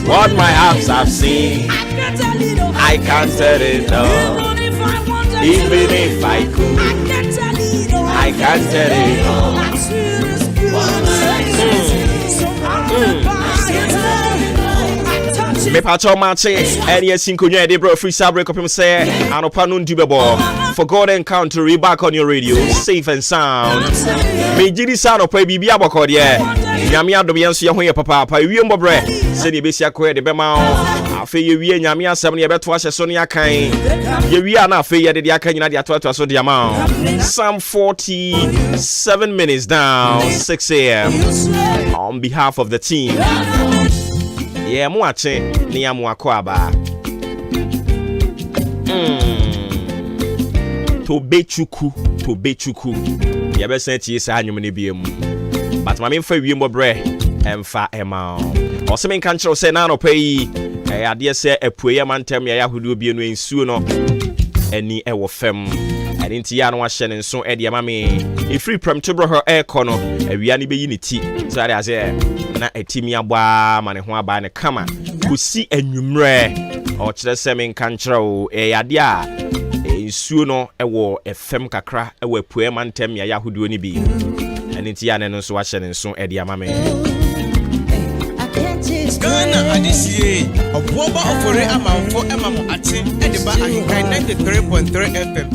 what my eyes have seen. I can't tell it all. Even if I could, I can't tell it all. Me pacho mache any sinkonya de bro free sabre kopim say anopa no ndubebo for God encounter we back on your radio safe and sound. Me jiri sa no pa bibia boko de nyame adom yenso ye ho ye papa pa wie mbobre se ne besia ko de bema afi ye wie nyame asem ne ye beto ahye so ne akan ye wie na afi ye de akan nyina de ato so de ama Psalm 47 minutes down 6 a.m. on behalf of the team. Yeah, muache ni ya muakwaba. Tobechuku. Ya be senti isa anyum ne biemu. But ma memfa wiemo bre emfa ema. O se men kan kire se na no payi ade se apueye mantem ya yahudu bienu ensuo no ani ewo fem. Ade nti ya no ahye ne nso e de ma me e free prem to bro her air kono awia ne beyi ne ti. So ade ase na etimi agba ma ne ho aba ne kama kusi anwumre o kire se men kan kire o yade a ensuo no ewo efem kakra ewo apueye mantem ya yahudu ni bi aniti ya ne no so ahye ne nso e de ama me Ghana adisiye oboba ofore amanfo emamo ate e de ba ahenkan 93.3 FM.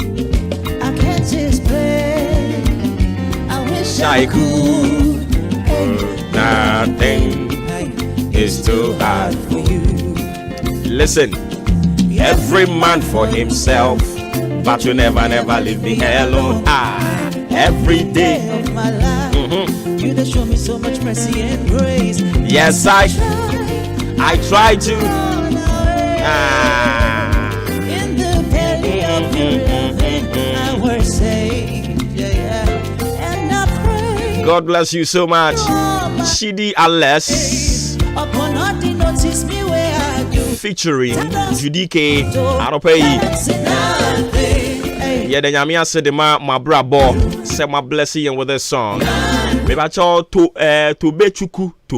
I can't just play. I wish I could. Nothing is too hard for you. Listen, every man for himself, but you never leave me alone. Every day of my life, you just show me so much mercy and grace. Yes, I try to. In the belly of the river, I was saved. And I pray. God bless you so much, Chidi Ales. Upon not to notice me where I do. Featuring Judike Aropeyi. Yeah, the Nyamia said the my brabo said my blessing with this song. Maybe I to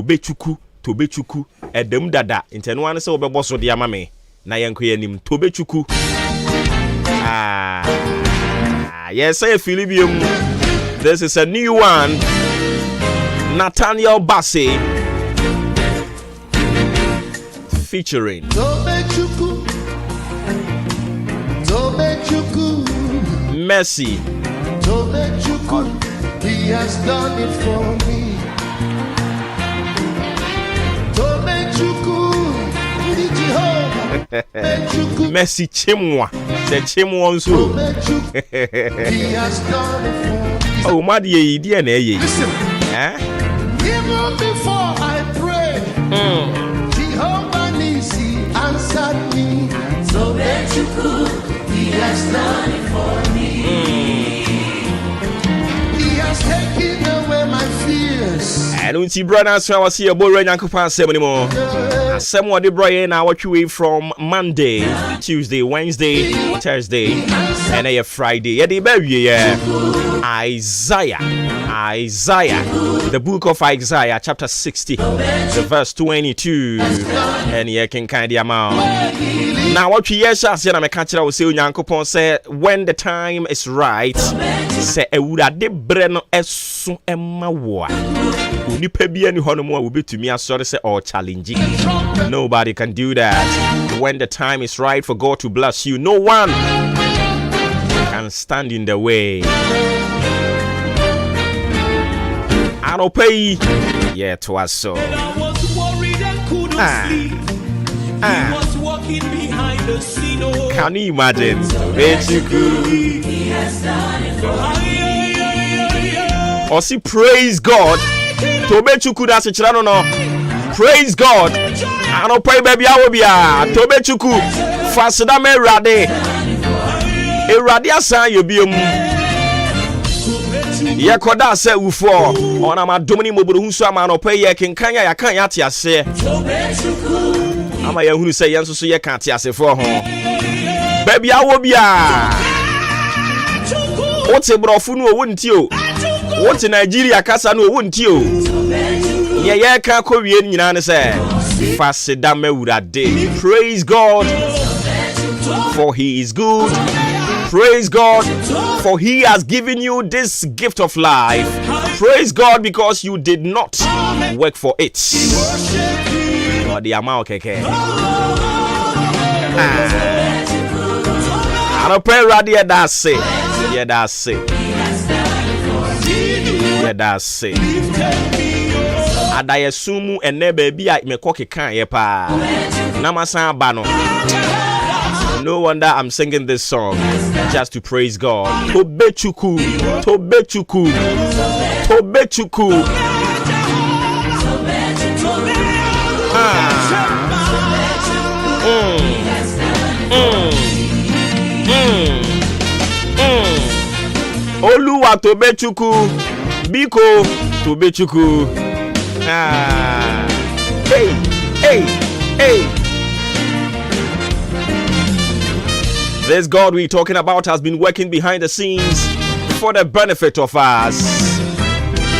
bechuku edem dada intenu ane se obebo so dia mame na yenko yanim to bechuku. Yes, I feel it. This is a new one. Nathaniel Bassey featuring Mercy. He has done it for me. Mercy chimwa. Se chimwa nso. He has done it for me. Oh, ma die idea na eye. Listen. Even before I pray, Jehovah Nisi answered me. So that you could, he has done it for me. He has taken away my fears. I don't see brothers so I was here boy Nyankopon asem anymore. Asem what the boy na watch away from Monday, Tuesday, Wednesday, Thursday, and a Friday. Yeah, the baby Isaiah, the book of Isaiah, chapter 60, the verse 22, and you can kind the amount. Now, what you say, I catch it. Say, Nyankopon say, when the time is right, say, "Ewura de breno esu emawa." Unipe bi ani hono will be to me as sort of say or challenging. Nobody can do that. When the time is right for God to bless you, no one can stand in the way. I don't pay. Yeah, it was so. I was worried and couldn't sleep. He was walking behind the scene. Can you imagine? He has done it for me. Or see, praise God. Tobechuku that's a chirano no. Praise God. I don't pray baby I will be Tobechuku. Fasida me rade. E rade asan you be ye koda se ufo ona ma domini moburu hunsu ama no pay ye kenkanya ya kan ya te ase. Ama ye hunu se ye nso so ye kan te ase for ho. Baby I will be What's a brofu no wouldn't you? What's in Nigeria kasa no wouldn't you? Yeah, can't call you in say. Fasedame urade. Praise God, for He is good. Praise God, for He has given you this gift of life. Praise God, because you did not work for it. God, the amount keke. I don't pray ready. That's it. Yeah, that's it. Yeah, that's it. And I assume and never be I me cocky can ye pa. Namasan bano. No wonder I'm singing this song just to praise God. Tobechuku, Tobechuku, Tobechuku. Oluwa Tobechuku, Biko Tobechuku. Hey, hey, hey. This God we're talking about has been working behind the scenes for the benefit of us.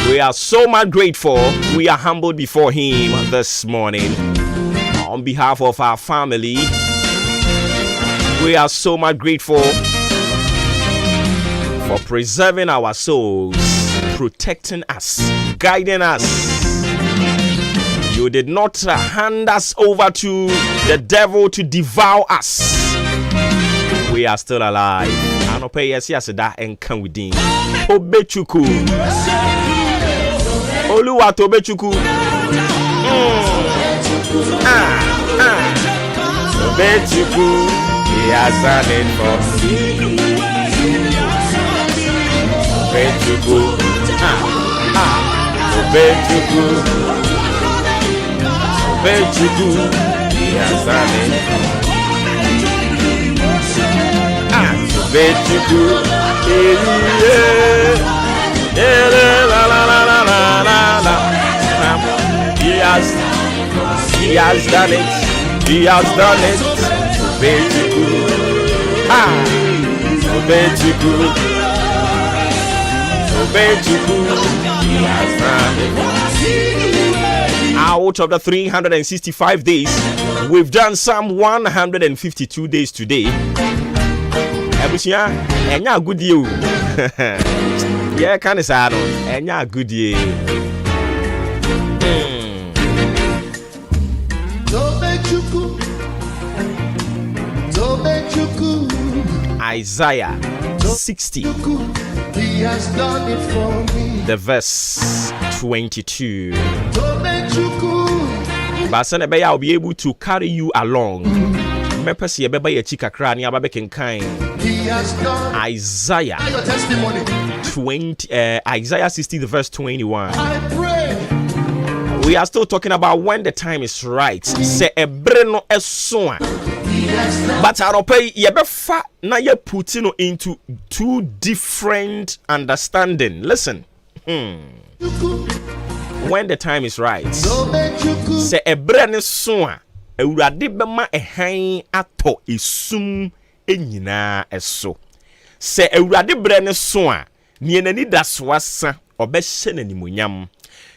We are so much grateful. We are humbled before Him this morning. On behalf of our family, we are so much grateful for preserving our souls, protecting us, guiding us. You did not hand us over to the devil to devour us. We are still alive. I don't pay yes that and come within. Tobechuku. Oluwa Tobechuku. Tobechuku. He has done it for me. Tobechuku. Tobechuku. Tobechuku. He has done it. Tobechuku. He has done it. He has done it. Tobechuku. Tobechuku. Tobechuku. He has done it. Out of the 365 days, we've done some 152 days today. Ebusia, enya good you. Yeah, can I say enya good ye. Tobechuku, Tobechuku. Isaiah 60. He has done it for me. The verse 22. Tobechuku. But son, I'll be able to carry you along. Mepesi ebeba ye chikakra ni ababe kenkan. He has done Isaiah your testimony. 20 Isaiah 60 the verse 21. I pray. We are still talking about when the time is right. Se ebre no eso. But I don't pay yebefa na ye putting into two different understanding. Listen. When the time is right. Se ebre ne so. Ewurade bema ehan ato esum enyina eso. Se ewurade bre ne so a ne enani da so asa obehye nanimonyam.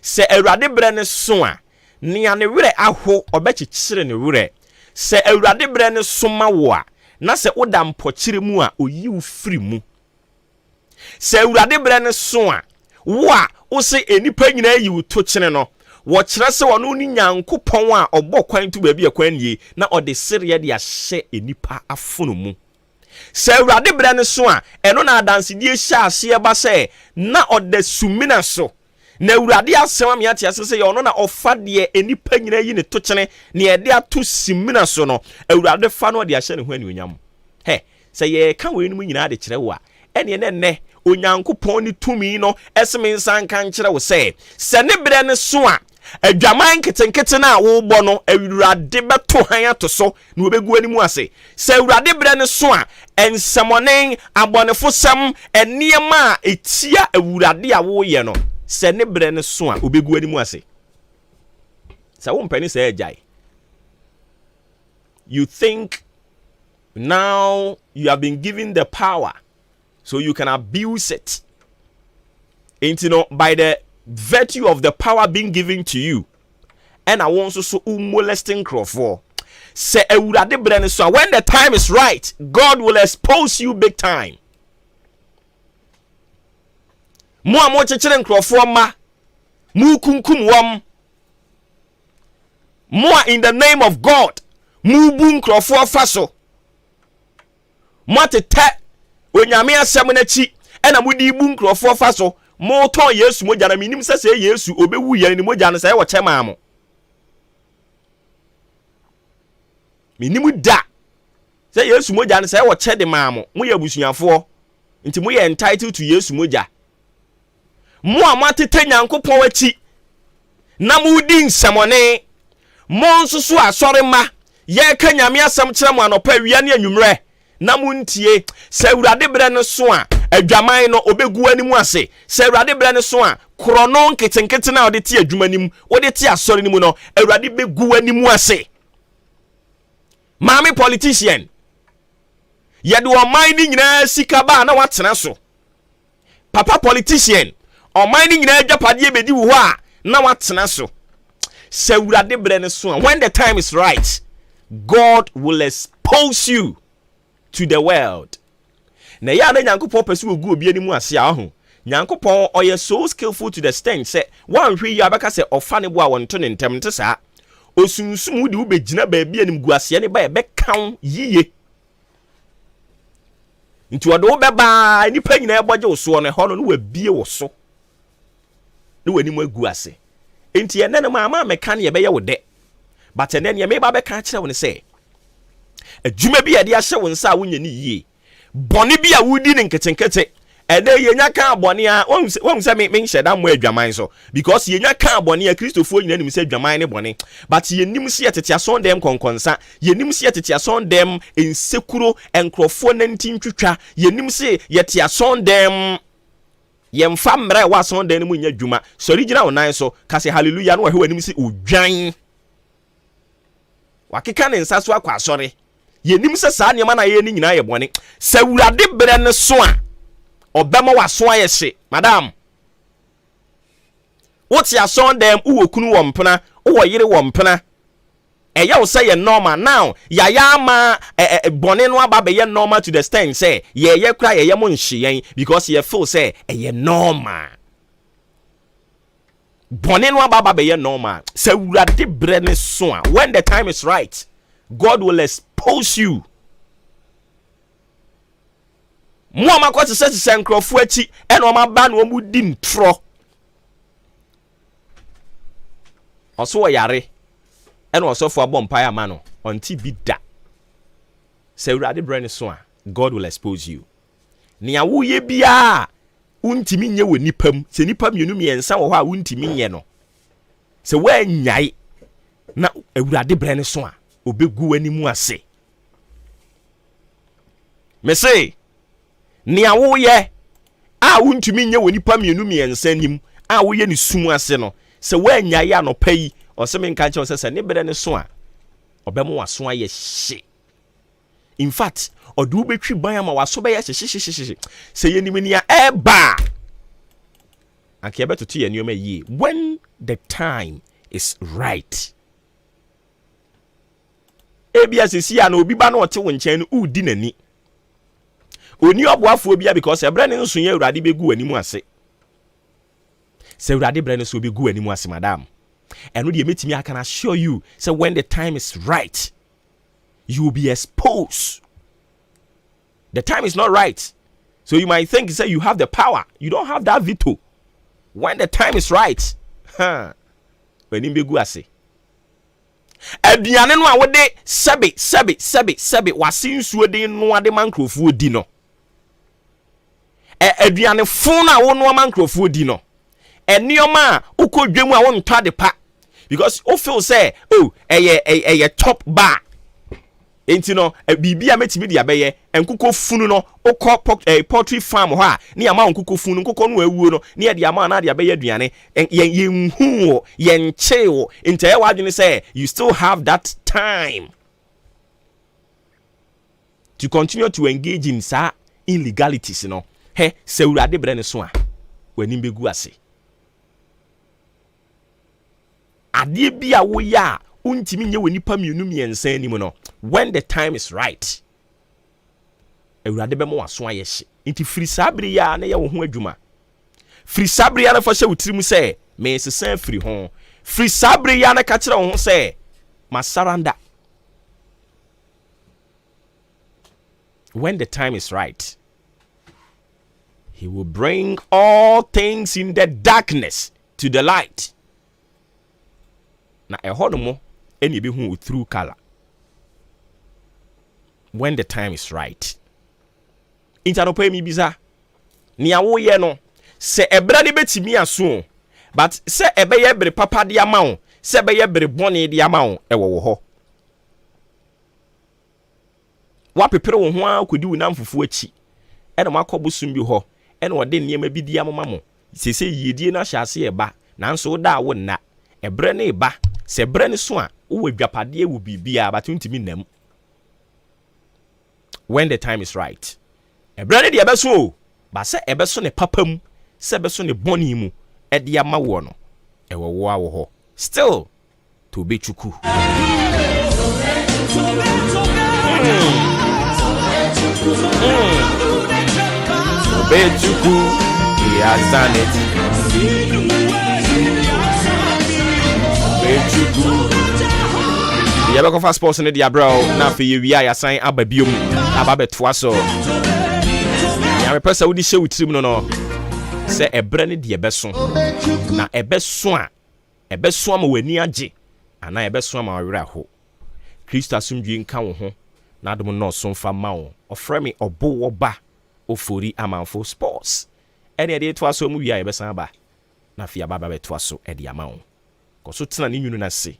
Se ewurade bre ne so a ne ane were aho obechichire ne wure. Se ewurade bre ne so ma wo a na se woda mpochire mu a oyi wo firi mu. Se ewurade bre ne so a wo a wo se enipa nyina yi wo to kire no. Wɔkyerɛ sɛ wɔn ni Nyankopɔn a ɔbɔ kwan to baabi akwan nie na ɔde sereɛ de ahyɛ enipa afono mu. Sɛ Awurade brɛ ne so a ɛno na adansedie hyɛ aseɛ ba sɛ na ɔde sumina so. Na Awurade asɛm a meate ase sɛ ɔno na ɔfa deɛ enipa nyina yi ne to kyene ne ɛde ato simina so no. Awurade fa no de ahyɛ ne ho anuonyam. He, sɛ yɛ ka wɔ enum nyina de kyerɛ wo a ɛne ne Onyankopɔn ni tumi no ɛseme nsan kan kyerɛ wo sɛ ne brɛ ne so a adwaman ketenkete na wo bɔ no Awurade bɛto han ato so na obegu ani mu ase. Sɛ Awurade brɛ ne so a ensɛmɔnen abɔnefo sɛm eniema a etia Awurade a wo yɛ no sɛ ne brɛ ne so a obegu ani mu ase. Sɛ wo mpani sɛ agyae. You think now you have been given the power so you can abuse it. And you know, by the virtue of the power being given to you, and I want so molesting crofo. Say Ewurade brene so when the time is right, God will expose you big time. Mo amo chechere crofo ma mu kunkum wam. Mo in the name of God mu bu crofo faso. Mo tete onyame asem na chi ena mo di bu crofo faso. Mo ton Yesu moja na minim se Yesu obewu ye ni moja na se wo chema mo. Minimu da say Yesu moja na say wo che de maamo mo ye busuafo nti mo ye entitled to Yesu moja mo amatete Nyankopon wachi na mo di nsamone mo nsusu asore ma ye ka nyame asem kire mo anopa wia ne anwumre na mo ntie say Awurade bre ne so a adwaman no obegu animu ase say Awurade bre ne so a krono nketenkete na ode ti adwuma nim ode ti asore nim no Awurade begu animu ase. Mami politician yede o mind nyina sika ba na watena so. Papa politician o mind nyina adwapade bedi wo a na watena so. Se Awurade bre ne so when the time is right, God will expose you to the world. Na ya na Nyankopon pese ogu obi animu ase a ho. Nyankopon oye so skillful to the extent say wan hwe ya beka se ofa ne bo a wonto ne ntem te saa. Osunsum de wo begina ba bia nim guase ne ba e be kan yiye nti wode wo beba nipa nyina eboje wo so ne ho no wa bie wo so ne wani mu aguase enti ene ne ma meka ne ye be ye wo de but ene ne me ba be ka kire wo ne se adwuma bi ye de ahye wo nsa a wo nyani yiye bone bi a wudi ne nketenkete ene yenya kan bone a won se me nheda mo adwaman so because yenya kan bone a Kristofo nyina nim se adwaman ne bone but yenim se yetete ason dem konkonsa yenim se yetete ason dem ensekuro enkrofo nantin twitwa yenim se yete ason dem yemfa mra wa ason dem mu nya dwuma so original onan so ka se hallelujah no wa hwe nim se odwan wakeka ne nsa so akwa asore yenim se saa ne ma na ye ni nyina ye bone se Awurade bre ne so a obema waso ayehye madam woti ason dem uwokunu wo mpena uwo yire wo mpena eya wo say ye normal now ya ma bone no aba be ye normal to the extent say ye kra ye mo nhyeyen because ye feel say ye normal bone no aba be ye normal say Awurade bre ne so a when the time is right, God will expose you. Mo amakwati se nkrofo achi ena o maba na o mu di ntro oso wo yare ena osofo abompa ama no onti bi da se Awurade bre so a God will expose you. Nia wo ye bia untimi nye wo nipam se nipam yenu miensa wo ho a untimi nye no se wo anyai na Awurade bre so a obegu animu ase me say nia wo ye a wuntumi nye woni pa mienu miensa nim a wo ye ni sum ase no se wo anya ya no pai o se men kan che se ne bere ne so a obemo waso aye hye. In fact odu betwi ban ama waso be ye hye se ye nim nia eba anke beto to ye nioma yi when the time is right. Ebia sisi ya na obi ba na ote wo nchen no udi nani oni oboafo bia because ebre ne nso ye Awurade begu animu ase se Awurade bre ne so begu animu ase madam eno de metimi aka na assure you say when the time is right, you will be exposed. The time is not right, so you might think say you have the power. You don't have that veto. When the time is right, when him begu ase aduane no a wode sebe wasinsuo de no ade mankrofo di no aduane fun na wo no mankrofo di no enioma ukodwemu a wo ntade pa because o feel say eye top bar enti no bibia metimi dia beye enkuko funu no ukọ poultry farm ho a ne ama enkuko funu enkuko no awuo no ne ye dia ma na dia beye aduane ye nhu ye nche enti e wadwene say you still have that time to continue to engage in sa illegalities no he se Awurade bre ne so a wani begu ase Adeɛ bi a woyɛ a untimi nye wonipa mienu miɛnsa anim no, when the time is right. Awurade bɛma waso ayɛ hye. Nti firi saa bere ya na yɛ wo ho adwuma. Firi saa bere ya na fa hyɛ wo tirim sɛ me sesa firi ho. Firi saa bere ya na ka kyerɛ wo ho sɛ masaranda. When the time is right, he will bring all things in the darkness to the light. Na ɛhɔ no mo ɛna ebehu through color. When the time is right. Intanopa mi biza. Ni awoye no. Se ebra de betimi aso. But se ebeye bere papa de ama wo. Se ebeye bere bone de ama wo ɛwɔ wo hɔ. Wa pepere wo ho a kodi wo namfufu achi. Ɛna makɔbo sum bi hɔ. Ɛna ɔde nneɛma bi di amama mo. Sese yedie na hyase eba. Nanso wo da wo nna. Ebre ne eba. Se ebre ne so a wo adwapade wo bibia batuntimi nam. When the time is right. Ebre ne de ebeso. Ba se ebeso ne papam. Se ebeso ne boni mu. Ede ama wo no. Ewo wo a wo ho. Still to be chuku. Bechuku, he has done it. Bechuku. The Yabako Fast Sports in the Diabro, now for you, we are sign Ababium, Ababe Twasso. I person who show with him no. Say a brand de beson. Na a beswan. A beswam we near J. And I beswam our raho. Christa Sumjin Cow home. Na dum no son fa mawo ofre me obo ba ofori amanfo sports ene de to aso mu wi a yebesan ba na fia baba be to aso e de amawo koso tena ne nwunu na se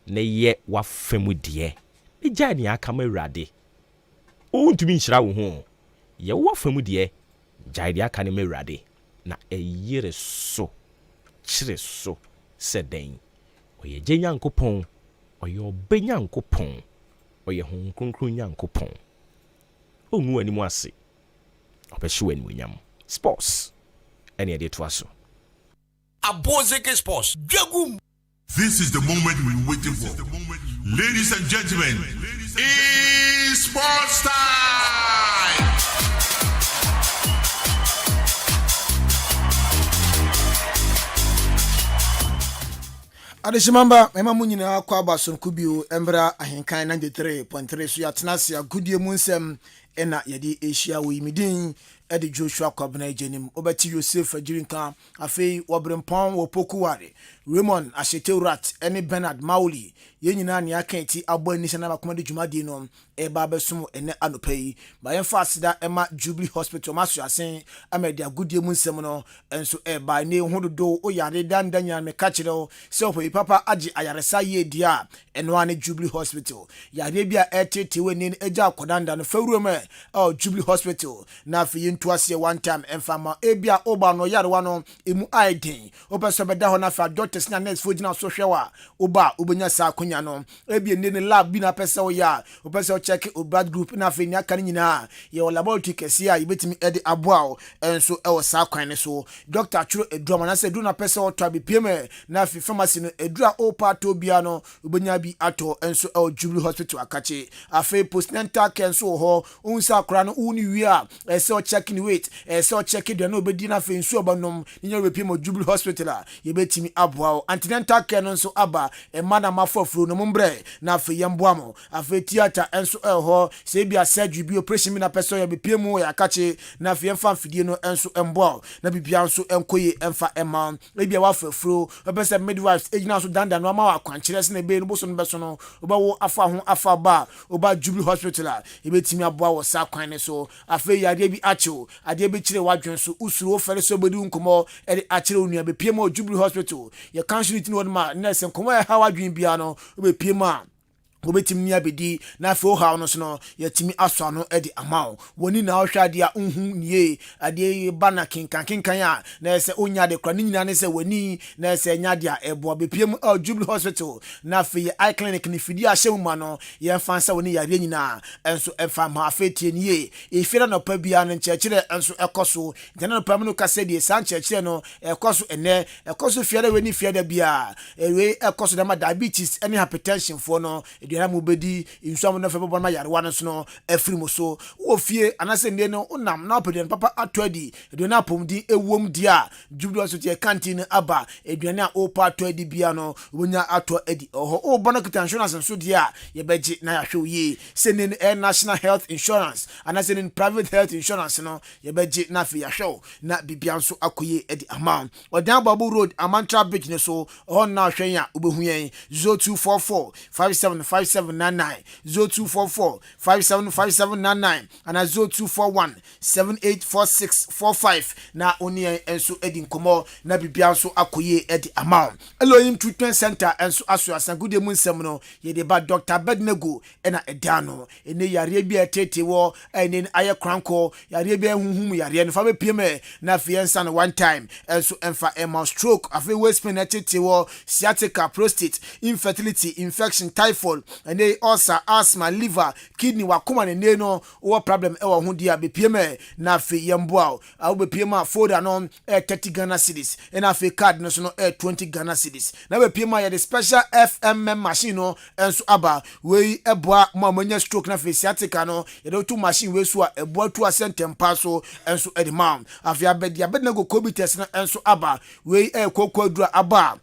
ne ye wa femu de e gya ne aka ma urade o ntumi nhira wo ho ye wa femu de gya de aka ne ma urade na eyire so kire so se den oye genya nkopon oye obenya nkopon oye hon kronkron nyankopon onu animu ase obehwe animunyam sports ene de to aso Abozeke Sports Jagum. This is the moment we've been waiting for. Ladies and gentlemen, it's sports time! Adeshimamba mema mu nyina kwa bason kubio embra ahenkan 93.3 so yatenase agudie mu nsem ena yedi Asia we midin edi Joshua Kwabena Jenim obeti Yosef Ajirinka afei wobrempon wo pokuware Raymond Asheteurat ene Bernard Mauli ye nyina ne akanti abo ani sana bakomade dwumade no eba besom ene anopai ba yemfa asida ema Jubilee Hospital maso asen amedi agudie mu nsem no enso eba ne hododo oyare dandanya me ka kire se opo papa agi ayaresa ye dia eno ane Jubilee Hospital yare bia etetewe ne eja akodanda no fawurome Jubilee Hospital na afi nto ase one time enfama ebia oba no yarewa no emu aiden opeso beda ho na fa doctors na nurse fo gina so hwewa oba obenya sa akonya no ebia ne lab bi na pesa o ya opeso check o blood group na afi ni aka nyina ye laboratory kese a yebetimi ede aboa enso e sa kwan ne so doctor churo edroma na se du na pesa o twa bi pm na afi pharmacy no edura o pato bia no obenya bi ato enso e Jubilee Hospital akache afi postnatal care enso ho unsa akra no uni wi a ese o check ni weight ese o check de no obedi na afi nsu obanom nya repi mo Jubilee Hospital a yebetimi aboa antenatal care no nso aba e mana mafofuro no mbre na afi yemboa mo afi theater enso ho se bia surgery bi operation mi na person ya bepie mu ya akache na afi emfa mfidie no enso emboa na bibia nso enkoye emfa ema ebia wafafuro obese midwives ejina so danda no ama akwankyere se na be no boso no beso no obawo afa ho afa ba oba Jubilee Hospital a yebetimi aboa wo sa kwan ne so afi yade bi acho ade bi kire wadwen so usuro fere so bedi nkomo e akire onua bepie mu Jubilee Hospital ye cancer it no ma nurse nkomo e ha wadwen bia no obepie mu a obetim ni abedi na afo ha no so no yetimi aso no e di amaw woni na ohwa de a unhu nie ade bana kinkan a na se onya de kra ni nyina ne se woni na se nya de a ebo bepiem Jubilee Hospital na afi eye clinic ni fidi a hyem ma no ye fansa woni yare nyina enso efa ma afetie nie efira no pa bia no nchekire enso ekoso dena no pa mu no kase de san nchekire no ekoso ene ekoso fiada weni fiada bia ewe ekoso da ma diabetes any hypertension for no eduana mu bedi insam no fe bobo ma yare wan so no afiri mo so wo fie anase ne no unam na opede papa atodi eduana apomdi ewom dia Jubilee Hospital canteen aba eduana opa atodi bia no wonya ato edi oho o bono kita insurance so dia ye beji na ya hwe yi senin national health insurance anase nin private health insurance no ye beji na fi ya hwe na bibia so akoye edi amount odan babu road amantra bridge ne so on na hwe ya obehu yen 0244 575799 0244 575799 ana 0241 784645 na oni enso edi nkomo na bibia so akoye edi amount Elohim Treatment Center enso aso asangude mu nsem no ye de ba Dr. Bednego ena edano ene yare bia tete wo ene aye kranko yare bia huhum yare no fa be piem na fiansa no one time enso emfa ema stroke afi waist pain tete wo sciatica prostate infertility infection typhoid ene ulcer asthma liver kidney wakoma ne no wo problem e wo ho dia be piem na fi yemboa a be piem a folder no 30 Ghana cedis ena afi card no so no 20 Ghana cedis na be piem a ye the special FMM machine no enso aba we eboa mamanya stroke na fi sciatica no ye do two machine we so a eboa to asentem pa so enso edimam afi abedi abedna go covid test na enso aba we kokwadura aba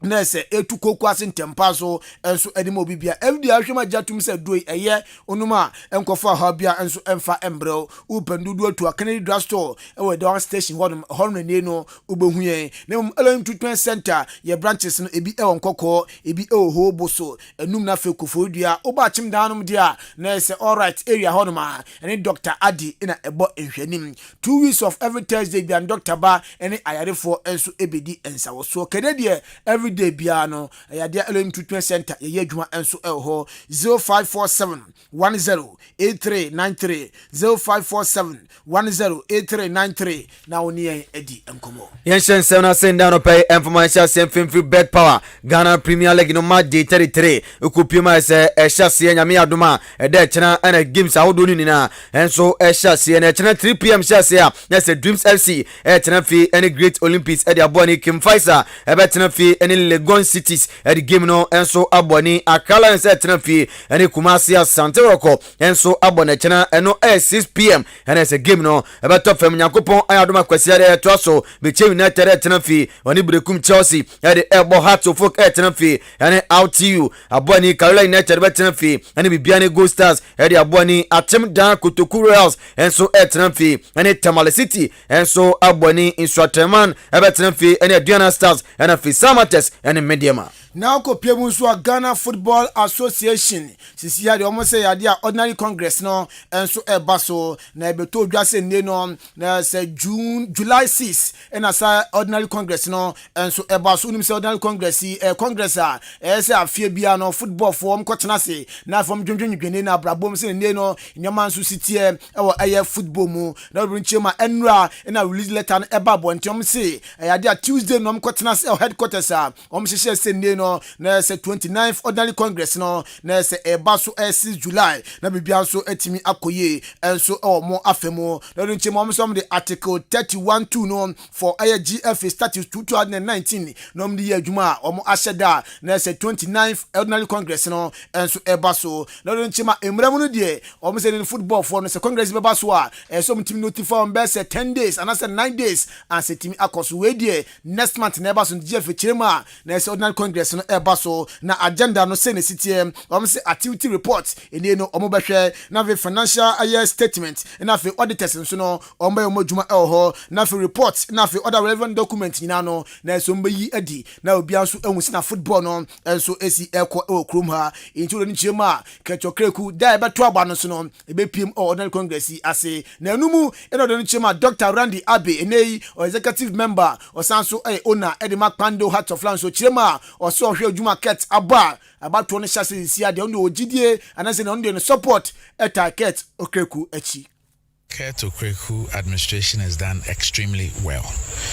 nese etu koko asentempa so enso edimo bibia everyday ahwema jatum se doi eye onuma enkofa ha bia enso emfa embrel upendudu atu akanedi drugstore ewe down station hodom ne no ubehuye na Elohim Treatment Center ye branches no ebi nkoko ebi oho boso enum na fe kofodua obachim danom dia nese alright area hodoma ene Dr. Adi ina ebo ehwanim 2 weeks of every Thursday bi an Dr. Ba ene ayarefo enso ebedi ensawo so kededie every day biano ya dia Elohim Treatment Center ye adwuma enso ho 0547 108393 0547 108393 na oni edi enkomo Yenshen Sena send down pay information same free bed power Ghana Premier League no match day 33 ukupima se ehyasie nyame adoma ede chena ana games ahodo ni na enso ehyasie na chena 3 pm hyasie a na se Dreams FC chena fi any Great Olympics ede aboni Kim Faisal ebe chena fi any Legon Cities ede game no enso aboni Akala se chena fi any Kumasi Asante Roko enso abona chena eno 6 pm ene se game no ebe top fam nyakopon ayadoma kwasiare to so be United chena fi oni brekum Chelsea ede ebo Hearts of Oak chena fi ene out you aboni Carolina United be chena fi ene bibiane Gold Stars ede aboni Atem Dan Kotoku Royals enso chena fi ene Tamale City enso aboni Instrateman ebe chena fi ene Aduana Stars ene fi Samates ene Mediama now ko piemu so Ghana Football Association sisi ya de omo say ya dia ordinary congress no enso baso na beto dwase ne no na say July 6 na sa ordinary congress no enso baso nim say ordinary congress congress a say afie bia no football form ko tena se na form dwendwendwene na brabom se ne no nyama nso sitie aye football mu na obin chema enra na release letter na bontom se ya dia Tuesday no ko tena se headquarters a hyehyɛ se ne no na se 29th ordinary congress no na se baso 6 July na bibia so etimi akoye enso mo afemo na nche mo som the article 31(2) no for GFA statute 2019 no mdi adwuma omo ahyeda na se 29th ordinary congress no enso baso na nche ma emramu no de omo se football for no se congress be baso a so mtimi notify on be se 10 days and say 9 days and se timi akoso we de next month na baso GFA chirema na se ordinary congress no baso na agenda no se ne sitie omo se activity report ene no omo behwe na ve financial year statement na fe auditors nso no omo yo modwuma ho na fe report na fe other relevant document nyina no na so mbe yi adi na obi anso ehunsi na football no enso esi ekọ krom ha into ni chema kechokreku da beto agba no so no ebe pm ordinary congress ase na enumu eno do ni chema Dr. Randy Abe enei executive member osanso owner Edema Pando Hearts of Lions so chema so hwe adwuma ket aba abato no hyase sia de on ogidie anase na on de support etaket okreku achi. Kurt Okreku administration has done extremely well.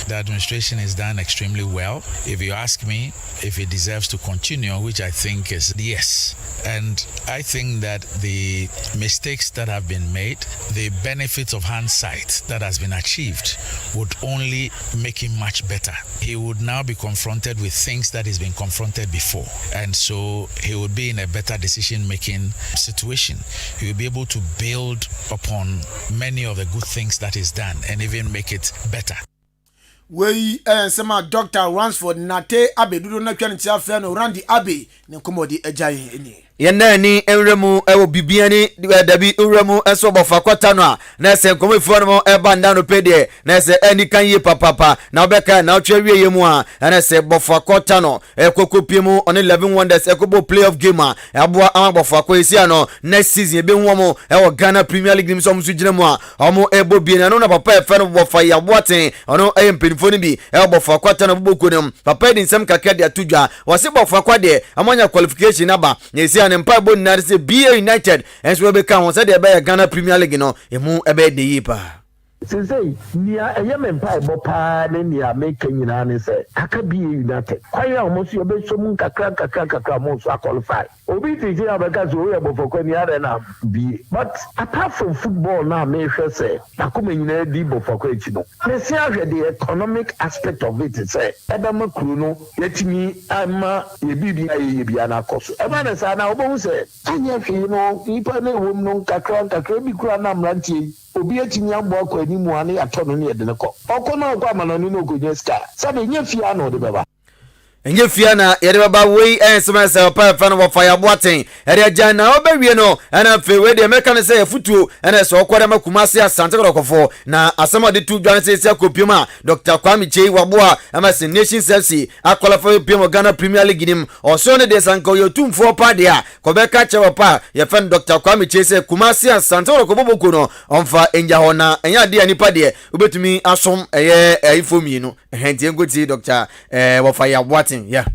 The administration has done extremely well. If you ask me if it deserves to continue, which I think is yes. And I think that the mistakes that have been made, the benefits of hindsight that has been achieved would only make him much better. He would now be confronted with things that he's been confronted before. And so he would be in a better decision-making situation. He will be able to build upon many of the good things that is done and even make it better. We sema Dr. Ransford Nate Abe dudu na twa ntia fa no Randy Abe ne komodi ajaye eni. Yenda ni enremu ewo bibiani dabi uremu eso bofa kwata no a na se nkomefuo no eba nda no pede na se eni kan ye papa na obeka na otwawie yemu a na se bofa kwata no ekokopiemu on 11 wonders ekobo playoff game a aboa ama bofa kwa esi no next season ebe nwomo ewo Ghana Premier League nim so mso ginemu a omo ebo bi na no na papa efe no bofa ya boaten ono empinfo ni bi ewo bofa kwata no bokonem papa di nsem kakade atudwa wose bofa kwade amanya qualification aba na esi and Empire Bon say BA United and so be kan say dey be Ghana Premier League no emu ebe dey yipa. Say nia eyem Empire bo pa ne nia make nyina ne say aka BA United kwaya almost you be so mun kakra mo so qualify obi ti je abeka so we bofo kwani are na BA but apart from football na me hwe say akoma nyina di bofo kwa echi no me see ahwe the economic aspect of it say ebe makru no yetimi ama yebibi ayebia na koso ebe na say na obo say anya hwe no ipa na wom no kakra bi kura na mrantie obi etimi ambo akwa ni mu ane atono ne yede ne ko okono okwa manani no ogonye ska sabe nya fia na ode baba enye fia na yede baba we ensema se pa fa no fire boaten ere agya na obawie no ana fe we de meka ne se futuo ene so okwada makumase asante kodokofo na asema de tu dwan se akopiem a Dr. Kwame Chei waboa ama se Nation FC akola fa piem Ghana Premier League nim oso ne de sanko yo tumfo pa de a kobeka chewa pa ye fa Dr. Kwame Chei se kumase asante kodokofo no onfa enja ho na enya de anipa de obetumi asom eye ifomi no hentie ngoti Dr. Wo fire boaten yeah.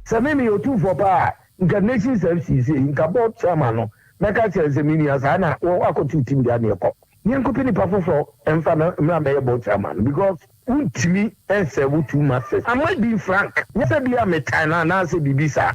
Samemi you two for pa Nation FC say nka board chairman no meka cheze mini asana wo akotu team dia ne ko nyenkopi ni pafofo emfa na me board chairman because untimi ense wo two masters am I being frank nyese bia metana na se bibisa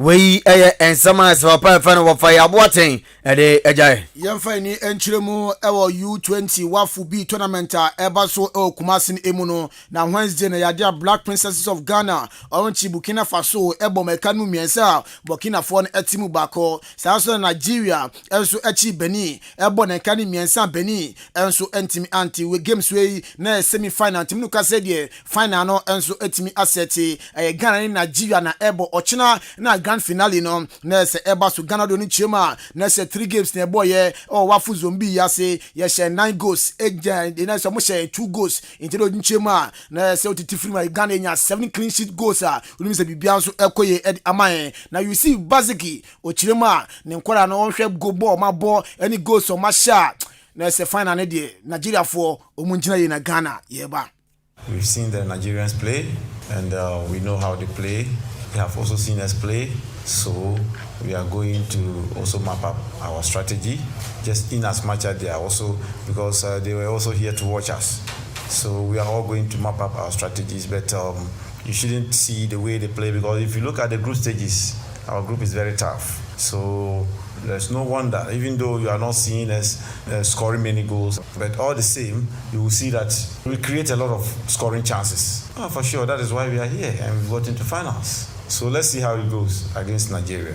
we ensama se pa fa no fire boaten ede ejai yemfa ni enchiremu ewo U20 wafu B tournament a eba so Kumasi emu no na Wednesday na yadia Black Princesses of Ghana onchi Burkina Faso ebo mekanu miensa Burkina Faso na etimu bako saso na Nigeria enso echi Benin ebo na kanu miensa Benin enso entimi anti we games we na semi final team no kase de final no enso etimi aseti Ghana ni Nigeria na ebo ochina na grand finale no na se eba so Ghana do ni chema na se 3 games na boy wafu zombi yase ye share 9 goals eja de na so mo share 2 goals into do nchema na se otiti free Ghana nya 7 clean sheet goals a unu se bibia so ekoye amaye na you see basically ochirema ne nkwara no onhwe go ball ma ball any goals o ma sha na se final ne de Nigeria for omunjina ye na Ghana yeba. We've seen the Nigerians play and we know how they play. They have also seen us play, so we are going to also map up our strategy, just in as much as they are also, because they were also here to watch us. So we are all going to map up our strategies, but you shouldn't see the way they play, because if you look at the group stages, our group is very tough. So there's no wonder, even though you are not seeing us scoring many goals, but all the same, you will see that we create a lot of scoring chances. Oh, for sure, that is why we are here and we've got into finals. So let's see how it goes against Nigeria.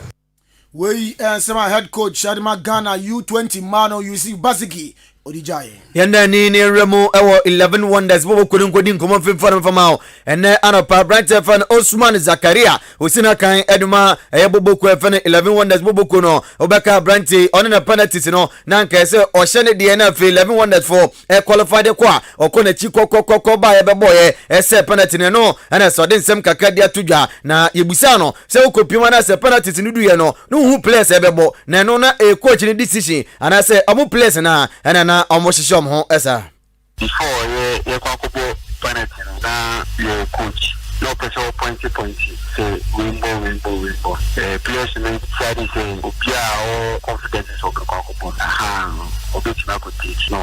We sema head coach Shadima Ghana U20 Mano UC Basiki Odijaye. Yenda ni remu ewo 11 wonders bobo kodi nkomo fimfana mfamao ene anopa branch fan Osman Zakaria usina kan eduma bobo ko fan 11 wonders bobo kono obeka branch on na penalties no na nka se o hye de na fe 11 wonders for qualified kwa okona chi kokokoko ba beboye ese penalty no ana so de nsem kakade atudwa na yebusa no se okopima na se penalties no duye no hu players ebebo na no na coach ni decision ana se omu players na ana na omoshishom ho esa before ye kwakobo penalty na your coach no person pointy. Say rainbow. Players may decide say Obia or confidence is over Kokopon. Obitima could teach no.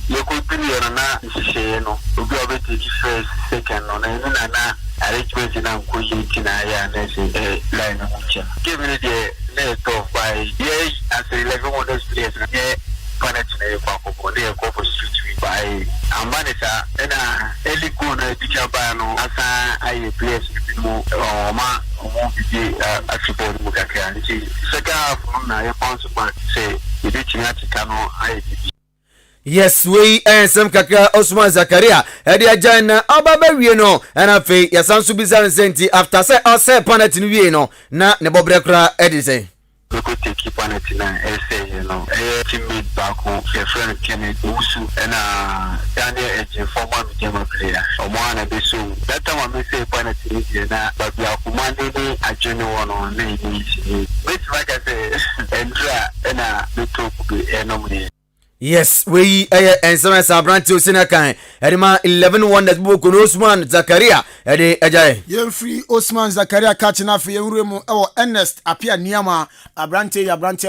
You could be on a no. Obia take first, second on a arrangement in Ankuyitina and say line of mucha. Give me the net of by years as 11 models players and yeah, Panatine Kokopon, they go for street by Amanisa and Eli Kuna Pichabano as I place more ma actually Mukaka. Second half, I found say, you did Chinatano, I did. Yes, we and some kaka Osman Zakaria. Eddie Ajana Ababe no and I feel yes, I'm Subizan Senti after say I say Panet in Vieno. Na Nebobrekra Eddie say. We could take Panatina and say, you know, a teammate back home, a friend Kenneth Usu, and Daniel Edge, former game player, or one of the soon. That time I may say Panatina, but we are commanding a genuine on me. Which, like I say, and the talk be enemy. Yes, we and some Sabranto Sinakan, Edema 11 wonders book on Osman Zakaria, Eddie Ajay. You're free Osman Zakaria catching up for your or Ernest appear Niama, Abrante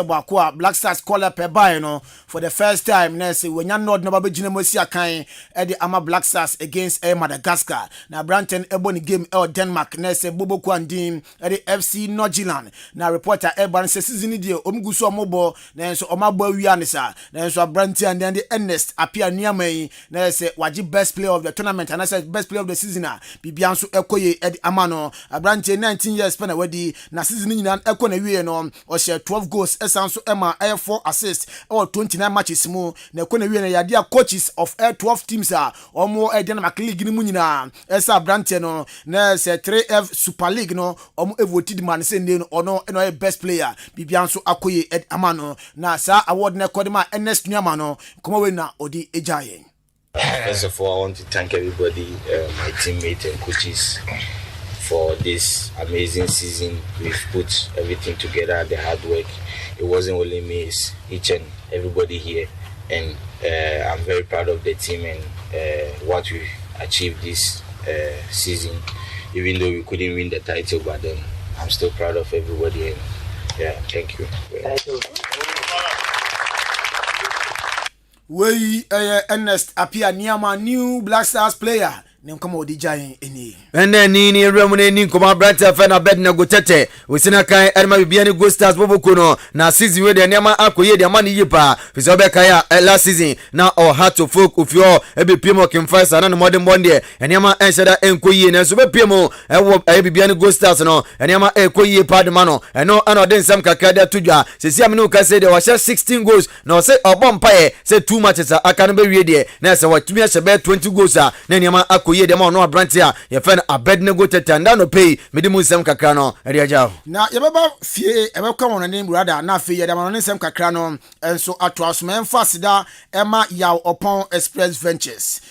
Bakua, Black Stars caller per Bayano for the first time. Nancy, when you're not Nobel Jinamosia Kain, Eddie Ama Black Stars against Madagascar. Now, Branton Ebony game Denmark, Nancy Bobo Kwandim, Eddie FC Norgiland. Now, reporter Eban says, Season Omguso Mobo, Nancy Omabo Wianisa, Nancy Branty and then the Ernest appear near me. Now say Waji best player of the tournament and I said best player of the season. Bibiansu Ekoye Ed Amano. A Branty 19 years spent already. Na season in an Ekone Wieno or share 12 goals. Esansu Emma Air 4 assists or 29 matches more. Nekone Wiena Yadia coaches of Air 12 teams are or more Denmark League Munina. Esa Branty no. Na say 3F Super League no or more voted man saying or no and best player. Bibiansu Akoye Ed Amano. Na sa award Nekodema Ernest Nyamano, come away now, Odi Ejaye. First of all, I want to thank everybody, my teammates and coaches, for this amazing season. We've put everything together, the hard work. It wasn't only me, it's each and everybody here. And I'm very proud of the team and what we achieved this season. Even though we couldn't win the title, but then I'm still proud of everybody. And yeah, thank you. Thank you. We Ernest appear near my new Black Stars player. Come on, DJ any. And then Nini Ramone Koma Branta Fana Bedna Gotete, we send a kind Edma Biani Go Stars Bobokuno, now season with the Nema Akoye, the money yipa, Fizobekaya last season, now or had to folk of your Ebi Pimo can first and modern one day, and Yama Enshada and Koye and Super Pimo, and what Ebi Biani Go Stars no, and Yama Koye Padmano, and no another some Kakada Tuja, says Yamanuka said there was just 16 goals, no say or Bompaye, said 2 matches I can't be ready, Nasa what to me as about 20 goals, then Yama Akoye. Ye dem no Abrantia ye fen Abednego Tetanda no pay medimu sem kakra no ade agya na ye baba fie e be kwa won name brother na fie ye dem no sem kakra no enso ato asoma emfasida ema yaw upon express ventures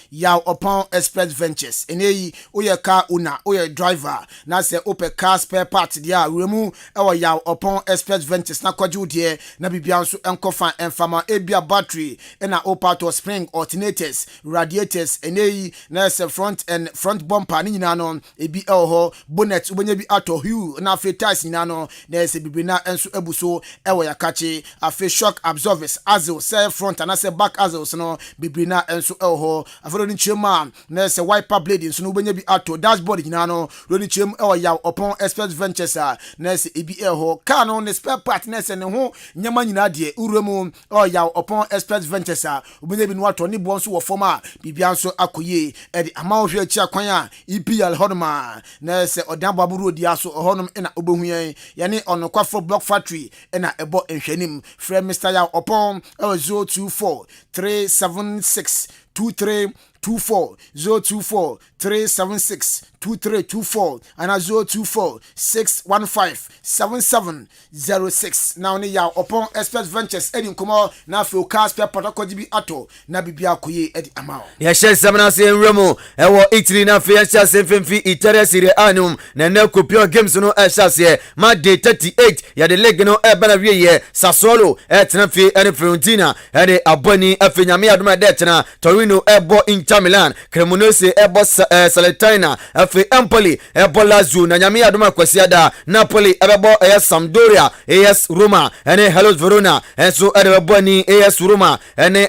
eneyi oye car owner oye driver na se ope car spare part dia remu e wo yaw upon express ventures na kwaje de na bibianso enkofa enfama ebia battery na opato spring alternators radiators eneyi na se front bumper ni nyina no ebi elho bonnet ubenya bi ato hue na afi tires nyina no na ese bibina enso ebuso ewo yakache afi shock absorbers azil say front and say back azils no bibina enso elho afro ni chema na ese wiper blade enso no ubenya bi ato dashboard nyina no ro ni chem ewo ya upon express ventures na ese ebi elho car no ne spare part na ese ne ho nyama nyina de uremu o ya upon express ventures ubenya bi no ato ni bo enso wo forma bibianso akoye edi ama hwe chi akwan EPL hodoma na se odan baburu odi aso honum ina obohu ye ne onokwafo block factory ina ebo enhwenim frɛ Mr. Ya Opon 024 376 2324 024 376 2324 and 024 615 7706 now ne ya Opon Express Ventures edi nkomo na fe car spare protocol bi ato na bibia koye edi amao ya she semana se enremo ewo Italy na fe ya se femfi Italia Serie A num na na kopio games no e se ma day 38 ya de league no e bana wie ye Sassuolo e tena fe ene Fiorentina e de aboni afenyame adoma de tena Torino e bo in Inter Milan, Cremonese ebo Salernitana, afi Empoli ebo Lazio na nyame adoma kwasiada Napoli ebo Sampdoria, AS Roma ene Hellas Verona enso ebo ni AS Roma ene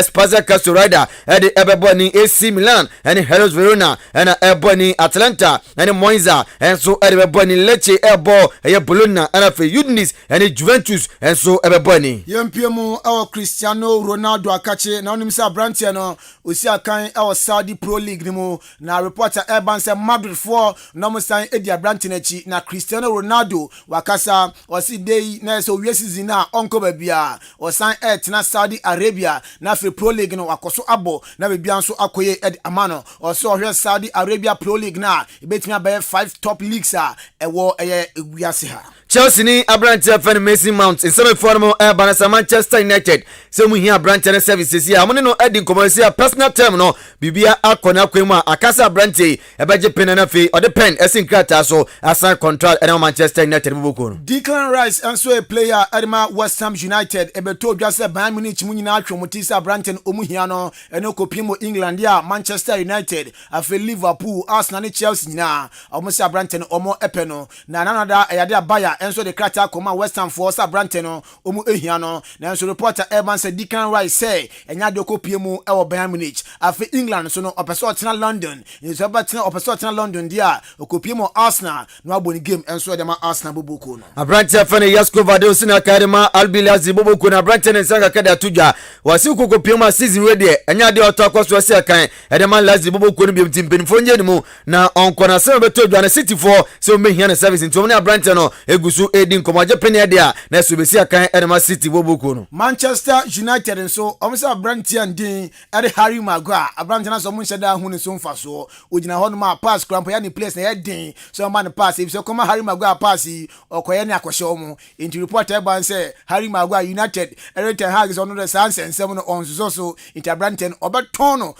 Spezia Castello ede ebo ni AC Milan ene Hellas Verona ene ebo ni Atalanta ene Monza enso ebo ni Lecce ebo Bologna ene afi Udinese ene Juventus enso ebo ni yempiemu awo Cristiano Ronaldo akache na onim sa brantia no osi akan awo Saudi Pro League ni mu na reporter Urban say Madrid for no mo san edia branti na chi na Cristiano Ronaldo wakasa osi dey na so we season na onko babia osan tena Saudi Arabia na fe Pro League no wakoso abo na bebia nso akoye ed amano oso ohwe Saudi Arabia Pro League na ebetimi abaye 5 top leagues ewo ewiase ha Chelsea ni Abrante fan Mason Mount in some form Banasa Manchester United so mu hia Abrante services ya amone no edi commercial personal term no bibia akona kwemu akasa Abrante ebeje pen na fe or the pen esin krata so assign contract and Manchester United buboko no Declan Rice also a player Edma West Ham United ebeto dwase Bayern Munich mu nyina atwomotisa Abrante omu hia no eno kopimo England ya Manchester United afe Liverpool Arsenal ni Chelsea nyina omusi Abrante omo epeno na nanada eyade abaya enso de krata koma West Ham for Abrante no omu ehia no na enso reporter Urban said Declan Rice say enya de kopie mu e wo Bayern Munich afi England so no opeso tena London enso batena opeso tena London dia okopie mu Arsenal no aboni game enso de ma Arsenal boboko no Abrante fane Yasko Vado sina karima Albilazi boboko na Abrante ne sanga kada tuja wasi kokopie mu season we de enya de oto akwaso ase kan e de man Lazi boboko no bi timpenfo nje ni mu na onkona se beto dwane City for so mehia ne service nti omne Abrante no egusu edin komaje pene dia na subesi akan Edema City boboko no Manchester United nso omsa Abrante andin ere Harry Maguire Abrante na so mo nhyeda hu ne so mfa so ogina ho no ma pass cramp ya ni place na yedin so man pass if so koma Harry Maguire pass okoye ne akwhye omo into report Urban say Harry Maguire United ere ten hag so no the sans ensem no on so into Abrante obeton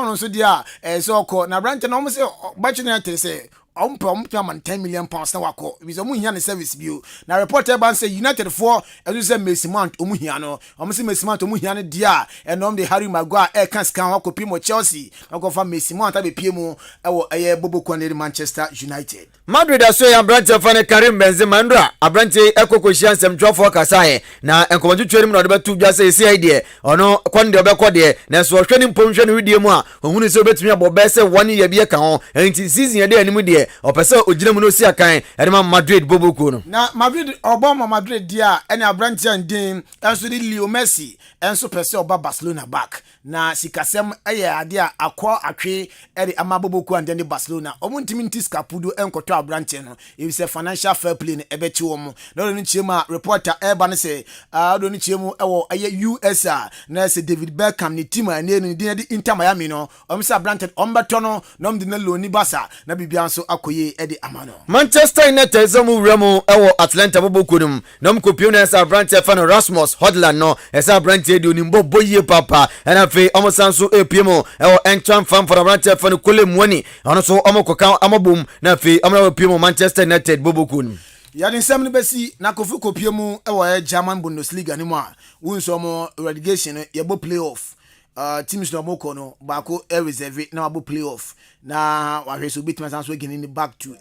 no so dia so ko na Abrante no mo say Manchester say man 10 million pounds na wako bizo mu hia ne service bio na reporter ban say United for ezo say Mason Mount omu hia no say Mason Mount omu hia ne dia enom de Harry Maguire kan scan wako pimo Chelsea na go fa Mason Mount abe pie mu ewo boboko ne Manchester United Madrid aso ya Abrante fan Karim Benzema ndra Abrante ekokohia nsem twofo kasae na enkomoju tweri mu na de betu dwa say esi idea ono kwande obekọ de na so hwani mpomhwe ne video mu a ohunu se obetumi abobe se 1 year bi ka ho enti season ye de animu de opese ogina mu no si akan edema Madrid boboko no na Madrid obama Madrid dia ene Abrante andin enso di Leo Messi enso pese oba Barcelona back na sikasem eye ade a akọ atwe ede ama boboko and the Barcelona omuntimi ntiska pudo enkoto Abrante no if say financial fair play ne ebeti wo no no chiema reporter Urban say do no chiemu ewo eye US na say David Beckham ni team ane no di Inter Miami no omse Abrante ombeto no nom di na loni basa na bibia nso akoye ede amano Manchester United zamu remo ewo Atlanta boboko num nom kopio na say Abrante fan Rasmus Hojlund no esa Abrante di onimbo boye papa na fe omosanso epiemo ewo entran fan for Abrante fan kole muani ono so omokoka amobum na fe omo Manchester United boboko num yadin semni besi na kofu kopie mu ewo German Bundesliga ni mu a wunso mo relegation yebo playoff teams no moko no bako reserve na abo playoff na wahwe so bitman sanso getting back to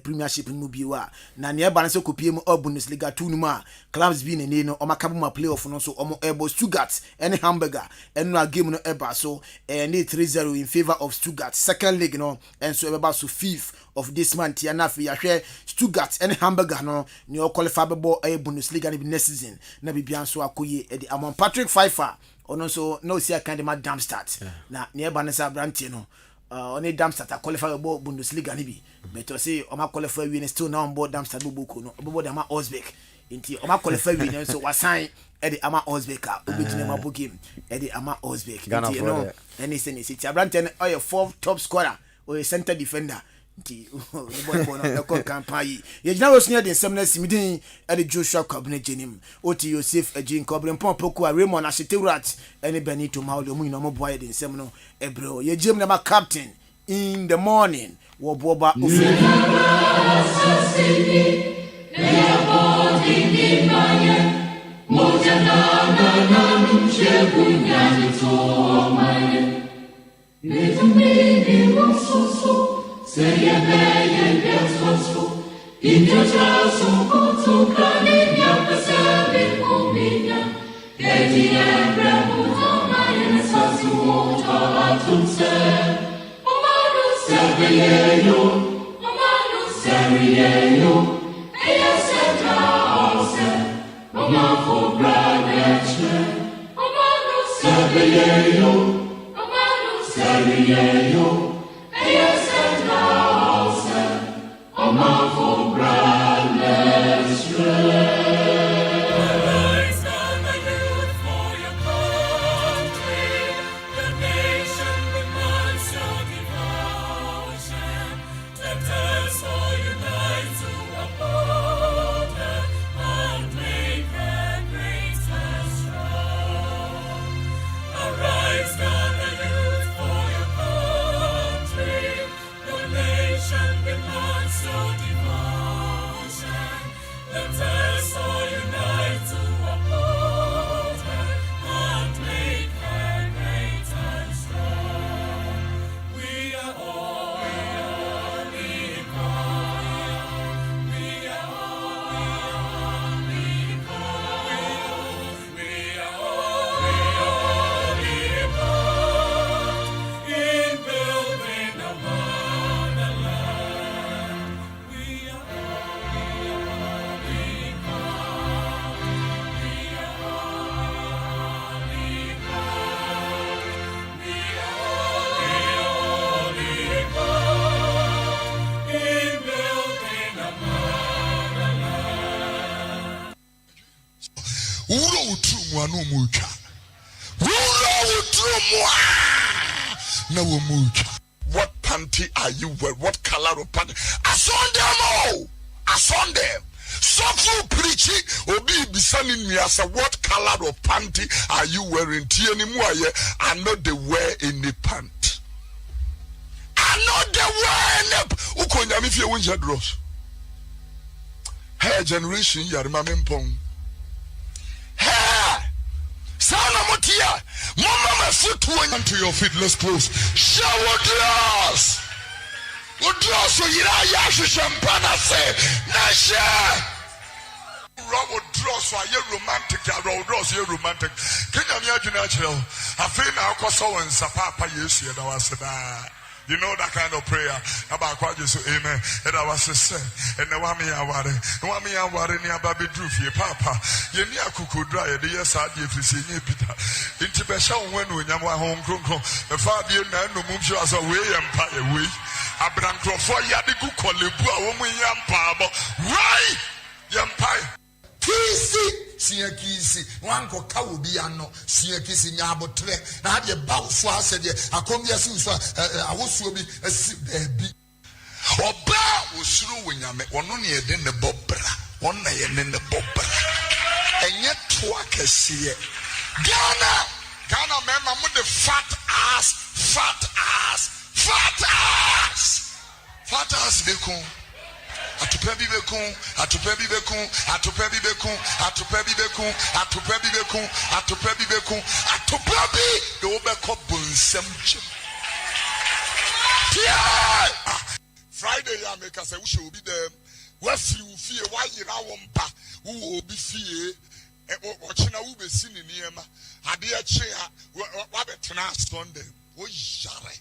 premiership mu biwa na ne ba nso kopie mu Bundesliga 2 nu ma clubs bi ne no o makabu ma playoff no so omo ebo Stuttgart and Hamburger and no game no eba so ne 3-0 in favor of Stuttgart second leg no and so eba so 5th of this month ya na fi yahwe Stuttgart and Hamburger no ne o qualify bebo Bundesliga ne next season na bibia nso akoye e di amon Patrick Pfeiffer ono so no see kind of Darmstadt na nearby Nessa Abrante no only Darmstadt qualify about Bundesliga ni bi but say o ma qualify win still now on board Darmstadt boko no obo dem Osbeck inti o ma qualify win so was sign e the ama Osbeck obetine ma bo game e the ama Osbeck inti no any say City Abrante no your fourth top scorer or a center defender nti boy no ko campaign ye jina wo sunya de nsem na simidin e de Joshua Cabinet jenim oti Joseph Ejin Kobren Pompoko Raymond Ashitewrat ene Benito Maulo mu no mo boy de nsem no ebro ye jem na ma captain in the morning wo boba ofini What panty are you wearing? What color of panty? I saw them. Sofu preaching obi bisani miasa. What color of panty are you wearing? Tieni muaye. I know they wear any pant. I know they wear any. Ukonya mi fiye winja dross. Hey generation yarima mempong. Hey. Sana motia. Mama my foot went to your feet. Let's close. Shower glass. Udross so yira yashi champagne say. Nasha. Robo draws so ye romantic. Robo draws ye romantic. Kenya mi ajuna chiro. Afi na akoso wen sapa Yesu ye da waseda. You know that kind of prayer. About what you say, amen. And I was say, and the wami aware ni ababe drufi papa. Ye ni akuku dry the yes I did see ni Peter. Intibesha when nyamwa home kronko. The father na no mumsho as a way empire way. Abranko for yadiku kolebu a woman yampa. Right? Yampire. Kisi siya kisi wanko kawo biano siya kisi nyabotre na hadi bawo so asede akomya so awosuo bi asi bebi oba osuru wenyame ono ne yede ne bobra ono na yede ne bobra enye to akasiye Ghana mema mu the fat ass bekon atupebi bekun the obeko bonsem jim Friday ya make us we should be there we fie why you now wompa who obi fie ochina wo be sini niema ade a che wa betena Sunday wo yare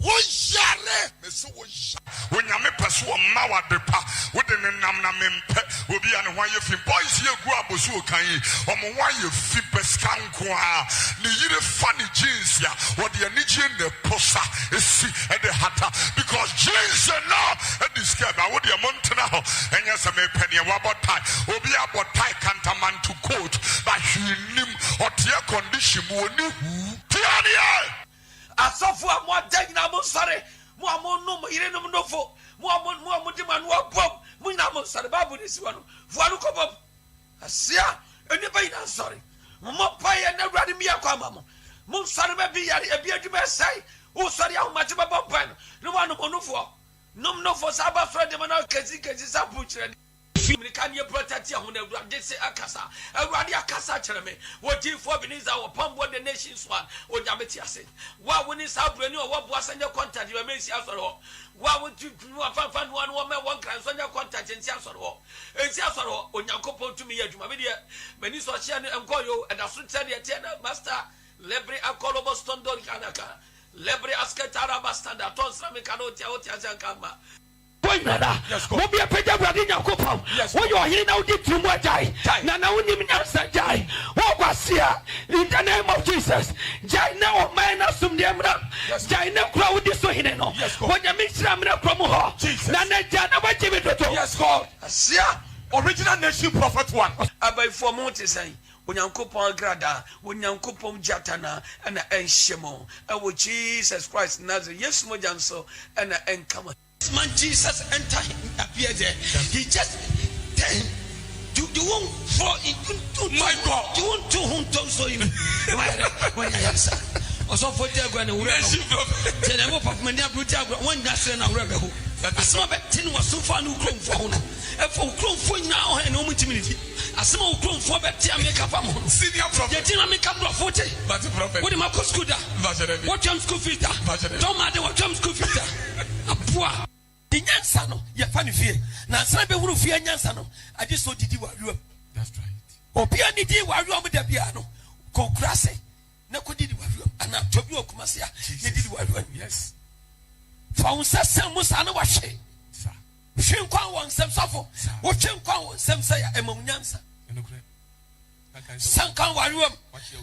me so when you make us one mawa depa, wouldn't nam mempe, will be an one you feel boys here go up so can you, or why you feel pescanqua, the funny jeans ya, what the Nijian the posa is see at the hatter, because jeans are now at this cab, I would be a mountain now, and yes, I may penny a wabot tie, will be about tie cantaman to quote, but he knew what your condition will do. Tiania! Asafu amwa deg na mo sare mo amonu mo ire no ndofo mo di man wo bom mo na mo sare babu ni siwanu fuanu ko bom asia eni ba ina sare mo paye na awrade mi akwa mamo mo sare ba bi yare e bi aduma sai o sare a ma tiba bom pan no wanu mo nufo nom no fo saba frede mo na kezi sa buchire Can you protect your own? They say Akasa, a Radia Casa Cherame, what do you for Beniza or Pump what the nation's one, or Jabetia said? Why when it's out when you what was on your contact, you may see after all. Why would you find one woman, one class on your contact in Siasoro? And Siasoro, when you couple to me at Jumavidia, when you saw Shannon and Goyo, and I should tell you, Master, Lebre Akolo Boston Don Kanaka, Lebre Askatara Bastanda, Tonsramicano, Tiaziankama. Yes, go. Be a peja brother in your couple. Yes, when you are here now, get too much. Now, when you answer, Jai, what was here in the name of Jesus? Jai now, man, assume the Emra. Jai now, crowd this way. Yes, go. When you mix Ramna Promo, Jesus, Nana Jana, what you do? Yes, God. Sia, original nation prophet one. About 4 months, say. Unyankopon grada, Unyankopon jatana, and enshemo. And with Jesus Christ, Nazareth, yes, Mojanso, and encounter. Man, Jesus enter appear there. He just you won't fall into my God. You won't do whom so him. When I answer. Also for the grand tell them of many brutal one national rebel. Some of it was so far no chrome for honor. And for chrome for now and no timidity. A small chrome for Betty make up a senior prophet. Make up 40. But the prophet. What am I called? What jump school filter? Don't matter what jump school filter. A poor. The Yansano, your funny fear. Now, some people who fear Yansano, I just saw Didi Waru. That's right. O Piani Di Waru with the piano. Go crassy. No could Didi Waru. And I'm Toby Okumasia. Didi Waru. Yes. Found some Musana Washe. Shin Kwan wants some suffer. What Shin Kwan wants some say among Yansa. Sankan Waru.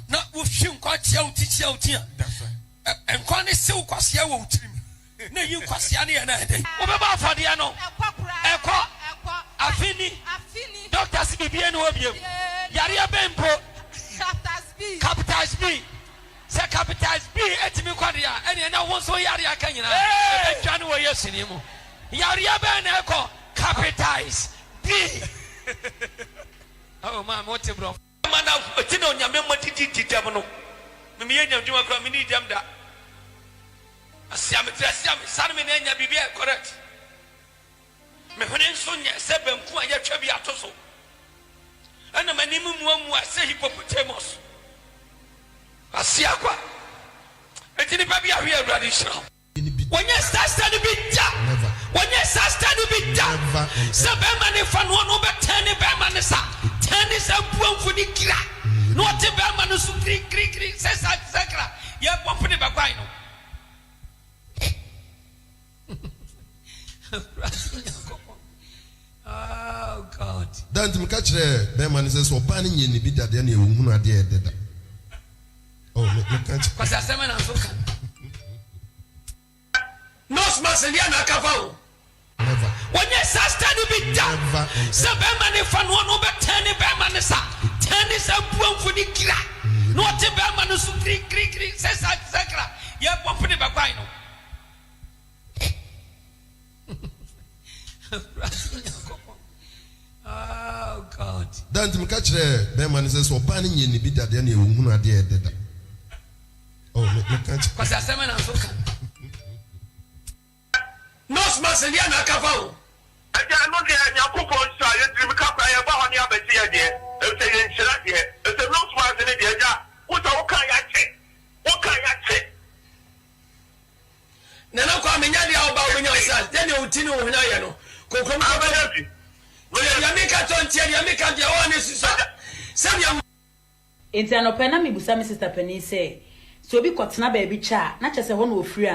Not with Shin Kwan Chiao Tichao Tia. That's right. And Kwan is so Quasia will trim. No, you Quasiani and I. Obama Fadiano, Equa, Afini, Doctor Sibiano, Yaria Bempo, Capitals B, Sir Capitals B, Etimiquadia, and I want so Yaria Kanya, January Yasinimo, Yaria Ben Eco, Capitals B. Oh, my motive, bro. Man, Tino, Yamati Jamano, Mimian Juma, Mini Jamda. Siam, Salmon and Yabibia, correct. Mehonen Seven Kuya Chabiatoso. And a minimum one was say hippopotamus. A Siaqua. And in the baby are here radical. When you start studying bit, when you start studying bit, Sabaman if one over 10 Bamanesa, 10 is a boom for the killer. Not a Bamanus, Greek, says Sacra. You have one for the Baguino. Oh God. Don't me catch the man says so banning you be that any woman are dead. Oh, me catch. Because I said, I'm so no smash and Yana Cavao. Never. When you start studying bit down, Sabaman if one over 10 Bamanesa, 10 is a boom for the killer. Not a Bamanus, Greek, says Sacra. You have one for the Baguino. Oh God. Don't me catch the man says so banning you be that any woman are dead. Oh, me catch. Because I said, I'm so no smash and Yana Cavao. I know they are your coupon, so I didn't become a bar on your better. It's a no smash in the what can I say? What can I say? Nana Kwame Nyadi about when you said, then you Tino Hinayano. Come Yamika don't tell Yamika the honest. Some it's an open me Busami sister Penny say. So be caught baby cha, not just a one with free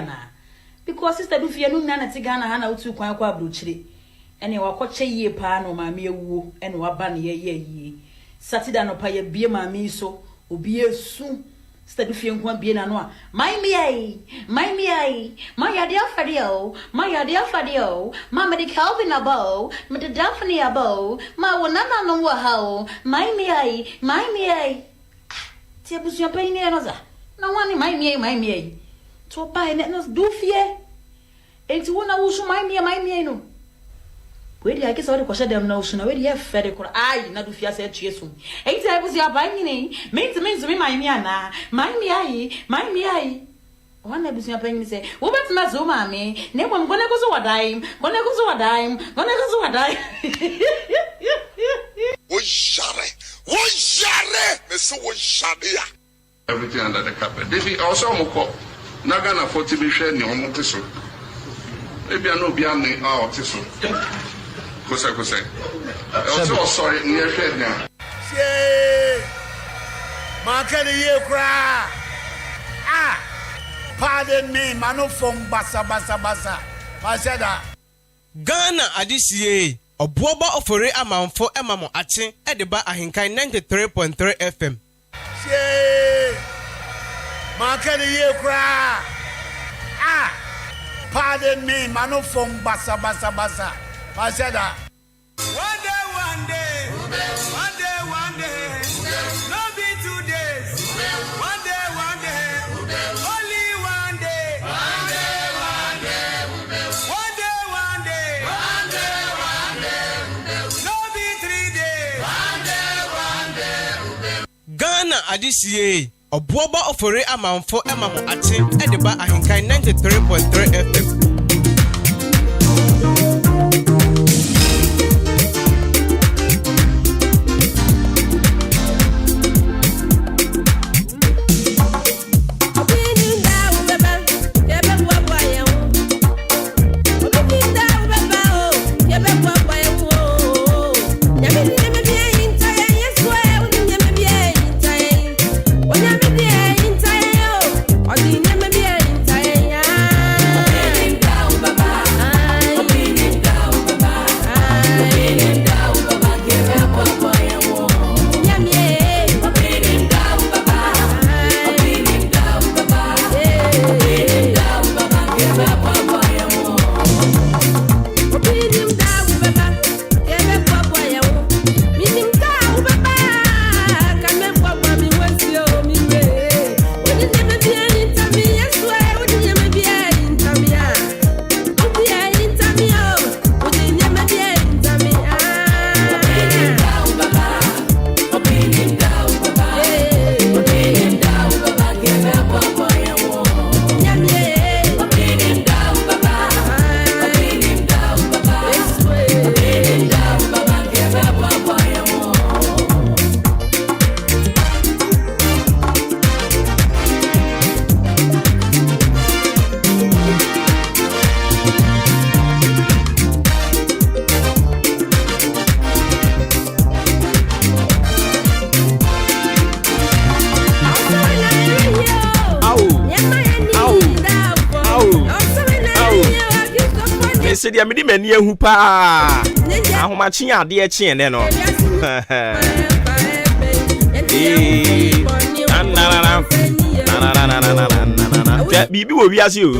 because sister do fear no nana tigana hana utu kwa bruchri. And you are coche ye pan or mammy woo and waban ye. Saturday no pay beer mammy so, or be soon. Instead of feeling one being annoyed. My dear Fadio, Mamma de Calvin abo, Mother Daphne abo, my one no how, my me. Tiabus your pain another. No one in my me. To buy net do fear. It's one I will show my me no. Where I guess all the question them notion already have fed I not do fear said cheers. 8 times your buying means me my me. One ebusuya penny say, "What about my Zuma me? Name I'm gonna go so what dime, gonna go so what dime, gonna go so what dime." Everything under the carpet. This is also Moko. Nagana 40 billion ni omo tiso. Maybe I know beyond the hour tiso. Kosa. Also sorry, near shed now. Maakye ye kra. Pardon me, manu from basa. Maseda. Ghana adisiye. Obuoba ofore amanfo emamo ache edeba ahenkan 93.3 FM. Maakye ye kra. Pardon me, manu from basa. Maseda. One day. No be 2 days. One day. Only one day. One day. No be 3 days. One day. Ghana adisiye. Obuoba ofore amanfo emamo ache edeba ahenkan 93.3 FM. Said ya medi mani ehu pa ahomachi ade e chie ne no na bibi wo wiase o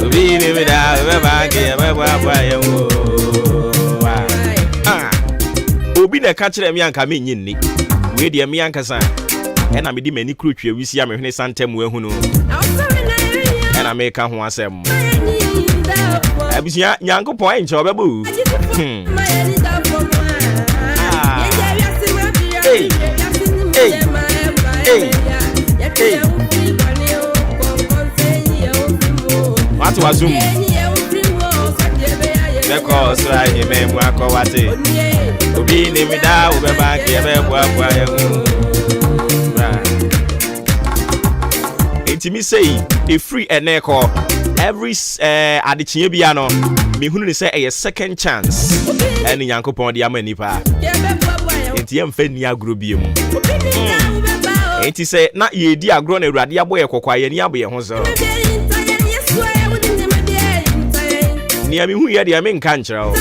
obi ni me da be ba ke be bwa ye wo obi na ka kire me anka me nyi nni we de me anka sa e na medi mani krotwe wisi ya me hwene santem we hu no na make a one sem. Abusia nyanko point obebu. Hey. What was zoom? Because I am wako wate. Obi ni mi da obeba ke be bua ye hu. Me say a free and echo every addition bia no me hunu ni say a second chance and Yankopon dia manipa enti em fa ni agro biem enti say na ye di agro na Awurade aboye kokwa ye ni aboye ho so ni ami hu ye dia me nka nkyerɛw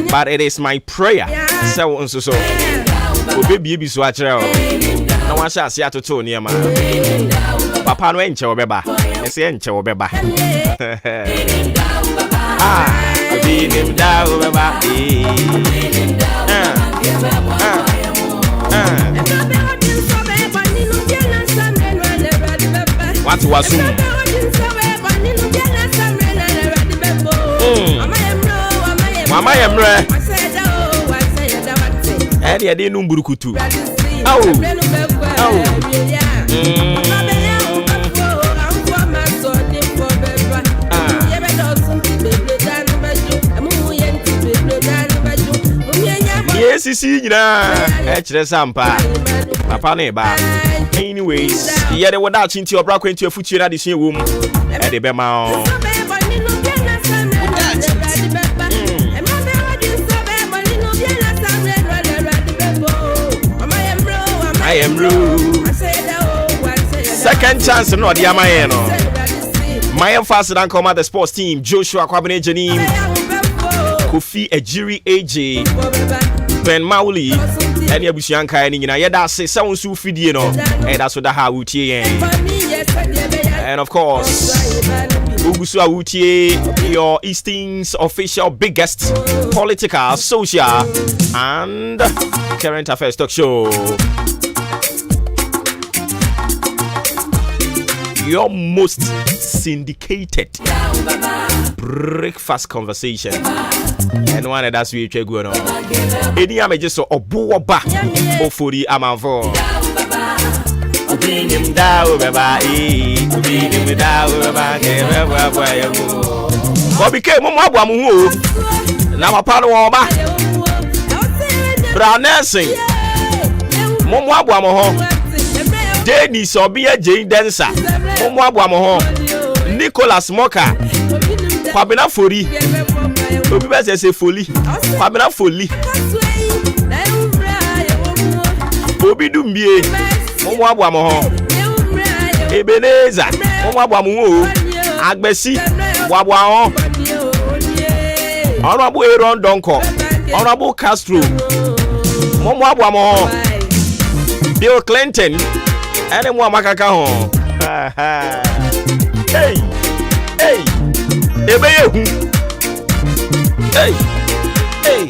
but it is my prayer say wonso so obebie bi so akyerɛw na wa sha ase atoto ni ma papa no enche obeba ese enche obeba obi nim da obeba what was soon mama yemre edi edi numburukutu Yes, you see, you know, Sampa. Papa neighbor. Anyways, yeah, they were that into your bracket into your future at the same room. And the Bema. I am rude. Second chance, not the Amayeno. My faster than come at the sports team. Joshua Kwabene Janim, Kofi Ejiri AJ, Ben Mauli, and Yabusianka, and Yada say someone so feed no, and that's what the how and of course, Ugusu Awutie, your Easting's official biggest political, social, and current affairs talk show. Your most syndicated breakfast conversation. And one that's we going on. Any amages so obuoba ofori amavo. Ubinim dawo baba ubinim dawo baba What became Mwabu Amu? Now a part of Oba Brown nursing Mwabu Amu. Dennis Obia Jane Dancer, Mwabu Amu, Nicholas Moka, Kwabena Fori, Obi say Foli, Kwabena Foli, Obi Dumbie, Mwabu Amu, Ebeneza, Mwabu Amu, Agbesi, Wabu Honorable Aaron Donko, Honorable Castro, Mwabu Amu, Bill Clinton. Any more makaka hon. Hey, hey, hey, hey,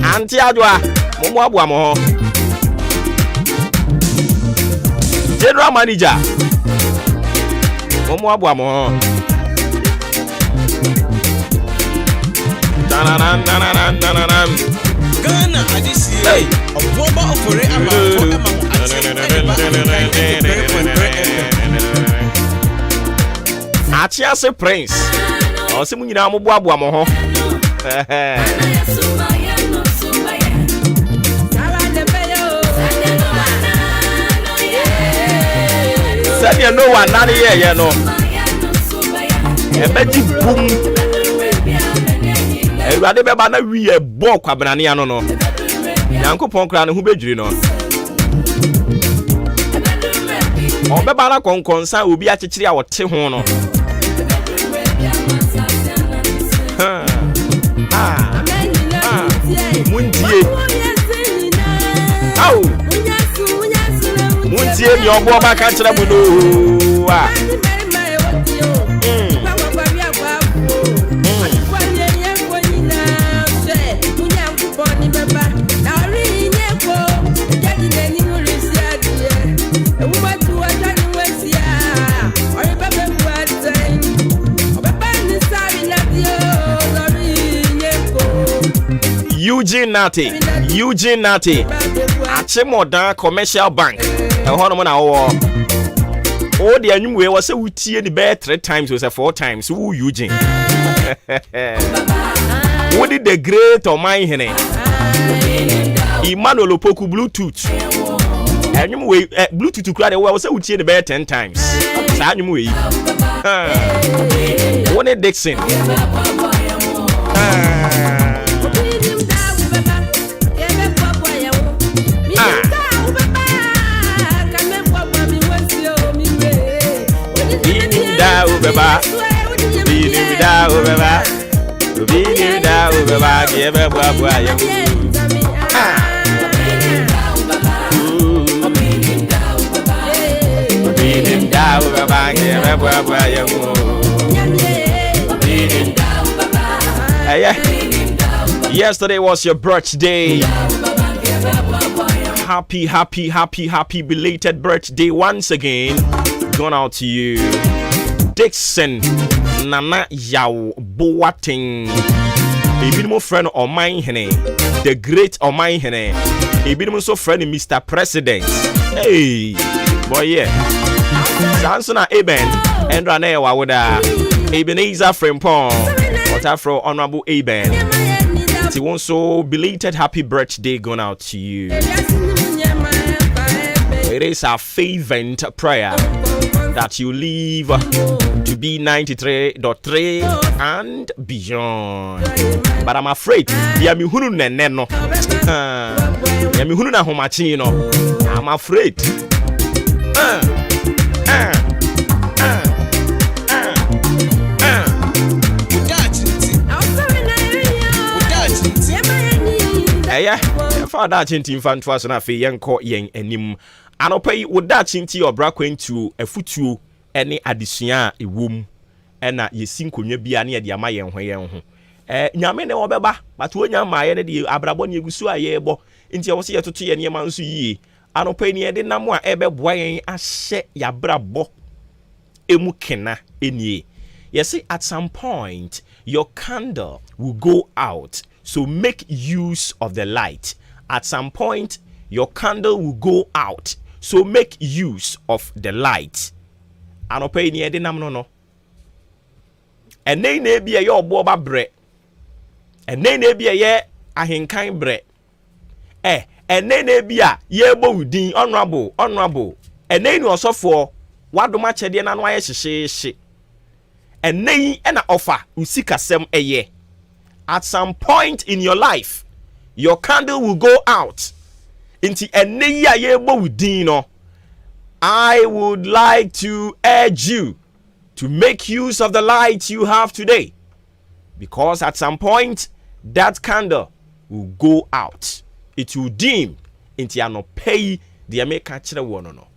Auntie Adwa, Momo Abuamo. General Manager, Momo Abuamo. Ghana, I just see a woman of Achiase Prince. Ose mu nyina mo boaboa mo ho. Sadia no one nani ye no. Ebeji boom. Ewade beba na wi e bo kwabrane ano no. Yankopon kra ne hu bedwiri no. Obeba na konkonsa obi akekiri a wote ho no. Muntie. Au. Muntie mi obo ba ka kire mu no. Eugene Nati, Achimoda Commercial Bank. A honor na oh, the anyway was a witty the bear 3 times was a 4 times. Who Eugene? What did the great or my hene? Emmanuel Opoku Bluetooth. Anyway, Bluetooth to cry was a witty the bear 10 times. Anyway, one Dixon. Beba, be da beba, be da beba, give a baba. Be da beba, give a baba. Yesterday was your birthday. Happy belated birthday once again. Gone out to you. Dixon Nana Yao Boating ebinom friend Oman Hene, the great Oman Hene, ebinom so friend Mr. President. Hey, boy, yeah. Sansona Eben, and Rane Wawada, Ebenezer Frimpong, what Afro Honorable Eben. He wants so belated happy birthday going out to you. It is our fervent prayer that you live to be 93.3 and beyond. But I'm afraid, I'm afraid. Yeah, for that chinti infant was na fe yenko yen anim. Anopai would that chinti or brakwen to a futu any addition a womb na yesin konwa bia na ye ama yen ho yen ho. Nyame ne obeba but wonya ma ye ne de abrabɔ ne egusu aye bo nti wo se ye toto ye ne ma nso yie. Anopai ne de nam a ebeboa yen ahye ya brabɔ emu kena enie. Yes, at some point your candle will go out. So make use of the light. At some point, your candle will go out. So make use of the light. Anope ni ede nam no. Ene na bia ye obo ba bre. Ene na bia ye ahenkan bre. Ene na bia ye bo udin honorable. Ene ni osofo wadoma chede na no aye hyehye. Ene na offer usikasem eye. At some point in your life, your candle will go out. Inti eneya yebo within. I would like to urge you to make use of the light you have today, because at some point that candle will go out. It will dim. Inti ano pay the American chile wono no.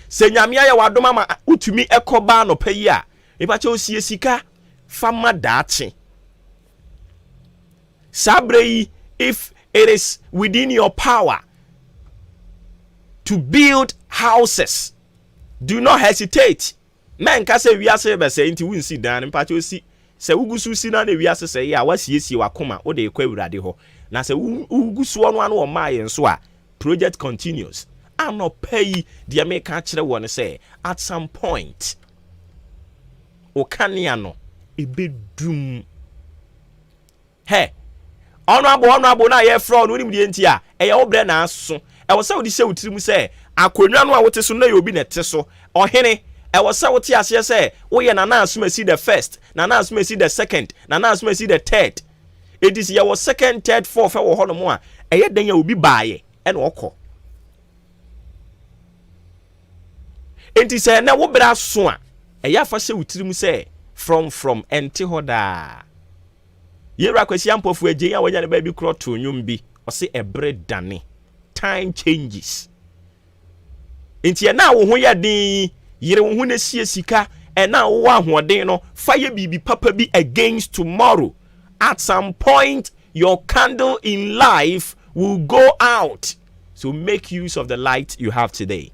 Se nyamia ya wadoma ma utumi ekoba no pay ya. Epache osie sika fama dachi. Sabrei, if it is within your power to build houses, do not hesitate. Men ka se wiase be se nti wunsi dan mpacho si se ugusu si na wiase se ya wasiesie wakoma o de ekwa urade ho na se ugusu ono anu o maye nso a project continues. I'm not pay the American chire won say at some point okania no ebedum he honorable na ye fraud woni mde ntia eye obre na aso e wo se wo di se wutiri mu se akonwa no a wote so na ye obi nete so ohene e wo se wote ase se wo ye na na asumasi the first na na asumasi the second na na asumasi the third. It is your second, third, fourth wo ho no mo a eye dan ya obi baaye e na okọ enti se na wo bra so a eye afa se wutiri mu se from enti hoda Yera kwesi ampofu eje ya wanya ne ba bi kro to nwum bi o se ebre dane time changes enti na wo ho ya din yere wo ho na sie sika na wo ahoden no fire bibi papa bi against tomorrow. At some point your candle in life will go out, so make use of the light you have today.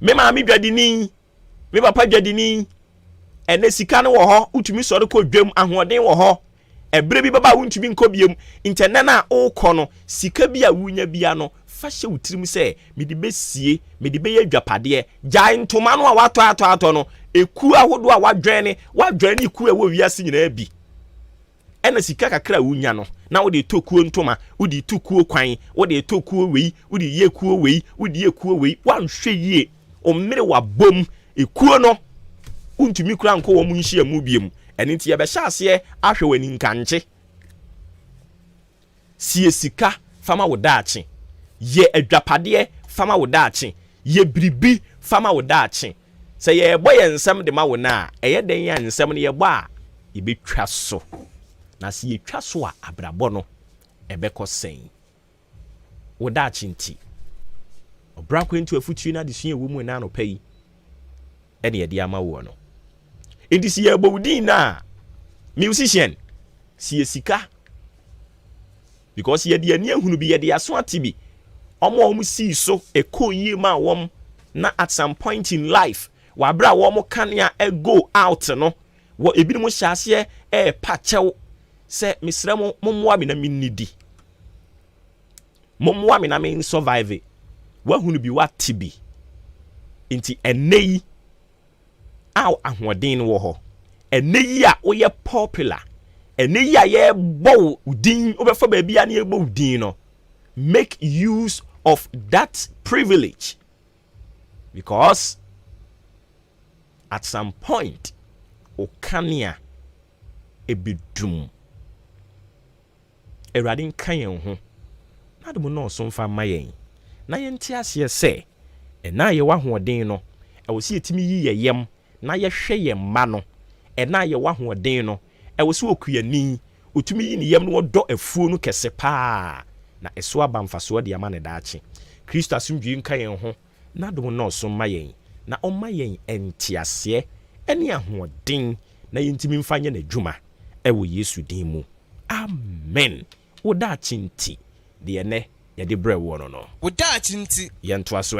Me ma mi dwadini me papa dwadini ene sika no wo ho utumi sori ko dwam ahoden wo ho ebre bi baba untumi nko biem intene na okọ no sika bi a wunya bia no fa hye utirim se me de besie me de beye dwapade gya ntoma no a wato no eku ahodo a wadwene eku ewo wiase nyina bi ene sika kakra wunya no na wo de tokuo ntoma wo de tokuo kwan wo de tokuo wei wo de yekuo wei wo de yekuo wei wanhwe yie o mmere wa bom ekuo no untumi kura nko wo munhia mu biem ene nti ye be hyase ahwe wani nkanche sie sika fama wo daache ye adwapade fama wo daache ye biribi fama wo daache se ye boye nsem de ma wo na eye den ya nsem ne ye bo a ye betwa so na se ye twa so a abrabo no ebekọ sen wo daache nti obra kwentu afutu na de sua wo mu na no pai ene ye de ama wo no enti si ye bowdin na musician si sika because ye de ani ahunu bi ye de aso atibi omo si so ekoyie ma wom na at some point in life wa bra wom kan ya go out no wo ebi mu hyase pachew say misra mo momwa me na minidi momwa me na me survive wa hunu bi wati bi nti enei aw ahoden wo ho enei a woyɛ popular enei a ye bow udin obefa ba bia na ye bow udin no make use of that privilege because at some point okania ebidum eradin kan yen ho na de mo no so mfa mayen na yenti ase se na ye wahoden no e wo se etimi yi yeyem na ye hwe ye ma no e na ye wahoden no e wo se okuyani otumi yi ne yem no do afuo no kese pa na eso aba mfaso de ama ne daache Kristo asumdwi nka yen ho na de mo no so mayen na ɔma yen entiase ene ahoden na yentimi mfanye na dwuma ewo Yesu din mu amen woda chinti de ne ye de bre wo no woda chinti yento aso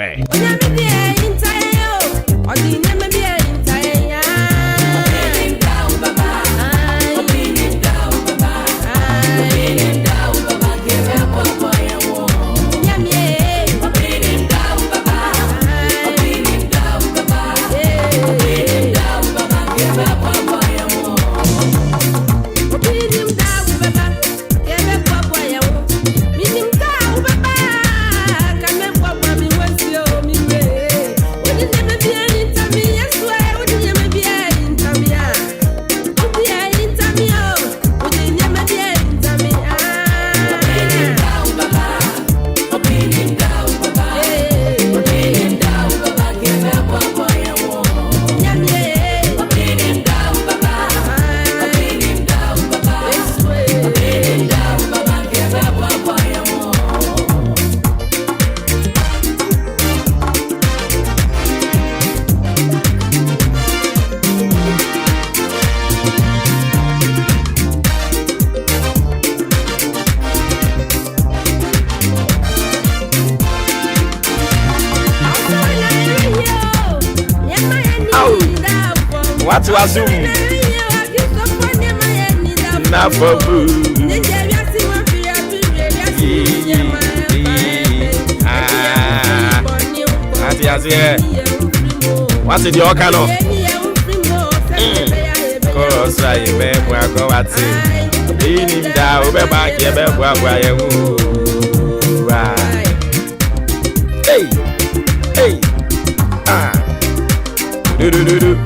What was you? Na fobu. What's it your cano? Korosa yeme kwa kwa wati. Ini mda ube baki yebe kwa yemu. Hey, hey, do.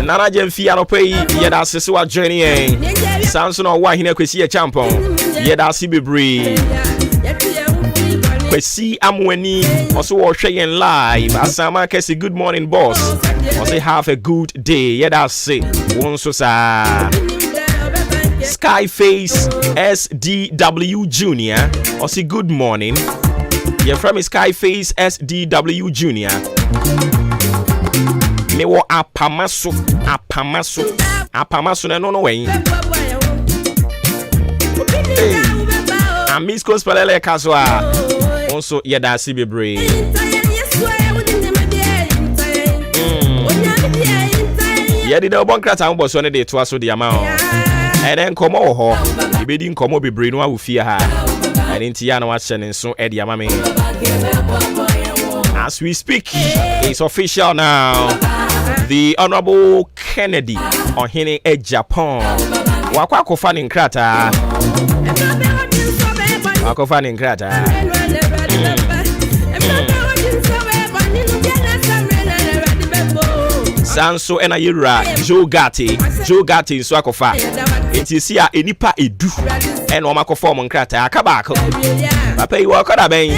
Nana Jemfi Aropei, Yeda Siswa Journey, Samson or Wahine Kwesi a champion, Yeda Sibibri, Kwesi Amweni, also watching live. Asama Kesi, good morning, boss. Also have a good day. Yeda say, one so sa. Skyface SDW Junior, also good morning. You're from Skyface SDW Junior. Me wo apamaso na no way. Hey, I miss Cospelele Kaswa. Also, Yeda Sibibre. Yedi the Bonkrata was on a day to us with the amount. And then come over, the bidding come be brain one will fear her. And in Tiana watching and so Eddie Amami. As we speak, it's official now. The Honorable Kennedy Ohene Japan. Wakwako fanning krata. Wako fanning krata. Sanso ena yira Joe Gatti nso akofa. Enti si a enipa edu. Ena o makofa mo nkrata akabako. Papa yi wo koda ben.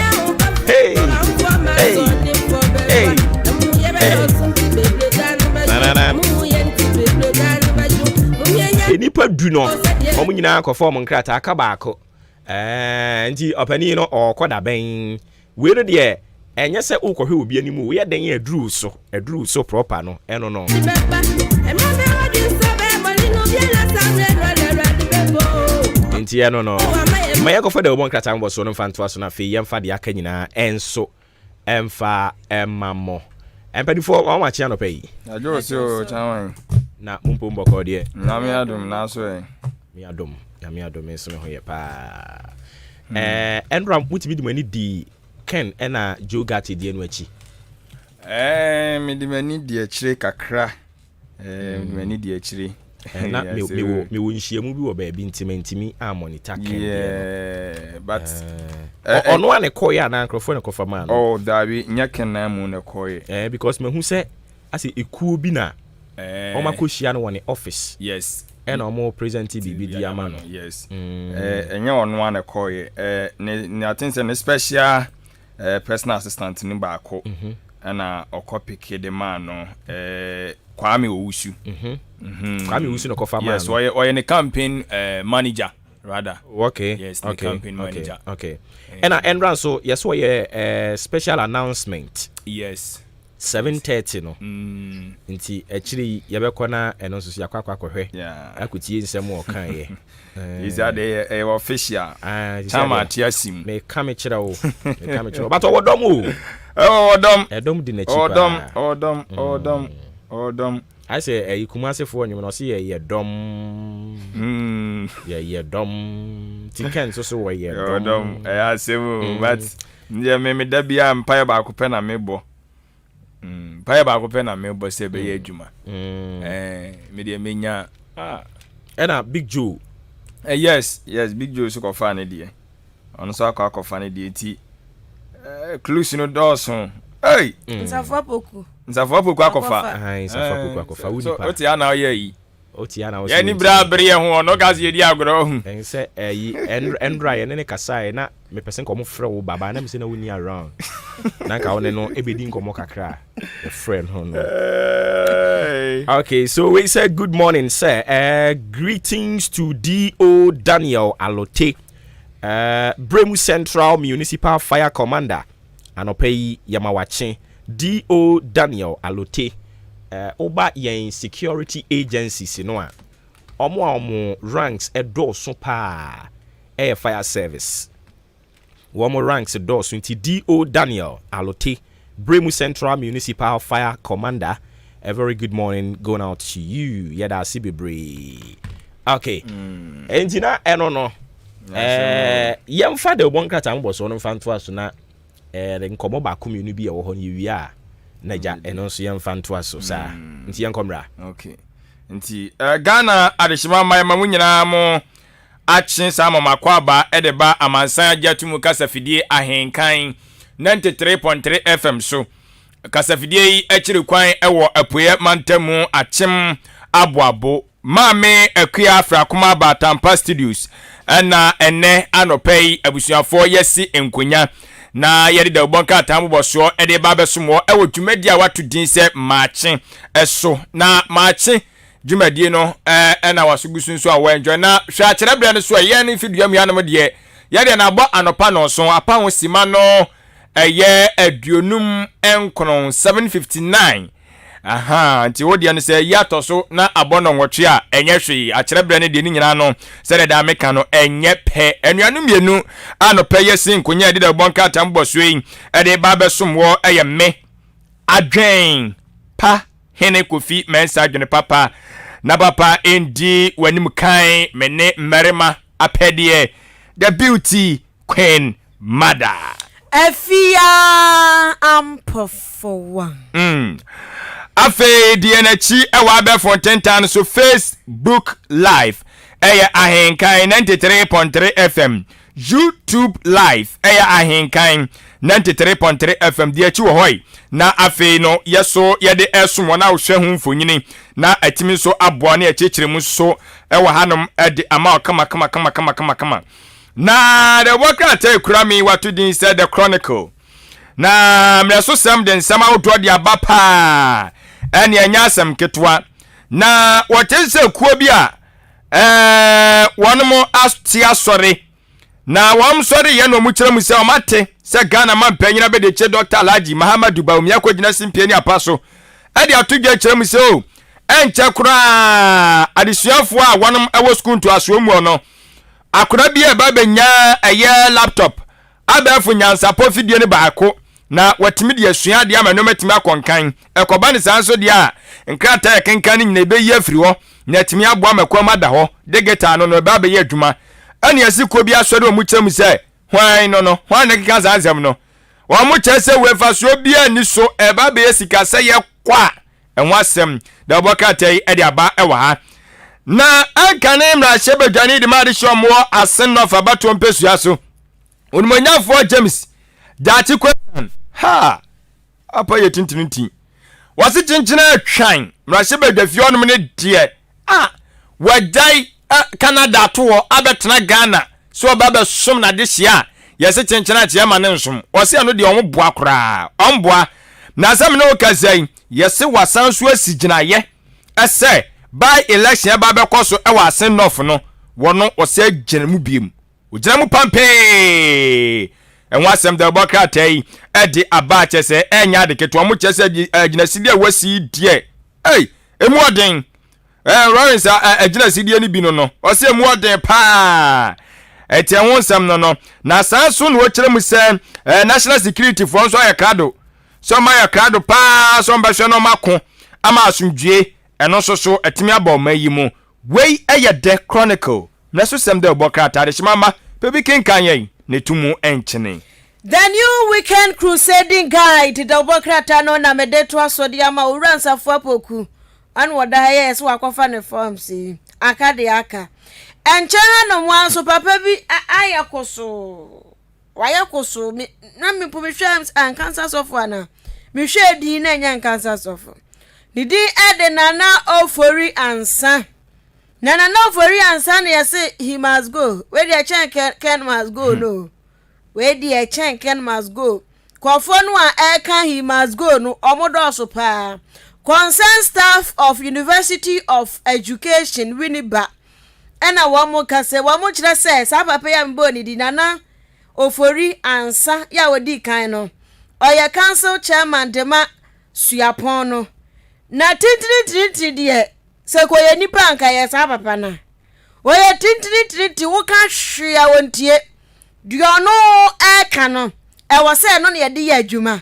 Hey. Enipa du no omo nyina akofa mo nkrata akabako. Nti opani no okoda ben. We no de enye se ukohwe obi animu we den aduru so proper no eno no nti eno no maye ko fa de obon krata mbo so no fanto so na fe yemfa de aka nyina enso emfa emamo empedifo wa wachi anope yi ajo so chawan na umpo mboko de na me adom na so me adom eso me ho ye pa Endram mutimi di mani di Ken ena Joe Gatti di enu achi me di mani di achire kakra me mani di achire na me wo nhyiamu bi wo ba bi ntimi a monitor Ken but ono ane koya na microphone ko fama no oh dabi nya Ken na mu na koye because me hu se ase ekuo bi na o makohia no woni office yes and omo present bibi di ama no yes enye ono ane koye ne atense ne special personal assistant ni baako na okopike de man no Kwame Owusu Kwame Owusu no kofa man yes oye ne campaign manager rather okay yes the campaign manager okay and run so yes oye special announcement yes 7:30 no nti actually yebekọ na eno so yakwa akohwe akutie nsem o kan ye is that the official chama tiasim me kame kira o but odom edom di na chi odom I say ikumasefo nyum no se ye dom ye dom tiken so we ye dom asemu but ndiye me da bia mpa ba akopɛ na mebo paya ba ko pena me bo se be ye adwuma me de menya ena Big Joe yes Big Joe so ko fa ne de ono so akọ fa ne de ti clues no dawson hey nsafo poku akọfa nsafo poku akọfa wudi pa so oti ana ye yi oti ana wo ye ni bra bre ho no gas ye di agro hu ense endra ye ne kasa na me person ko mo frɛ wo baba na me se na woni around na ka woni no ebedi nkomo kakra a friend ho no okay so we said good morning sir greetings to D.O. Daniel Alote Bremu Central Municipal Fire Commander anopai Yamawache D.O. Daniel Alote oba yen security agencies no a omo ranks edoso pa fire service womo ranks edoso nti D.O. Daniel Alote Bremu Central Municipal Fire Commander a very good morning going out to you yada sibibre okay entina eno no yemfa de bonkata mboso no mfanto aso na nkomo ba komunu bi e wo ho ni wi Naja eno so yemfa nto aso sa nti yenkomra okay nti Ghana adeshima mayama munyina mo action sama makwaba edeba amansan agatumu kasafidie ahenkan 93.3 FM so kasafidie yi akire kwan ewo apoye mantamu achem aboabo maame akua afra kuma ba Tampa Studios na ene anopei abusuafo yesi enkonya na yedi da bonka tambo so ede ba besomo ewo dwumadi a watu din se Maakye eso na Maakye dwumadi no na wasugusun so a we enjoy na hwa kire bre no so ye ne fiduam ya no de yede na agbo anopa no so apa ho sima no eye aduonum enkron 759 aha nti wodi an se yato so na abono nwotwe a enye hwe akire bre ne de ni nyina no se da meka no enye pe anuanu mienu anope yesin konya de da bonka tambo so yi ede ba besomwo eye me adwen pa hene kofi mensa adwen papa na papa endi wanim kan mene mmarima apedie the beauty queen mother Efia ampofowa afe DNH ewa be Fontaine Town so Facebook live ahenkan 93.3 FM YouTube live ahenkan 93.3 FM de achi wo hoy na afe no yeso yede esom na wo hwe hu mfonyini na atimi so aboa na achechire mu so ewa hanom ede ama kama na the worker tell kurami watu din said the Chronicle na mreso sam den sama odo de abapa ene anya asem ketwa na wotense kuo bi a wonomo astia sori na wam sori ye no mu kire mu se o mate se Ghana man panyina be de che Dr. Alhaji Muhammadu Bawumi akogina simpie ni apaso e de atugye kire mu se o enche kura adisuafo a wonom ewo school to aso mu ono akura bi e ba benya eye laptop abafu nyansa po video ni baako na watimi de asua de ama no matimi akonkan ekoba ne sanso de a nkrata kenkan nyina be yi afiri ho na atimi abo amakwam ada ho de geta no ba be yi adwuma ani asiko bi asori omu kyerem se hwan no hwan ne kika zanzam no wa mu kyese we fa so bi ani so ba be sika se ye kwa enwa asem da bokata yi de aba ewa ha na anka ne mra shebe dwane de ma de shomo asen no fa bato mpesu aso onumonyafo James dati question ha apa ye tintinti wasi chinchina twan mra shebe dafio no ne de wadai Canada to abetena Ghana so baba som na de hia yesi chinchina tie ma ne nsom wasi ano de omboa kora omboa na asem ne okazai yesi wasan so asigina ye ese by election ba be koso e wa sen nof no wono ose ginemu biem oginemu pampe enwa asem da bokra tai e di aba chese enya de keto mo chese ginasidi awasi die emu oden Lawrence ginasidi ni bi no ose emu oden pa ete wonsam no na sanso no kyeremu se national security for so ayakado so ma yakado pa so mbahwe no mako ama asundue eno so etimi aba mayi mu wei eye the chronicle naso sem de oboka tade shimama pebi kenkan yen netumu enchene. The new weekend crusading guide the oboka no na medeto asodi ama uransafo apoku an woda yes wakofa ne forms akade aka enche no mwanso papa bi ayakoso wayakoso na me pomehwams and cancer software na me hwe di na nya cancer software Didi ede nana ofori ansa. Nana ofori ansa na yese he must go. Where the chen Ken must go no. Where the chen Ken must go. Kwafo no a eka he must go no omodo so pa. Concerned staff of University of Education Winneba. Ena wamo kase wamo kire se sa papa ya mbo ni di nana ofori ansa ya wodi kan no. Oya council chairman dema suapon no. Na tintiri die se ko ye nipa anka ye sa papa na wo ye tintiri wo ka hwea wontie dio no eka no e wo se no ye de ye adwuma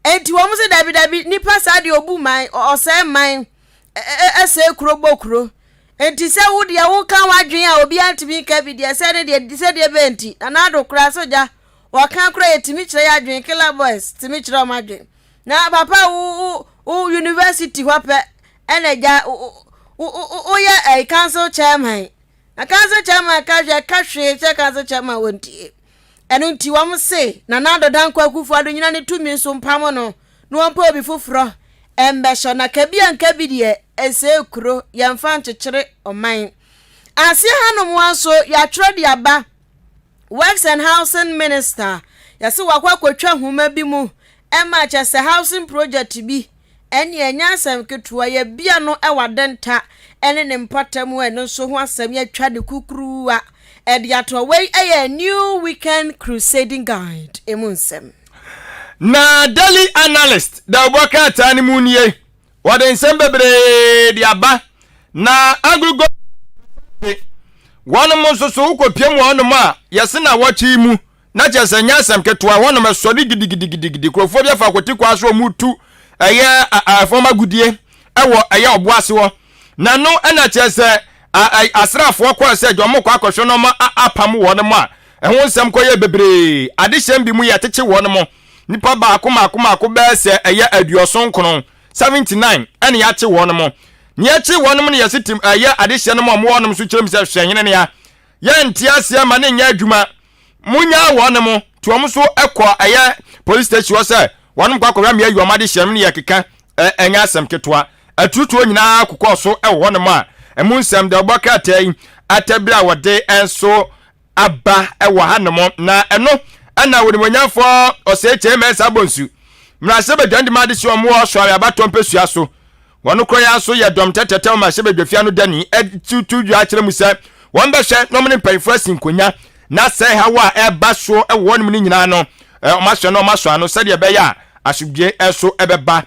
enti wo mo se dabi nipa sa de obu man o se man ese kuro bokuro enti se wo de wo kan wadwen a obi antimi ka bi de se de benti na ado kura soja wo kan kura ye timi kire ya adwen killer boys timi kire o madwen na papa wo university wape eneja o ya a council chairman na council chairman ka hwe che council chairman wontie eno nti wam se na nado dan kwa kufu ado nyina ne tumi so mpam no wompa obi foforo embesho na kabia nkabi de ese kuro yemfa nkyekere oman ase hanom wanso ya tro de aba works and housing minister yase wakwa kwatwa homa bi mu emma chese housing project bi eni enya asem ketua ye bia no ewadenta ene ne mpatam eno so ho asem ya twa de kukuruwa ediato we a new weekend crusading guide emunsem na daily analyst da oboka tani munie waden sembebre di aba na agrugo wonu mo so ukopiem wonu ma yese na wachi mu na chese nya asem ketua wonu me sori gidigidi krofo bia fa kwoti kwa so mutu eye former gudie ewo eye oboase wo na no na chese asrafo kwa se dwomo kwa akohwe no ma apam wo no ma ehun nsem ko ye bebre adehye bi mu ye teche wo no mo nipa ba akoma be se eye aduoson kono 79 ene ya che wo no mo ne ya che wo no mo ne yesitim eye adehye no mo wo no mo so kirem se hwehene ne ya ye ntiase ma ne nya adwuma munya wo no mo tuom so ekọ eye police station wo se wonu kwa kwa me ayu amade hyem ne yakeka enya asem ketwa atutuo nyina akokọ so ewo no ma emunsem de oboka tai atabira wode enso aba ewo hanom na eno ana wonimonyafo oseche mesa bonsu mrase bedwande made si omo so ya batom pesua so wonu kroya so ye dom tetete ma se bedwafia no dani tutu a kire musa won be hwe no mne mpanyfo asinkonya na se hawa eba so ewo no mne nyina no omasho no omasho ano se de be ya asubie enso ebeba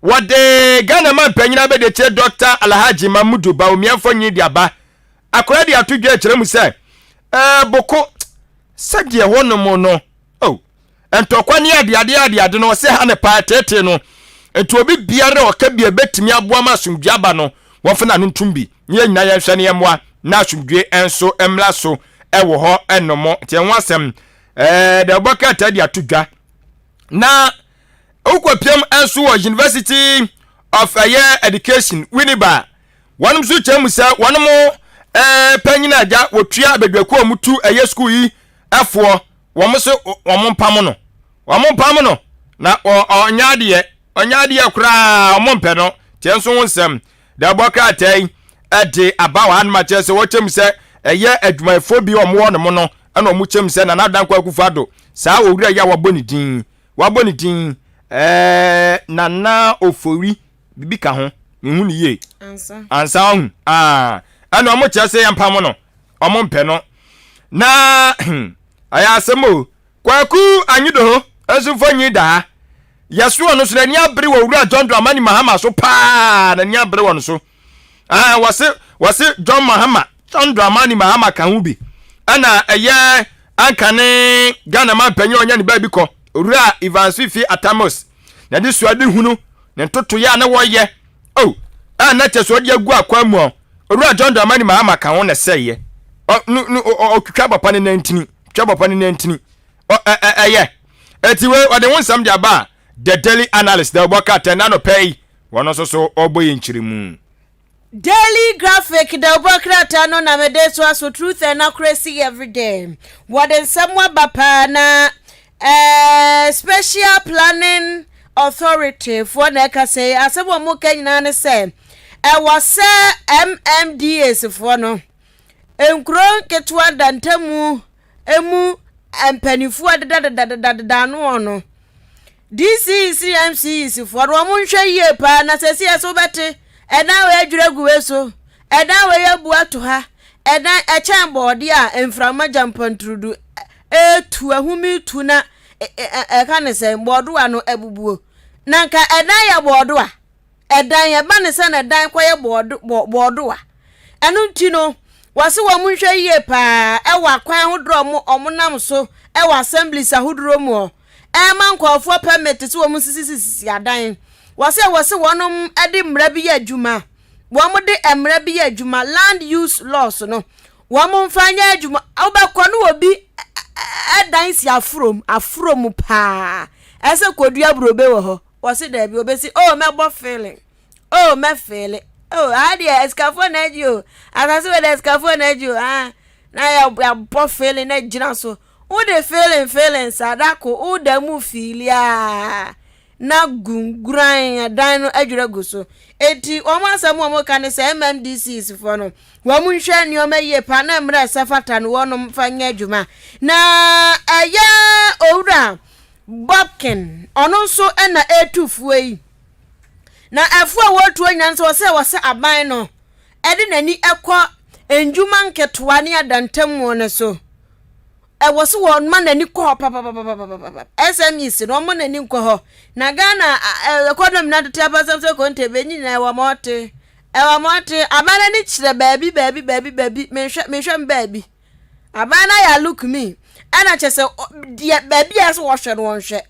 wode Ghana man panyina be de che Dr. Alhaji Mamudu Bawumiafo nyi de aba akora de atudwa kire mu se boko se de hono mo no entokwa ne ade no se ha ne pa tete no enti obi biare oka bia betimi aboa ma asomdwe aba no wofena no ntumbi nye nyina ye hwe ne yemwa na asomdwe enso emla so ewo ho enomo tie ho asem de boka tadi atudwa na ukwapiam enso wo University of Higher Education Winneba wanum so chemu se wanum panyina aja wotua bedwaku amutu eye school yi efo wom so wom pam no na onyade kura omompe no tienso wonsem da boka tai ade abawa an ma chese wotem se eye adwumayefo bi omwo no mo no na omu chem se na nadan kwa kufado saa owura ya waboni din nana ofori bibi ka ho mehu ni ye ansa ana omu chese yampam no omompe no na aya asemo kwaku anyido ho enso fanyi da yesu ono so ni abere wo wura John Dramani Mahama so pa na ni abere won so wase John Dramani Mahama kan hu bi ana eye ankane Ghana man panyo onya ni ba bi ko wura Ivan Swifi Atamos na di suade hunu ne toto ya na wo ye na cheso de agu akwa mu wura John Dramani Mahama kan ho na seye okutwa bapa ne 19 eye etiwe ode wonsam de aba the daily analyst the boka tenano pay wono so oboye nchirimu Daily graphic the bokrata no na medeso aso truth and accuracy every day. What in somewhere bapana special planning authority for neka say asebo mo kanyina ne say was MMDS for no enkron ketwa dantamu emu empanifu adada no no DCCMC is for wo nhwe ye pa na sesi eso bete eda we adwuragu eso eda we yabu ato ha eda echen body a emframa jampantrudu etu ahumi tu na ka ne se bodo ano ebubuo na nka eda ya bodo a eda ya ba ne se na eda kwa ya bodo a enu ntino wase wo nhwe ye pa ewa kwan hodro mo omonam so ewa assemblies ahodro mo mankofo permit so wo sisi adan wase wonom ade mra bi ya adwuma wo de emra bi ya adwuma land use laws no wo mfanya adwuma obekọ no obi adan si afrom pa ese kodua brobe wo ho wase da bi obesi mebo feeling me feeling ade escafo na ejo asase we da escafo na ejo na ya bo feeling na gina so who de feeling sadako who de mu filia na gungran adan no adwuragu so eti omasam omo kan se MMDC is for no wo mu hwe ni o maye pa na mra safata no wonom fanya adwuma na aya owura Bobkin ono so na etufuo yi na afu a wotu anyan so wose aban no ede nani ekọ enjuma nketoa ne adantam won so was one man and call papa SMEs no man and ho na Ghana economy na table some so going to be na wa mote amana ni chire baby me hwem baby abana ya look me ana chese baby as wo hwe no hwe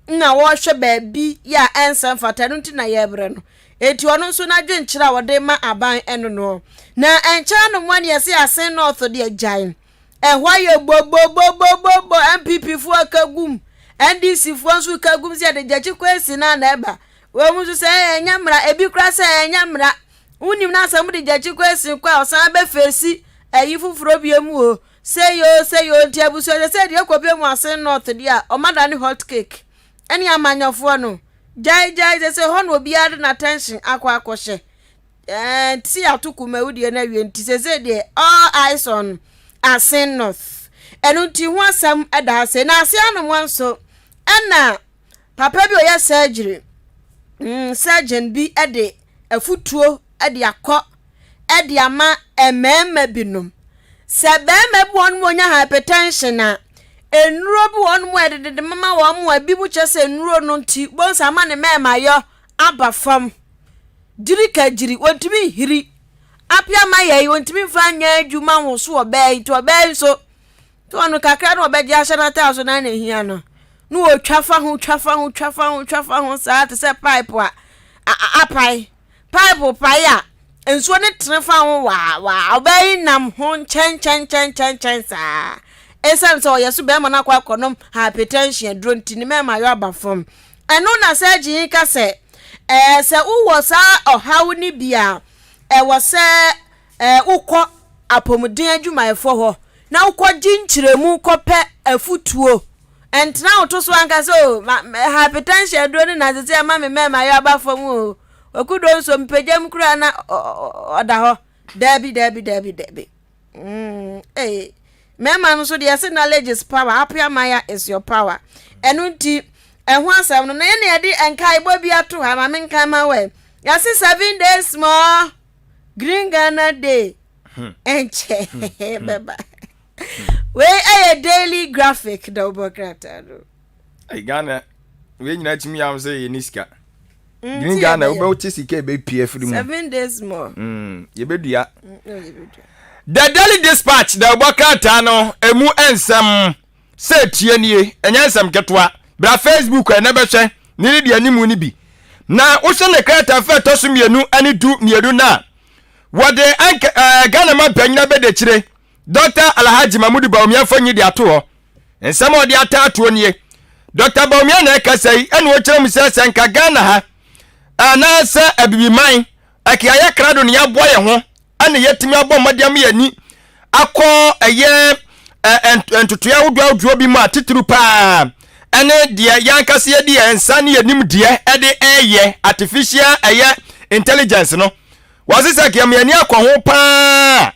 na wo hwe baby ya ensem fata no na ye bre no eti ono so na dwen chira wo de ma aban eno no na encha no mo ne yesi asen north de agyan ehwaye bobo MPP fu akagum NDC fu ansu kagum se de jachi kwesi na eba we mu so enyamra ebi kra se enyamra unim na asam de jachi kwesi kwa osan be fesi eyi fufuro biemu o seyo ntiabu so se de ekopie mu asen north dia o madani hot cake eni amanyofo no jai se hono obi ade na attention akwa ti atukuma udie na wie nti se de all eyes on asen north enunti ho asam eda ase na ase anu wanso na papa bi oya surgery surgeon bi ede afutuo ede akọ ede ama emema binum se bema bi won mo nya hypertension na enuro bi won mo ede de mama wo mo abi bu chese enuro no nti bonsa ma ne mema yo abafam jiri wontimi hiri apia maye wontimi fanya adwuma ho so obey to obey so to anu kakra no obeji ahana ta so na hia no no twafa ho saa te se pipe a apai pipe pai a enso ne trefa ho wa obey nam ho chen saa esem so yeso be ma na kwa konom hypertension dro ntini me ma yo abafom eno na se jin ka se se uwo sa ohaw ni bia wo se ukọ apomuden adwumayefo ho na ukọ ginchiremu kope afutuo entra otoso anka so hypertension dro ni na se ma me ma yo abafom o okudo nso mpejam kura na oda ho debi mema no so de say knowledge is power apia maya is your power enu nti ehun asam no na ye na de enkai bo bia to ha ma menkai ma we ya say 7 days more green Ghana day enche beba we a daily graphic double crata do ai Ghana we nyina timi am say ye niska green Ghana we be sika be pf mu 7 days more ye bedua The Daily Dispatch the Bokata no emu ensem se tienie enya ensem ketwa bra Facebook e na behwe ni de animu ni bi na wo hye ne krata fa toso mienu ani du miedu na wode Ghana ma panyina be de kire Dr. Alhaji Mahmoud Bawumia fanyi de ato ho ensem odi ata ato nie Dr. Bawumia na kasai ene wo kire mu se senka Ghana ha ana se abibiman akiya krado ne aboye ho ane yetimi abom madiam yani akọ eye entutua woduo bi ma titru pa ene de yankase ye de ensa ne yanim de ede eye artificial eye intelligence no wasisa kiam yani akọ ho pa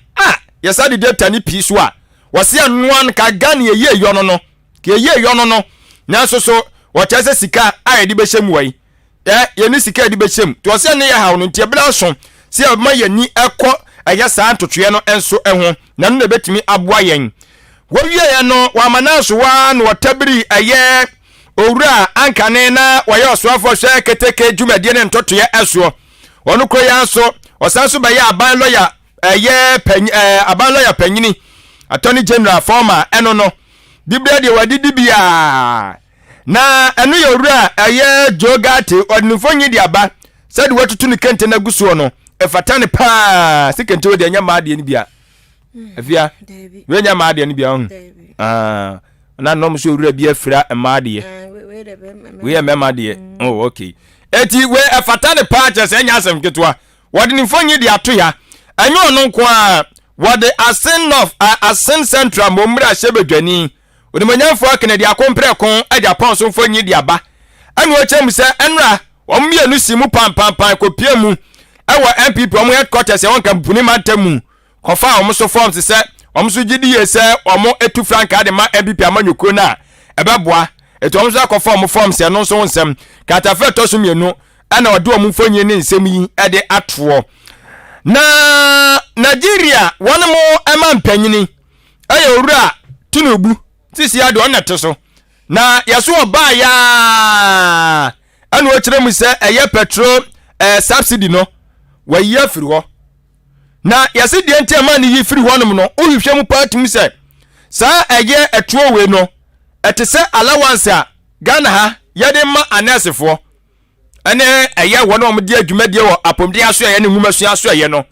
yesa de data ni piso a wase anoan ka Ghana ye yono no ke ye yono no na so wachese sika ayedi behyem wai ye ni sika edi behyem to wase ne ye hawo no ntie bla so se ma yani ekọ aya saa ntotwe no enso eho na no betimi aboa yen wowie ye no wa manaso wa no watabiri aye owura ankane na waye osoafo hwe keteke dwumadie ne ntotwe eso ono kro ya so osanso ba ya aban lawyer aye aban lawyer panyini attorney general former eno no biblia de wadidi bia na eno ye owura aye jogate odnufo nyi de aba said watutu ne kente na gusuo no efatane pa sikente we de nya maade ni bia afia we nya maade ni bia na nom so owura bia fira maade we ya maade oh okay eti we efatane pa chese nya asem ketwa wode ni fonyi de ato ya anyo no nko a wode asen central momra shebedwani wode manyafo akene de akompre kon aja pon so fonyi de aba anu ochem se enra omienu simu pam kopie mu ewo MPP omo headquarters e won kan buni matamu kofa omo so forms se omo so gidi ye se omo etu franka de ma MPP amanyoko na ebeboa eto omo so akofa omo forms e no so wonsem katafe to so mienu ana ode omo fonyi ne nsem yi e de atro na Nigeria wonu mo ema mpanyini aye owura Tinubu sisi ade oneto so na yaso oba ya anu okire mu se eye petrol subsidy no wa ye firi ho na yase de ntema ne yi firi ho no no ohwehwe mu party mu se sa eye etuo we no etese allowance a Ghana ha ye de ma anesefo ene eye wono omde adwumadie wo apomde aso ye ne nwumasu aso ye no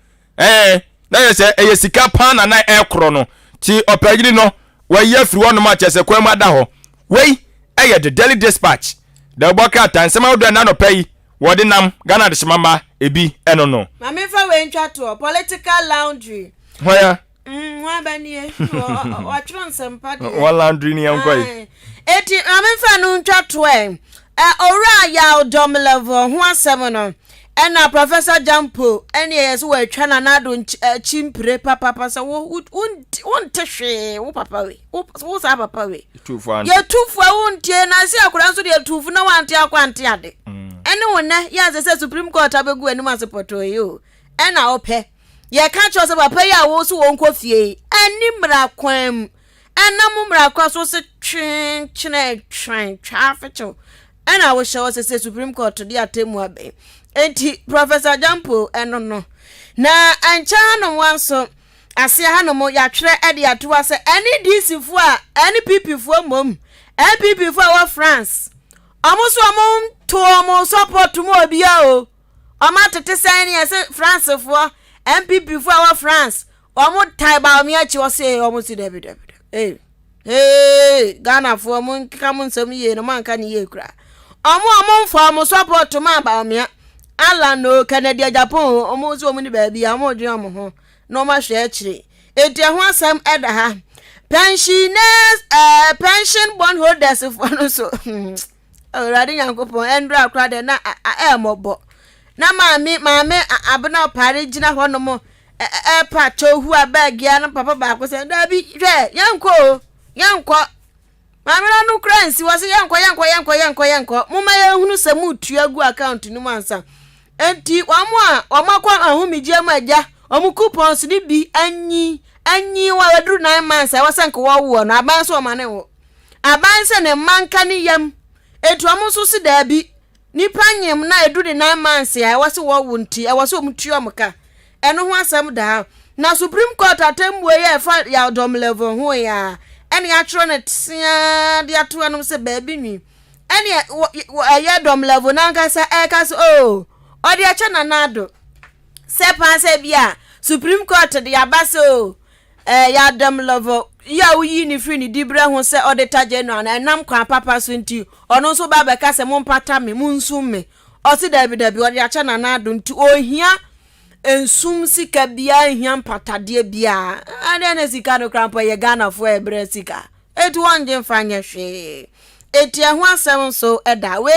na yese eye sika pan na ekro no ti opagiri no wa ye firi ho no ma chese kwa mu ada ho wei eye the Daily Dispatch da boka tansema do na no pay wodi nam Ghana de shimamba ebi eno no mama fa we ntwa to political laundry hoya wa banie wa tron sempade wa laundry ni yankoi eti mama fa no ntwa to ora ya odom level ho asem no ena Professor Jampo ene yeso wa twa na nado chimpre papa sa wo tehwe wo papa we wo sa papa we ye tufu wontie na se akura so de tufu na wante akwante ade ene wona ya ze Supreme Court abegu anu masepoto yo ena ope ye ka cho se papa ya wo so wonko fie ani mra kwam ana mu mra kwa so se twen traffic ena wo show se Supreme Court de atemu abe enti Professor Jampo eno no na ancha no wanso ase ha no mo ya twere ede atoa se any DC fu a any PP fu mom MPP for our France. Almost to almost support to more bio. Tete sign yes France for MPP for our France. Almost tie by me at you say almost David. Hey, Ghana for moon come some year no man can ye cry. For almost support to my about me. Allah no Canada Japan almost so many baby I'm more drum no much actually. It ya some other ha. Pensioners pension bond holders for so. Oh, I didn't go for Andrew cried na mobo. Na mami abena parigina one more pacho who are bag yan papa back was and Debbie yanko. Mamma no crancy was a yanko. Mumma who knows a mood to your good account in Numansa. And tea one more or Makwa whom me jam my ja or Mukupons be any while I drew 9 months. I was uncle one. I buy so money. I buy send a man can yam. It was so Debbie. Nipanyam na do the 9 months. I was a war wunty. I was so mutuamaka. And no one some down. Now Supreme Court at them where I fight your dom level who ya. Any atronet the atuanum se baby me. Any a dom level nankasa ekas oh. Or the achana nado. Sepa se bia. Supreme Court the abaso. Ya dom level. Ya uyi ni free ni dibra ho se auditor general na nam kwa papa so nti ono so ba beka se mo mpata me munsum me. O si dabi o the achana nado nti ohia ensum sika bia hia mpatade bia ade na sika no krampo ye Ghana fo ebre sika etu wonje fanya hwe eti ho asem so eda we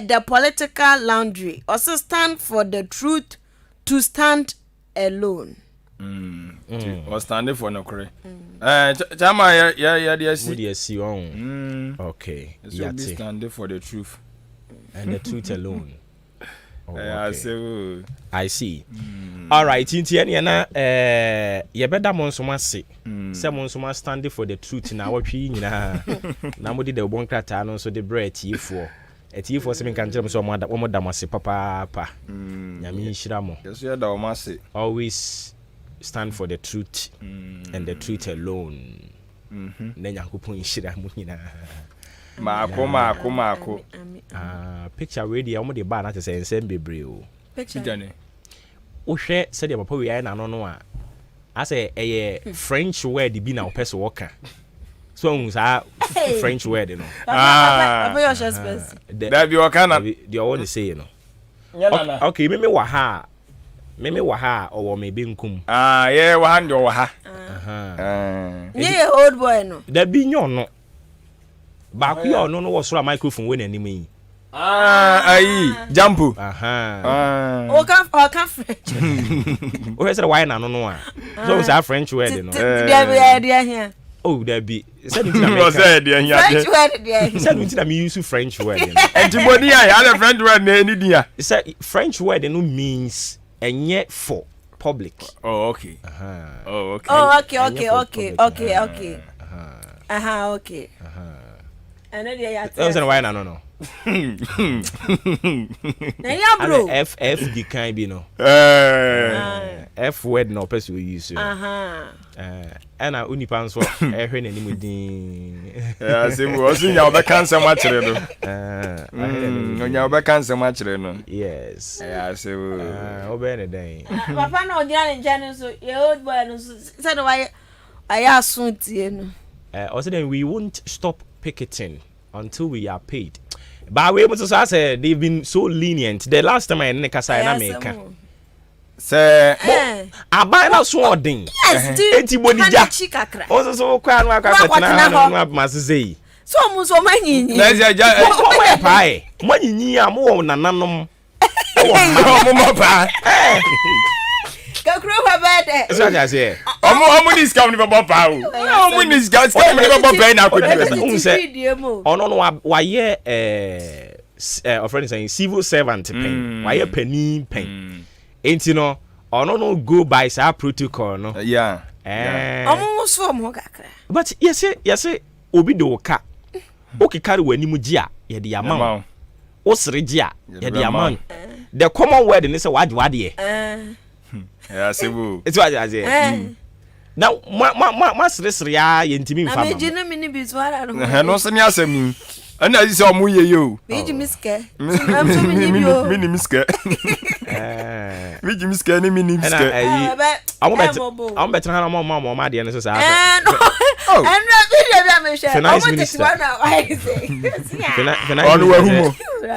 the political laundry also stand for the truth to stand alone or stand for no kore chama ya dey see on okay so be stand for the truth and the truth alone. Oh, okay. I see. All right, inti ene na ye beda monsoma se. Se monsoma stand for the truth na watwi nyina. Na modi de bon krata no so de bread tifo. Tifo se men kan kire so mo da mase papa pa. Nyame nhira mo. Yeso ya da o mase. Always stand for the truth and the truth alone. Na Yakupon nhira mo nyina. Mako. Picture radio omo de ba na tese ensem bebre o. Picture ne. O hwe se de papa wi ai na no a. Ase French word bi na o pese woka. So unsa French word no. Papa your space. That be woka na the one dey say no. Okay, me wa ha owo me be nkum. Yeah, wa ha ndi o ha. Yeah, old boy no. That be nyo no. Back you no was for a microphone when enemy. Ayi, Jampu. O can French. O say why na no a. So say French word no. There here. Oh, there be. Said French word there. Said we me use French word. Antibody I French word na any dia. Say French word no means enye for public. Oh, okay. Okay. Okay. Okay. And then ya why na no. Na ya bro. F the kind be no. F word no person we use. And unipan so ehwe na nimu din. Say we also nya obeka nsem a kire no. Nya obeka nsem a kire no. Yes. Say we obe ne den. Papa na ogira ne nja so ye old boy no said why aya asuntie no. Also then we won't stop picketing until we are paid. But we must say they've been so lenient. The last time I nekasa na America. Say abai na so odin. Yes, enti bonija. Also so kwa no akwa na masese. So mu so manyinyi. Na ja ko we pai. Manyinyi a mo nananom. Mo pa. Kakro babade. So I say. Omo ni scam ni baba pa o. Omo ni scam ni baba pa na akodi. Ono no wa ye a friend saying civil servant pen. Wa ye pen. Enti no ono no go by sa protocol no. Yeah. Omo so mo kakra. But yes obi do ka. Okay carry wani mu gi a ye de amount. O sere gi a ye de amount. The common word ni say wade. Yeah, Sebu. It's what I say. Now, ma sresre ya yentimi mfa. Na me gina mini bitwara no. No se ni asem. Ana isi o mu ye yo. Me ji miske. Mini miske. Me ji miske ni mini miske. I'm better than my dear so say. No. And we share. Finance minister.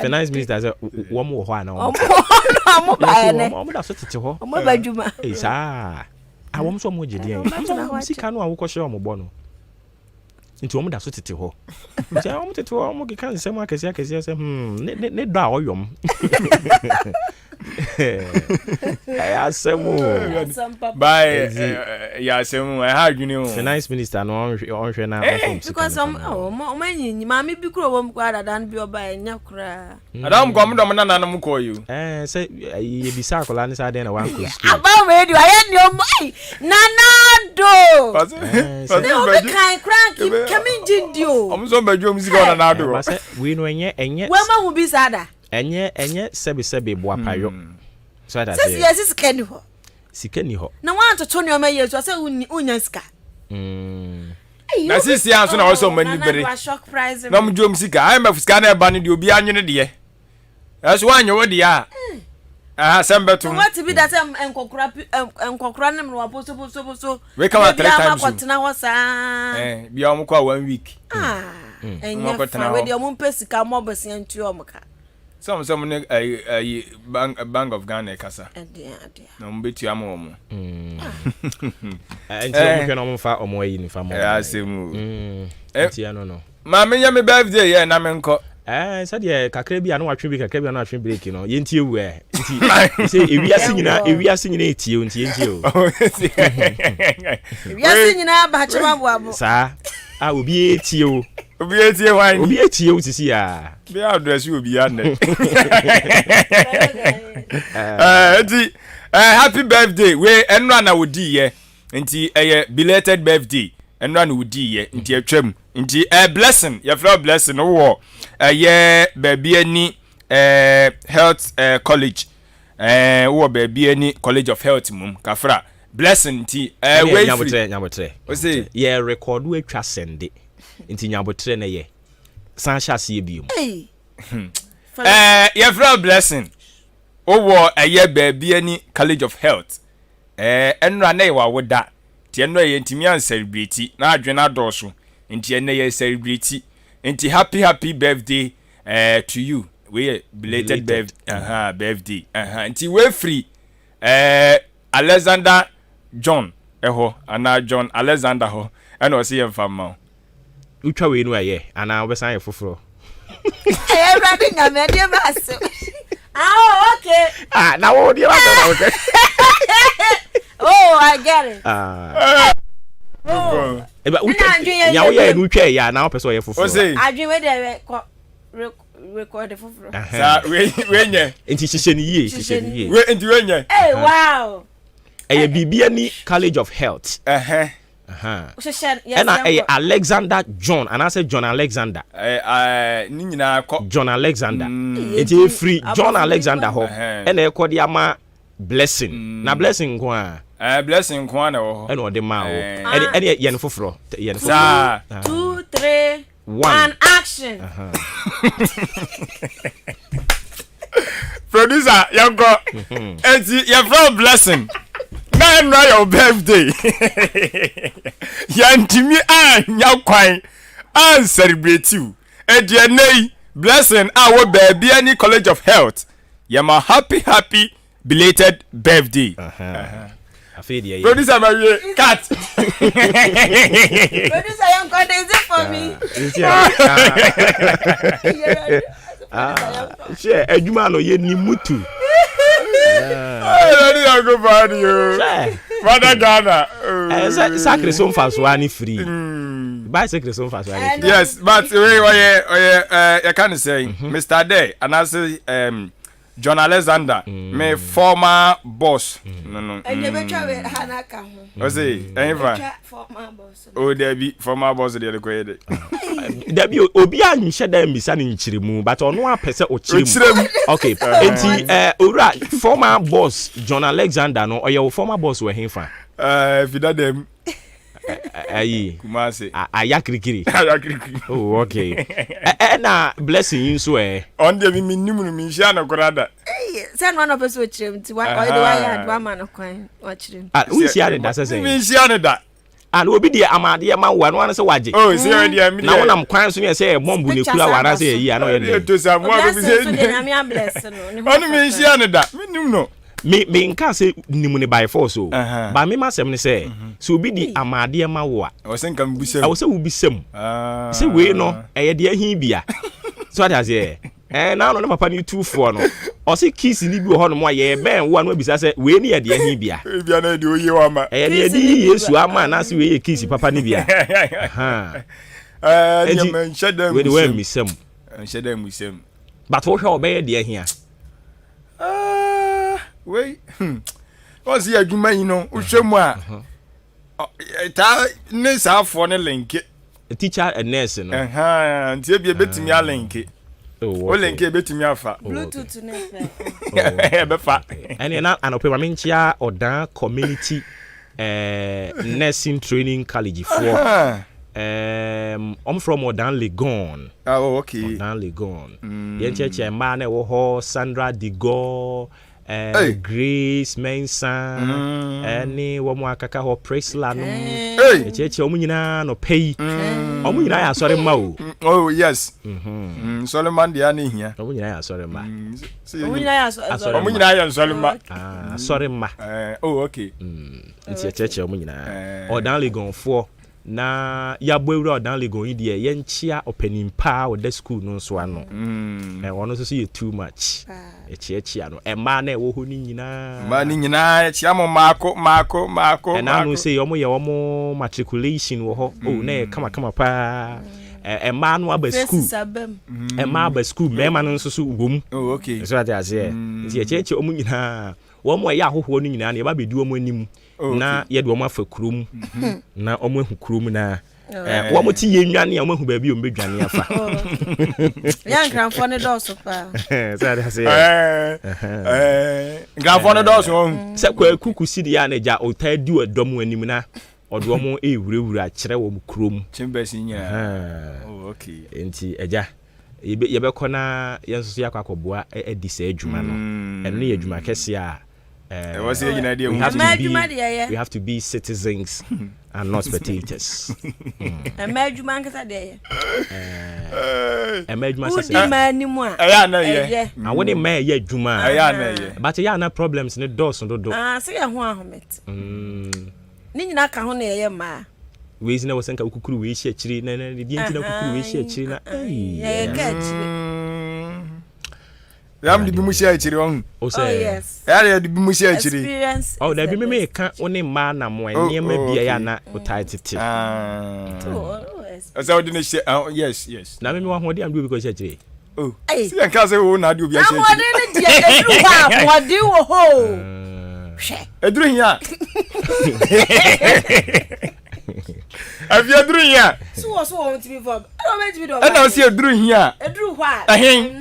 Finance minister say one more ho na. Omo da so tete ho. Omo badwuma. Eh sa. Awom so mo gidi en. Sika no awokọ hye omo bo no. Nti omo da so tete ho. Nti omo tete ho omo keka nsem akese say ne do a oyom. Asemu. Bye. Ya asemu. I had you Finance minister no on hwe na on because omanyi mama bi kuro wom kwa dada bi oba enya kura. Adam kwam dom na nanam ko you. Say ye bisa akola ni sa den na wan ko school. Aba radio aye ni omai. Nanado. Ne obi kan crank kemi jindio. Omso badwo musika na nanado. Ba say we no enye. We ma hu bi sada. Enye sebe bo apayo. So that say yes sikani ho. Sikani ho. Na wan to to ni o ma yesu say unya sika. Na sisi anso na woso mani bere. Na mu jom sika. Ai ma fusika na eba ne de obi anwene de. Eso wanyo wo de a. Sembetum. What be that enkokura nem no aposo. We come 3 times. Bia ma ho sa. Bia mo kwa 1 week. Enye fa we de mo mpesika mo bese antu o mka. Some ne Bank of Ghana kasa. Na mo betu am wo mo. Enti o mo no fa omo ayi ni fa mo. Asemu. Enti no. Ma me nya me birthday ye na me nko. Said ye kakra bia no watwe bi kakra bia no atwe break no yenti ewu nti say ewiase nyina etie nti yenti o ewiase nyina ba chema boabo sa obi etie o wan obi etie o sisi a be address obi ane nti happy birthday we enra na wodi ye nti belated birthday enra na wodi ye nti atwam nti blessing your flower blessing wo baby ani health college wo baby ani college of health mum kafra blessing nti we nyabotre o say ye record we twa sende nti nyabotre na ye san chase ye biom your flower blessing wo baby ani college of health enra na ye wa woda ti enra ye ntimi an celebrate na adwena doso nti ene ye celebrate nti happy birthday to you we belated birthday nti we free Alexander John eho ana John Alexander ho ena o se ye mfama utwa we nu aye ana obesan ye foforo ready ngame de baso okay na wo de baso okay I get it eba nyawo ye nu twa ya na opeso ye foforo adwen we de record foforo sa we nye enti hihye ni ye we enti we nye wow bibia ni college of health and Alexander John and I said John Alexander ni nyina ko John Alexander enti free John Alexander ho and e kodi ama blessing na blessing ko blessing ko na wo and o de ma wo and ye no foforo ye no 2 3 1 action producer yango enti your from blessing na your birthday yantimi anya kwan an celebrate you edianei blessing our baby any college of health yama happy belated birthday producer Marie cat producer yango is it for me share ejuma no ye ni mutu ready to go party yo Father Ghana sacre son faso ani free bicycle son faso ani free yes but you can say Mr. Day and I say John Alexander my former boss no o say former boss o there be former boss there ko yede there be obi anhye da mbisa ne nchiremu but ono apese o chiremu okay enti ora former boss John Alexander no oye former boss we henfa fida dem Ayi. Kumase. Ayakrikiri. Ayakrikiri. Oh, okay. Na blessing you so On the minimum Michiana Corada. Send one of us with him to what do I had one man of coin watch him. Who is here? That's a saying. Michiana. And will be the Amadia man one say waji. Oh, see idea. Now when I'm crying so say mom bu nekula wara say yi ano ye. To some one be say. I'm blessed. On Michiana da. Minimum no. Me nka say nimu ne by force o. Ba me masem ne say so obi di Amadia ma wo a. I was saying can be sem. I was say wo bi sem. Say we no eye de ahin bia. So that say now no papa ni 24 no. O say kiss ni bi ho no mo ye ben wo no bisa say we ni ye de ahin bia. Bia na de oye wa ma. Eye de Yesu ama na say we ye kiss papa ni bia. Ha. Ni man shedam. We de mi sem. Shedam mi sem. But wo hwe obey de ahin Wait. What's the argument, you know? Ushemwa. Ta ne sa for ne link. A teacher and nurse, no. And you be a bit me a link. Oh, link a bit me afa. Bluetooth ne. And an operation or down community nursing training college for. I'm from Odan Legon. Oh, okay. Odan Legon. Yenche man wo Sandra Digo. Grace Mensa any wo mo akaka ho Priscilla no echeche omu nyina no pay omu nyina ya sori ma o. Oh yes. Solomon dia na hia omu nyina ya sori ma omu nyina ya sori omu nyina ya Solomon sori ma oh okay nti echeche omu nyina Odan Legon 4 na ya boewura Odan Legon yi de ye nchia openimpa o the school no so ano wono so ye too much echiachia no ema na ewo ho ni nyina ma ni nyina echia mo mako na no say omo ye omo matriculation wo ho oh na kama pa ema no aba school ema aba school mema no so wom oh okay so that as here nti echiachi omo nyina wo mo ye ahoho no nyina na ye ba bedu omo anim na ye de omo afa kurom na omo ahu kurom na wo mo ti ye nwane ya omo ahu ba bi omo bedwane afa ya nkranfo ne doso pa so that as here nkranfo ne doso se kwa kukusi de ya na ja otadi odom anim na odo omo ewurawura kire wo kurom chimbesi nya oh okay enti eja ye be kona yenso ya kwakoboa edi se adwuma no eno ye adwuma kese a we have to be citizens and not spectators. Imagine kasa de imagine say mani mu a na ye and when me ye adwuma na ye but ya na problems ne doors no do say ye ho ahomet ni nyina ka ho na ye ma we is na wasanka ukukuru we shi akiri na di ntina ukukuru we shi akiri na ye ka akiri Ram di bimu share chiri on. Oh yes. Ya di bimu share chiri. Oh, da bi me ka oni ma na mo enema bia ya na otaitete. Asa odi ne share. Yes. Na me wa ho di am do because share chiri. Oh. See en ka say wo na di obi a share. Amode ne dia edru ha, modi wo ho. Hwe. Edru hia. Avia edru hia. So want to be for. I don't want to be do. And now see edru hia. Edru hwa. Ahen.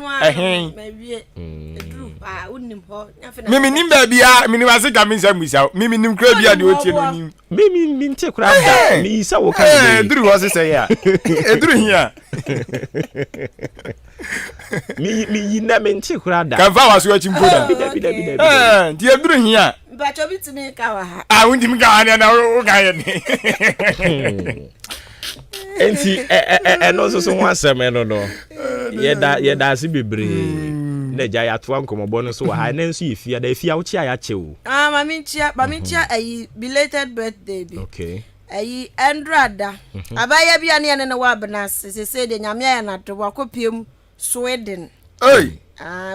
Maybe edru ha unim ho. Mimi nim ba bia, mimi wase ka min sa musa. Mimi nim kra bia de otie no nim. Mimi nte kra da. Mi sa wo ka de. Edru ho se say ya. Edru hia. Mi yina me nte kra da. Kan fa waso achi mpoda. Bi. Di edru hia. Ba cho bi timi ka wa ha. Ah, undi mi ka na o ga ye ni. Enti no so ho asem no ye da si bebre na ja ya to ankomobo no so ha na nso ye fia da fia wo chia ya chewo mami chia ayi belated birthday bi okay ayi Andrada abaya bia ne ne wa bena se de nyame ya na to wakopiem Sweden hey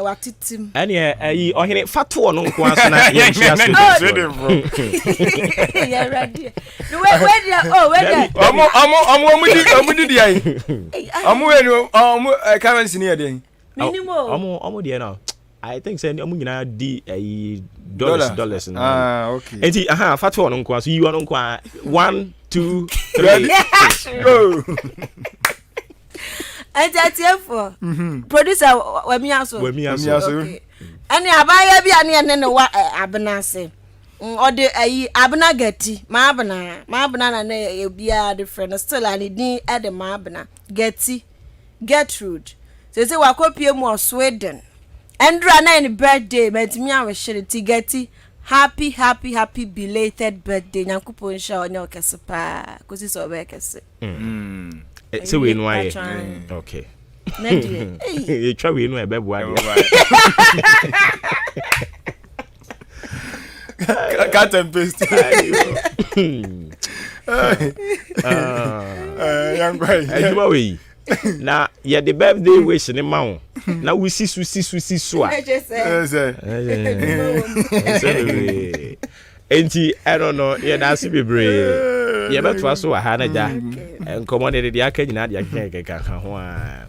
watitim ani ayi ohene fatuo no nko aso na ye chia Sweden bro yeah ready where omo di ai omo we no omo currency ni eden minimum omo di no I think say omo nyina di dollars no okay enti fatuo no nko aso yi no nko 1 2 3 go for producer wemi aso okay ani abaya bia ne wa abenase Ode ayi abna geti maabna na na ebia different still and din e de maabna geti Gertrude say wakopie mu Sweden Andra na any birthday metimi awehire ti geti happy belated birthday nyankopon sha onye okese pa kosi so be kese so we no aye okay na die e twa we no e bebo ade cut and paste young boy ejuma we na ye the birthday wish ni ma wo na we si so a enti I don't know ye da si bebre ye beto so wa ha na ja enkomo de de aka nyina de aka ka ho a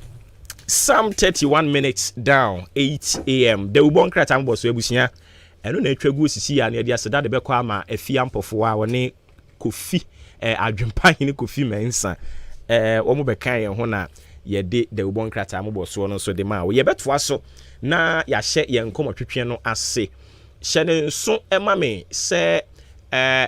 some 31 minutes down 8 a.m. the ubon krata mbo so ebusia eno na atwagu osisi ya na de aseda de bekọ ama afia mpofo a woni kofi adwempa hini kofi mensa wo mo bekan ye ho na ye de the ubon krata mbo so no so de ma wo ye beto aso na ya hye ye nkomo twetwe no ase hye nso ema me se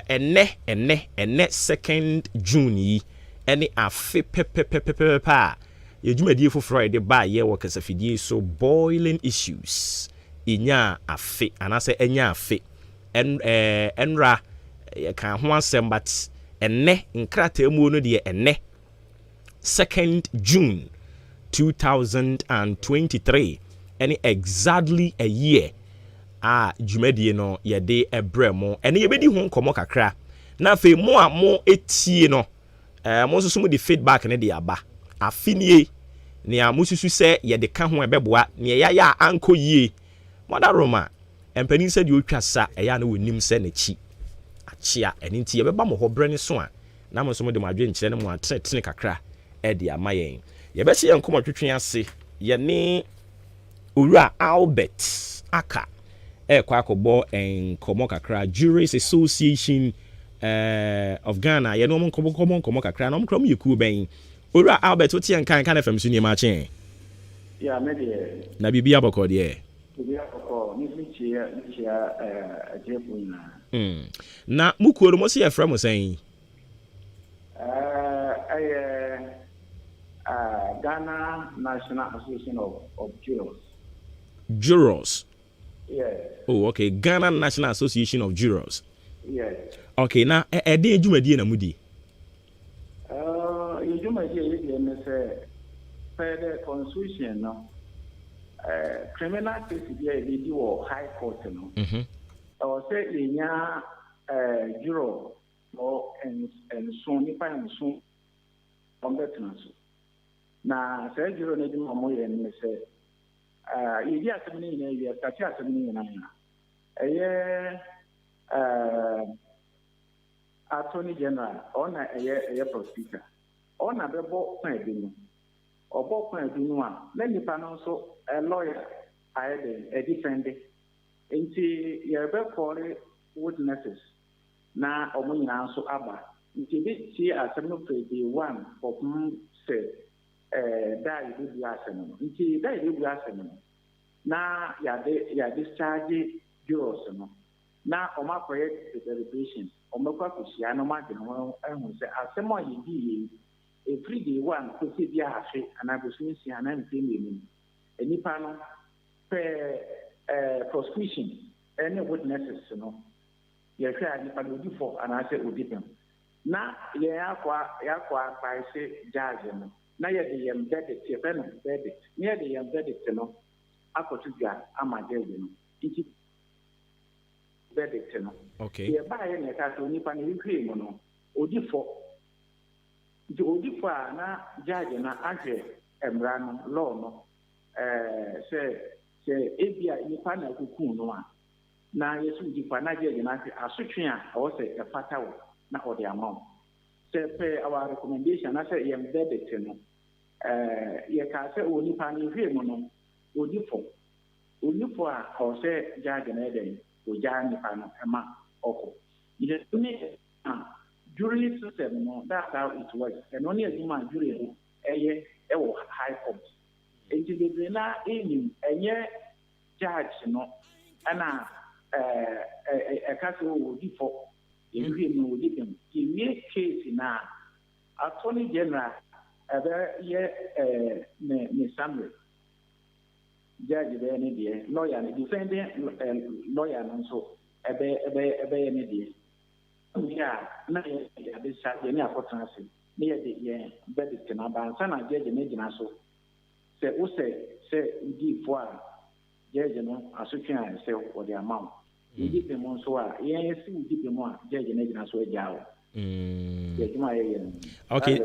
ene 2nd June yi ene afe pepepepepepa ye dwumadi foforo de ba ye wo kasafidie so boiling issues inya afe anase enya afe enra ye kan ho asem but ene nkrata mu no de ene 2nd June 2023 any exactly a year dwumadi no ye de ebremo ene ye bedi ho nkomo kakra na fe mo a mo etie no mo so mo de feedback ne de aba afinie ne amususu se ye de ka ho ebeboa ne ya anko yie Mother Roma, empany said you trasa a yana with nim senachi. A chia and inti a bamo ho brenny swan. Now some of the madrin channel one technical cra, Eddie Mayen. Ye best see and come out to say, ye ne Ura Albert Aka, Quaco Bo and Komoka Cra, Jurors Association of Ghana, ye no common Komoka Cra, no crom you cool bang. Ura Albert, what you can from Senior Marching? Yeah, maybe. Nabi Abacod, yeah. Na mukuo mo se yefra mo sen Ghana National Association of Jurors. Jurors. Yes. Oh, okay. Ghana National Association of Jurors. Yes. Okay, na dey adwumadi na mudi. Adwumadi e me say further constitution no. Criminal case here they do high court no. Or say inya juror or and so nipa and so on betna so. Na say juror na di mo ye me say idi asemi ni ye kati asemi ni na ya. Attorney General ona eye prosecutor. Ona bebo kwan bi no. Obo kwan bi no a na nipa no so a lawyer a defender. Inti yerbe kore witnesses na omo nyina so aba. Inti bi ti asem no day one of say die bi asem no. Inti die bi asem no. Na ya discharge jurors no. Na omo project deliberation. Omo kwa kusia no ma de no ehun say asem o yi every day one ko se bia afi anagosinsi anantemeni enipa no prosecution any witnesses no ye hwe anipa no di for anase odipem na ye yakwa by say judge no na ye de yem verdict ye pen verdict ye de yem verdict no akotu gya amagye no nti verdict no okay ye ba ye ne ka so nipa no hwe mu no odi for the Odifa na judge na ahwe emra no law no say ebia nipa na kuku no a na yesu dipa na judge na ahwe asotwe a o say e fata wo na o de amount say pay our recommendation na say yem verdict no ye ka say o nipa na hwe mu no Odifo a o say judge na dey o ja nipa no ema oko ye ni jury system no that's how it works and only a human jury high court and the na judge no ana ɛka sɛ ɔdi fɔ ɛwie no ɔdi dɛm yɛwie case na attorney general ɛbɛyɛ ne summary judge bɛyɛ ne deɛ lawyer ne defending lawyer no nso ɛbɛyɛ ne deɛ na yɛabɛsa yɛne akɔtena ase ne yɛde yɛn verdict no aba ansa na judge no gyina so sɛ wosɛ sɛ wodiifoɔ a judge no asotwe a sɛ wɔde ama wo wodi pɛ mu nso a yɛn si wodi pɛ mu a judge no gyina so agyaa wo okay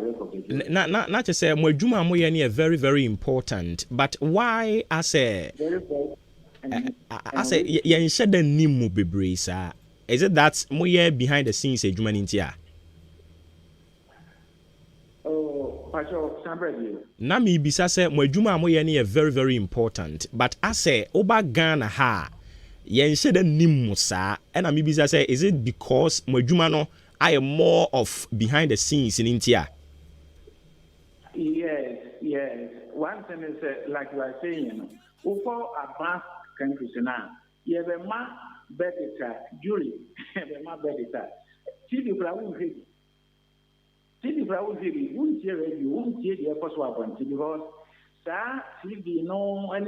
na kyɛ sɛ mo adwuma a moyɛ no yɛ very very important but why asɛ yɛnhyɛ da nnim mu bebree saa is it that moyɛ behind the scenes adwuma no nti a na meebisa sɛ mo adwuma a moyɛ no yɛ very very important but asɛ woba Ghana ha yɛnhyɛ da nnim mu saa ɛna meebisa sɛ is it because mo adwuma no I am more of behind the scenes in India. Yes. One thing is like you are saying, for advanced countries now, you have a man better jury, a man better. TV won't hear you, won't hear the first one because TV no and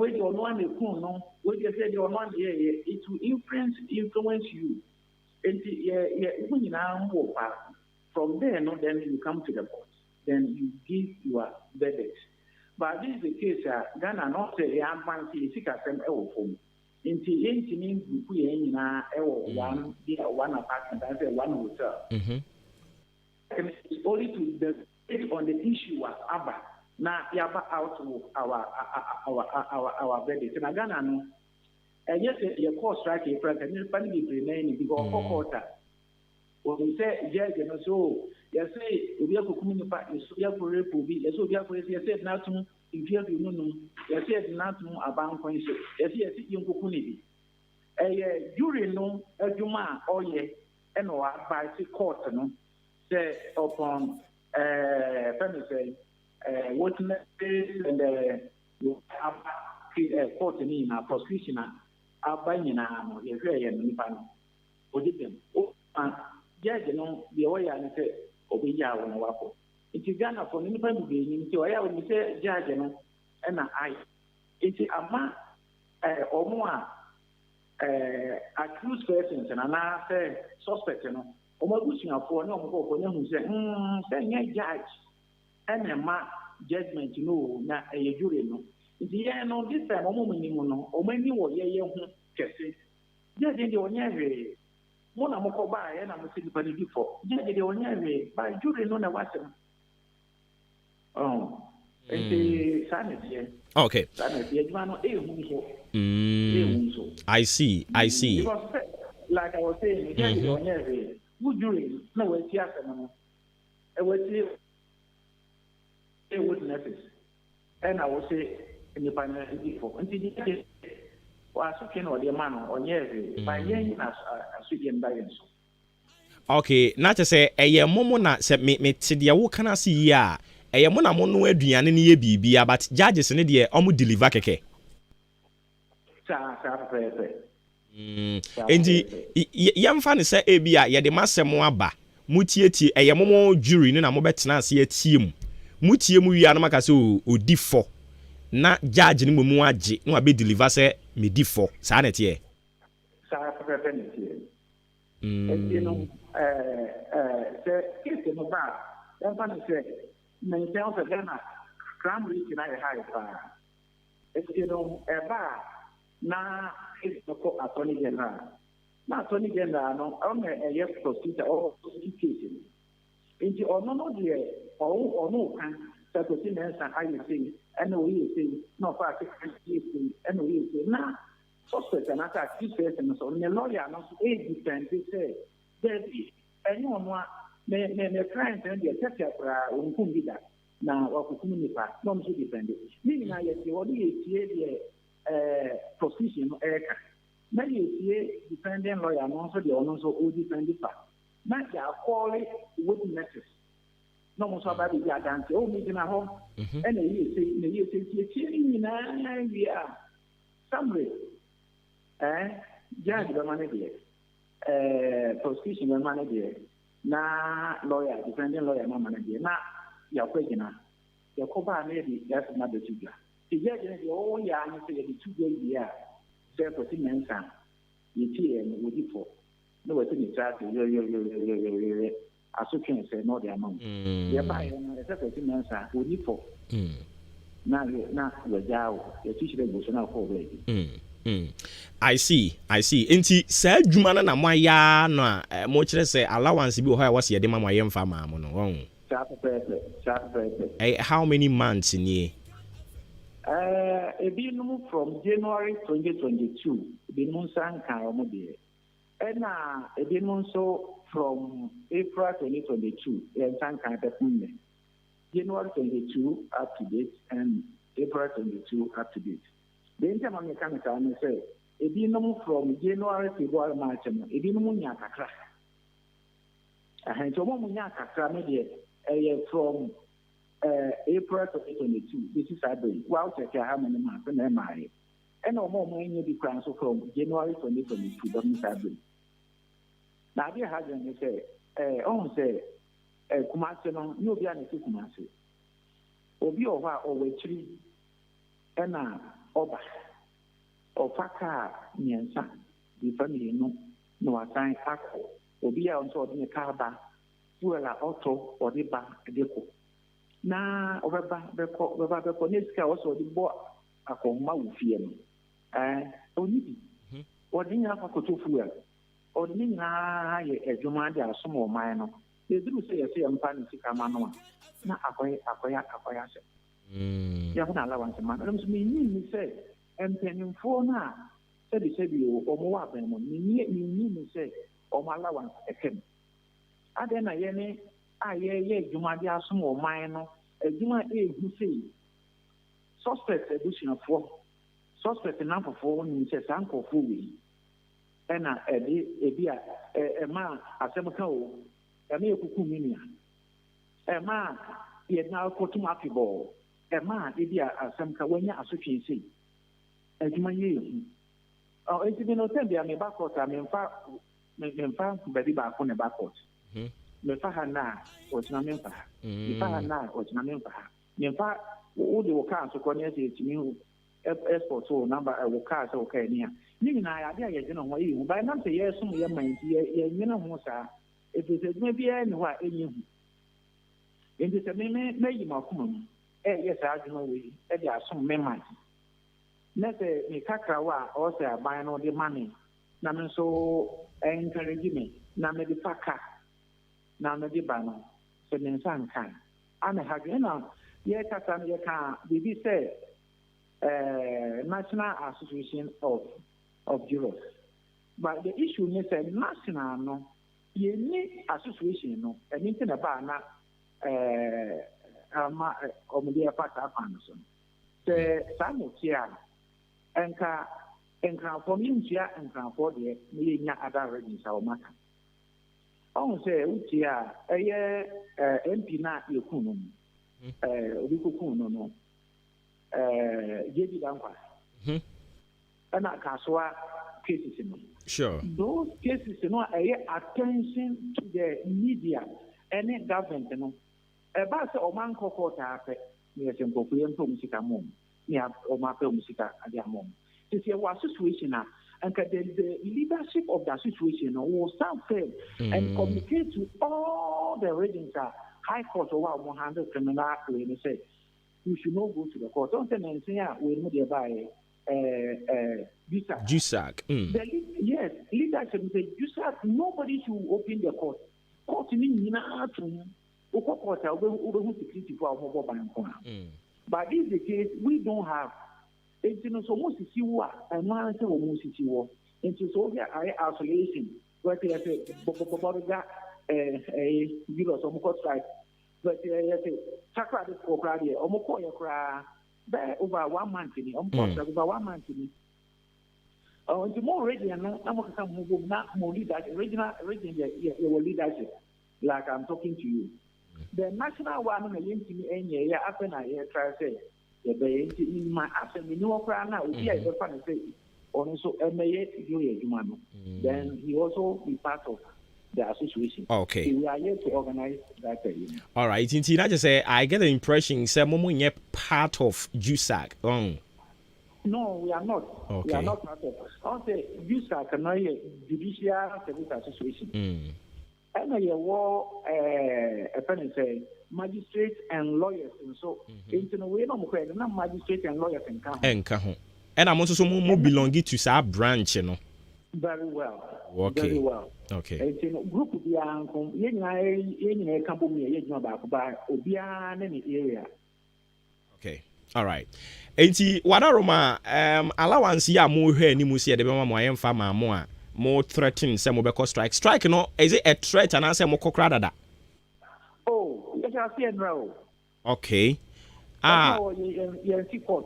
wait on one no, what you said on one it will influence you. From there, no, then you come to the court. Then you give your verdict. But this is the case. Ghana not say advance seek a same from. Into any one apartment, I say one hotel. And it's only to debate on the issue of ABBA. Now, Yaba out of our verdict. And Ghana no. And yes, your course strike a friend, and you're funny remaining because quarter. When we say, yes, and so, you say, we have to communicate, you have to report, you have to say, not to, if you have to know, you said not to about points, yes, you community. A jury no, a juma, or ye, and or by the court, no, say upon, say, witness and court in a prosecution. Abanyina no yehwe ye nipa no odipem o judge no de wo ya ne se obeya wo no wako nti Ghana for nipa bi be ni nti o ya wo se judge no na ai nti ama omo a accused persons na say suspect no omo busuafo na omo ko nya hu se se nya judge ma judgment no na jury no. Yeah, no, this time, no, or many were ye who kese. Yeah, they were never. Mona Mokoba, and I'm sitting by before. Yeah, they were never. By jury, no, what. Oh, and the sanity. Okay. Sanity, I see. Because, like I was saying, yeah, they were never. Good jury, no, it's yes, no. I would say, a witnesses. And I would say, okay, not to say a momo na se me te de wo kana se yi a eye mo na mo no aduane ne ye bibia but judges ne de omo deliver keke endi yamfa ne se e bia ye de masem aba mutietie eye momo jury ne na mo betena ase atiem mutie mu wi anoma ka se odifo na judge ni mu agye no abe deliver say me di for sa na tie you know the case no ba dem fa say na tell the Ghana crime rate na high you know ba na is no attorney general na attorney general no on a procedure or case nti ono no de ono kan say mensa how you say and we say no for and we say na suspect and attack this person so the lawyer no say defend say there be anyone me client and the tete pra unkum bi da na wakukum nipa no so defend ni na ye say odi etie the position no eka na ye tie defending lawyer no so the ono so o defend fa na ya call witnesses no mo so ba bi adance o mi gina ho and you say tie na we are somewhere judge the money there prosecution manager na lawyer defending lawyer manager na ya kwegina ya ko ba na di ya na be tuga ti je je di o ya ni se di tuga di ya se ko ti mensa yi ti en wo di fo no we ti ni tra yo asopin se no de amount ya ba ya na se ko ti mensa wo di fo na we jao ya ti shire go so na ko we I see. Enti sa adwuma na mo ya no a mo kire say allowance bi ho ya wase yede ma mo yem fa ma mo no won. How many months in here? Ebinum from January 2022, ebinum sanka omo de. Na ebinum so from April 2022, sanka de January 22 up to date and April 22 up to date. The interim mechanical and say, ebinum from January, February, March, ebinum nya kakra. So mo nya kakra me from April 2022. This is February. Wow, check how many months and MI. And no more money be transferred from January 2022. That means February. Now, dear Husband, say, Kumasi no, you be an Kumasi. Obi over over three and Oba or Faka Niansa, the family no assign Ako, Obi on so in a carba, Fuela Auto or the bar, Deco. Na Oba Neska also the boy Ako Maufium. Only or didn't have a coto fuel or didn't have a Jumada some minor. They do say a same pan Sikamano. Na Akoya. Yavana allowance man. Me say, and penny for now. Said you or more than me say, or my allowance a kem. I then you might be a small minor, a Juma who say, suspect edition of 4, suspect enough of 4 says Uncle Fooey, and a man, a semico, a mere cucuminia, a man, he had now put to Mappy ball. A man, Idia, some Kawanya association. As my year. Oh, it's been no time, I mean, backwards, I mean, far, very back on the backwards. Mefahana, or Namempa. Mefahana, or Namempa. Mempa, all the cars of connected to new export or number of cars okay near. Ning I you know why you, but not a year, some year, my dear, you know, if it is maybe anywhere in you. In this, maybe my common. Yes, I know we are some memories. Let me Kakawa or say buy no the money. Namen so encourage me. Name the Paka. Name the Bano. So then some can. And I have you know, yet you can be say National Association of Jurors. But the issue is a national no. You need association no. Anything about na Omedia Pata Anderson. The Samutia and for Mintia and for the Milina other regimes our matter. On say Utia, a year Empina Yukunum, Ukukuno, no, Jadi Dampa, and a Kaswa cases. Sure. Those cases, attention to the media, any government, About a man cocoa tape, near Simple Musica Mom, near Omapa Musica at their mom. This is a situation, and the leadership of that situation will stand firm and communicate to all the regions high court over 100 criminal and say, you should not go to the court. Don't say, we know thereby GSAC. Yes, leadership say, GSAC, nobody should open the court. Court means but this is the case, we don't have. It's so most see what and one say almost see what. Into so here isolation, where they say, give us some court strike. But they say, Sakra this Okradia, Omokoya cry, over 1 month in it, over 1 month in it. Oh, the more region, I'm going to move not more leadership, regional leadership, like I'm talking to you. The national one link to me any year after I try to say, in my after me no crown now, we are the fun say, also then he also be part of the association. Okay. So we are here to organize that. All right. Inti na just say I get the impression say Momo nye part of JUSAC. No, we are not. Okay. We are not part of. I'll say JUSAC and Judicial Service Association. And I war a say magistrates and lawyers, and so into the way no magistrates and lawyers in Kaho. And I'm also more belonging to our branch, you know. Very well. Okay. Very well. Okay. And group of the uncle, any company, area. Okay. All right. Enti wadaroma allowance ya mo hwe ni mu se de be ma mo ayemfa ma mo a mo threaten say mo be strike. Strike no is it a threat and answer mo kokra dada? Oh, yes I see and row. Okay. Court,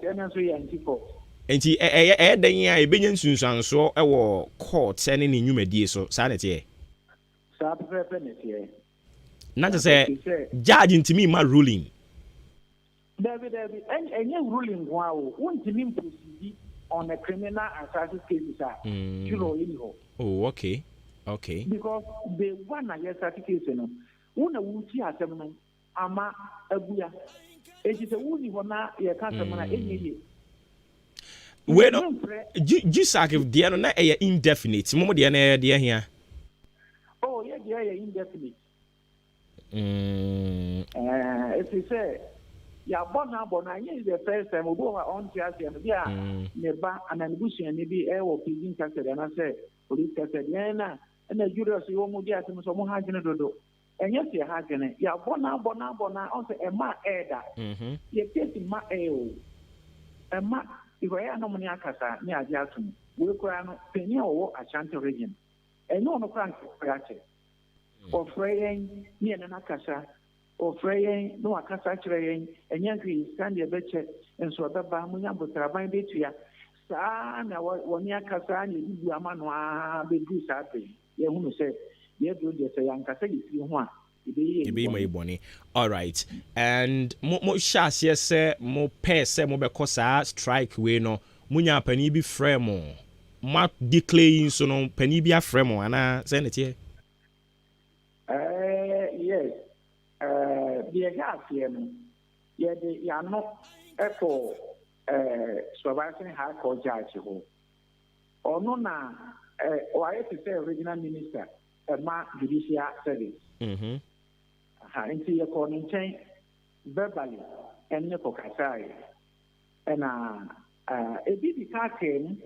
and also court. Enti den ya e benya nsunsuanso e wo court ene ni nwumadie so sa na tie. Sa preference. Na just say judge ntimi ma ruling. David, any ruling wow, won't mean proceed on a criminal assassin case. Oh, okay. Okay. Because the one I case, one a wuti asemno ama abuya. It is a woody one ya customer any. Well, JUSAC if they are not indefinite. Momo they are there here. Oh, yeah, they are indefinite. If you say, yeah, Bona, is the first time we go on to us and yeah, never an ambition, maybe air or pigeon castle, and I say, police castle, yeah, and the jury you almost get some hagin do. And yes, you're hagin. Yeah, Bona, also a ma air. You're getting my air. A ma. If I am not Akasa, near Jatum, we crown Penny or Ashanti region. And no crank or fraying near Nakasa, or fraying no Akasa train, and Yankee stand your betchet, and so the Bamuya but Rabbi Betria. Sana, one Yakasa, you are manwa, be good happy. You who say, you do this a young Casa, if you want. Be my bonny. All right. And mo shas yes sir mo pay say mo be kosa strike we no munya pani bi fremo ma declare so no pani bi afremo ana say ne tie yes the gas here no yeah the ya no for supervising high court judge ho ono na why to say original minister ma judicial service into your calling chain verbally and Nico Kasai. And a bit came,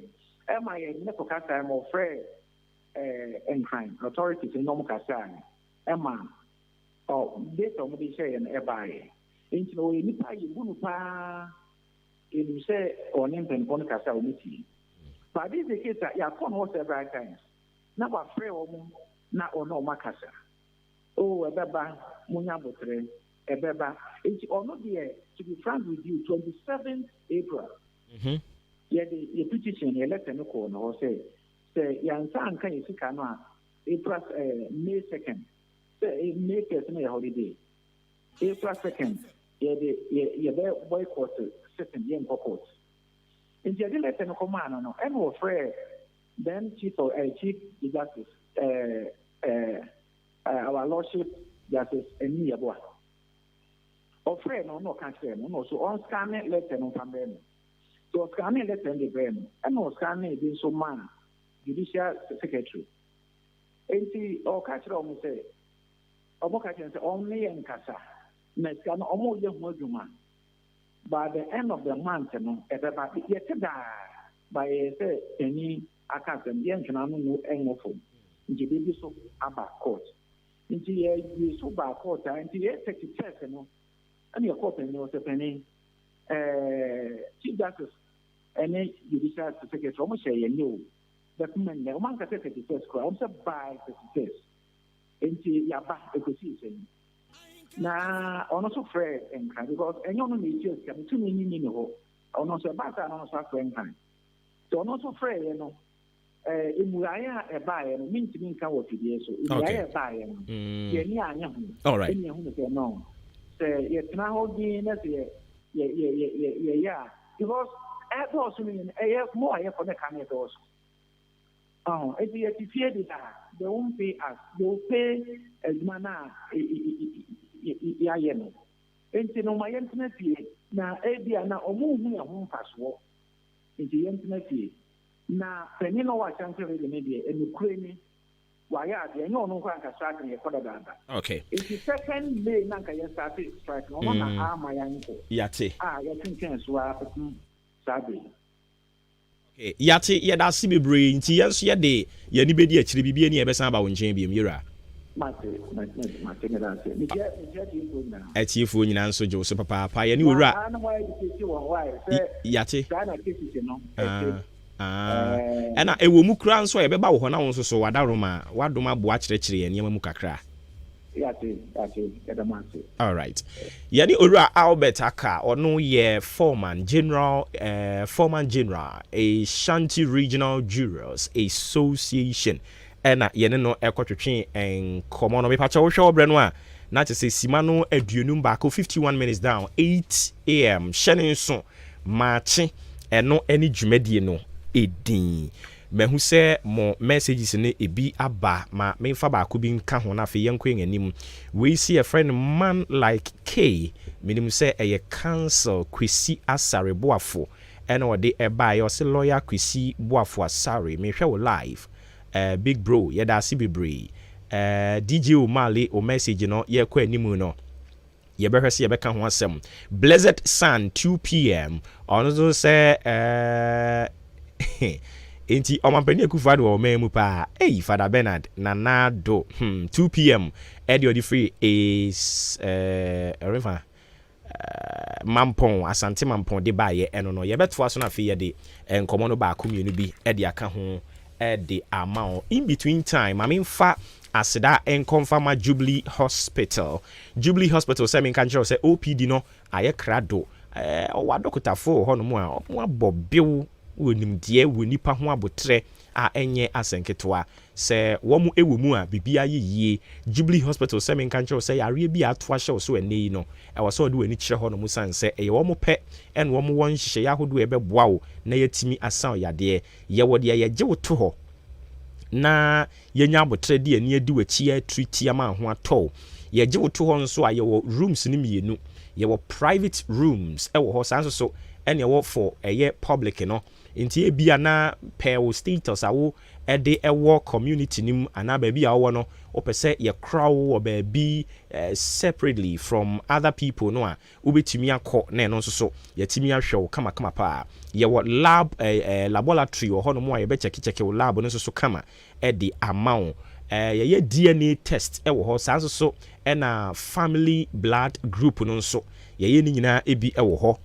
am I a Nico Kasai more fair and crime authorities in Nomo Kasai? Emma, or this of the say and ebai. Into a nipa you wouldn't pa you say or name and on Kasai meeting. But this is the case that you have was several times. Now, a fair woman, not or no Macassa. Oh, Ebeba, Munya Botre, Ebeba. It's not there, to be frank with you, 27th April. Yeah, the petition, the letter, no corner, or say, Yansan can you see Kanoa, April, May 2nd. Say, May 1st, holiday. April 2nd, yeah, boycott, second, young court. In the letter, no command, no, and was fair. Then Chief Justice, our Lordship Justice Eniabwa. Or friend, no country, no, so on scanning letter no from them. So scanning letter in the brain, and no scanning being so man, judicial secretary. And see, or catch on say, or Mokachan only in Casa, Mescan almost young Mojuma. By the end of the month, no, at about yet by say any academy, young can no anglophone. In the baby so about court. Into you so by court, and the 31st, no, and your court and your penny, Chief Justice, and judicial secretary, almost say, and you, the woman, the one can say 31st, crowns up by 31st. Into Yaba, acquisition. Now, also Fred and kind because any of the issues can too many minutes, or not about that, also friend kind. So, also Fred, you know. Imuraya a buyer means to mean cover to the so a buyer. All right. No. Say, yet now, yeah, because ɛdɔɔso no nyina ɛyɛ mo a yɛkɔ ne ka ne ɛdɔɔso ɛti yɛte fie de da they won't pay us they will pay adwuma no a yɛayɛ no nti no ma yɛntena fie na ebia na ɔmo hu yɛn ho mfasoɔ nti yɛntena fie na panin no wakyɛn sɛ ɛde ne deɛ ɛnukure ni wayɛ adeɛ ɛnyɛ ɔno nkɔ ankasa ake yɛkɔ dadaada okay nti second May na nka yɛstarte strike no ɔno na ama yɛnkɔ yate yɛtwentwɛn so a saa bere okay yate yɛda ase bebree nti yɛn nso yɛde yɛni bɛdi akyire bibia ni yɛbɛsan ba wo nkyɛn biam yɛra atiefo nyinaa nso gye wo so papaapa yɛne wɔwura yate ɛna ɛwɔ mu kura nso a yɛbɛba wɔ hɔ na wo nso so wadadom a wadom aboa kyerɛkyerɛ yɛ nneɛma mu kakra alright yɛne owura Albert Aka ɔno yɛ foreman general a Shanti Regional Jurors Association ɛna yɛne no ɛkɔtwetwe nkɔmmɔ no mepakyɛ wohwɛ wɔbrɛ no a na kyɛ sɛ sima no aduonum baako 51 minutes down 8 am hyɛne nso maakye ɛno ɛne dwumadie no ɛdin mahu sɛ mo messages no ebi aba ma memfa baako bi nka ho na afei yɛnkɔ yɛn anim wei si a friend man like K menim sɛ ɛyɛ council Kwesi Asare Boafo ɛna ɔde ɛbaeɛ ɔsɛ lawyer Kwesi Boafo Asare mehwɛ wo live big bro yɛda ase bebree DJ Omale o message no yɛkɔ anim no yɛbɛhwɛ sɛ yɛbɛka ho asɛm Blessed Sun 2 p.m. ɔno nso sɛ enti ɔmampani akufo ade wɔ ɔman mu paa Father Bernard Nanado 2 p.m. ɛde ɔde free is Mampon Asante Mampon de baayɛ ɛno no yɛbɛtoa so no afei yɛde nkɔmmɔ no baako mmienu bi ɛde aka ho ɛde ama in between time I mean fa aseda enkonfama Jubilee Hospital sɛ menka nkyerɛ sɛ OPD no ayɛ krado ɔwa dɔkotafo hɔ no mu a ɔmo abɔ bew wonimdeɛ wɔ nipa ho abotrɛ a ɛnyɛ asɛnketewa sɛ wɔn ɛwɔ mu a bibia yie Jubilee Hospital sɛ menka nkyerɛ sɛ yareɛ bi atoa hyɛ so ɛnɛ yi no ɛwɔ sɛ ɔde w'ani kyerɛ hɔ no mu san sɛ ɛyɛ wɔn pɛ ɛna wɔn wɔn nhyehyɛ ahodoɔ ɛbɛboa wo na yɛtumi asan yadeɛ yɛwɔ deɛ yɛgye wo to hɔ na yɛnya abotrɛ di ani adi w'akyi atreat ama ho atɔ yɛgye wo to hɔ nso a yɛwɔ rooms no mmienu yɛwɔ private rooms ɛwɔ hɔ saa nso so ɛna ɛwɔ for ɛyɛ public no nti ebia na pɛɛ status awo ɛde ɛwɔ community nim anaa baabi a wɔwɔ no wopɛ sɛ yɛkora wo wɔ baabi separately from other people no a wobɛtumi akɔ na ɛno nso so yɛtumi ahwɛ wo kamakama paa yɛwɔ lab laboratory wɔ hɔ no mu a yɛbɛkyɛkekyɛke wo lab no nso so kama ɛde ama wo yɛyɛ DNA test ɛwɔ hɔ saa nso so ɛna family blood group no nso yɛyɛ ne nyinaa ebi ɛwɔ hɔ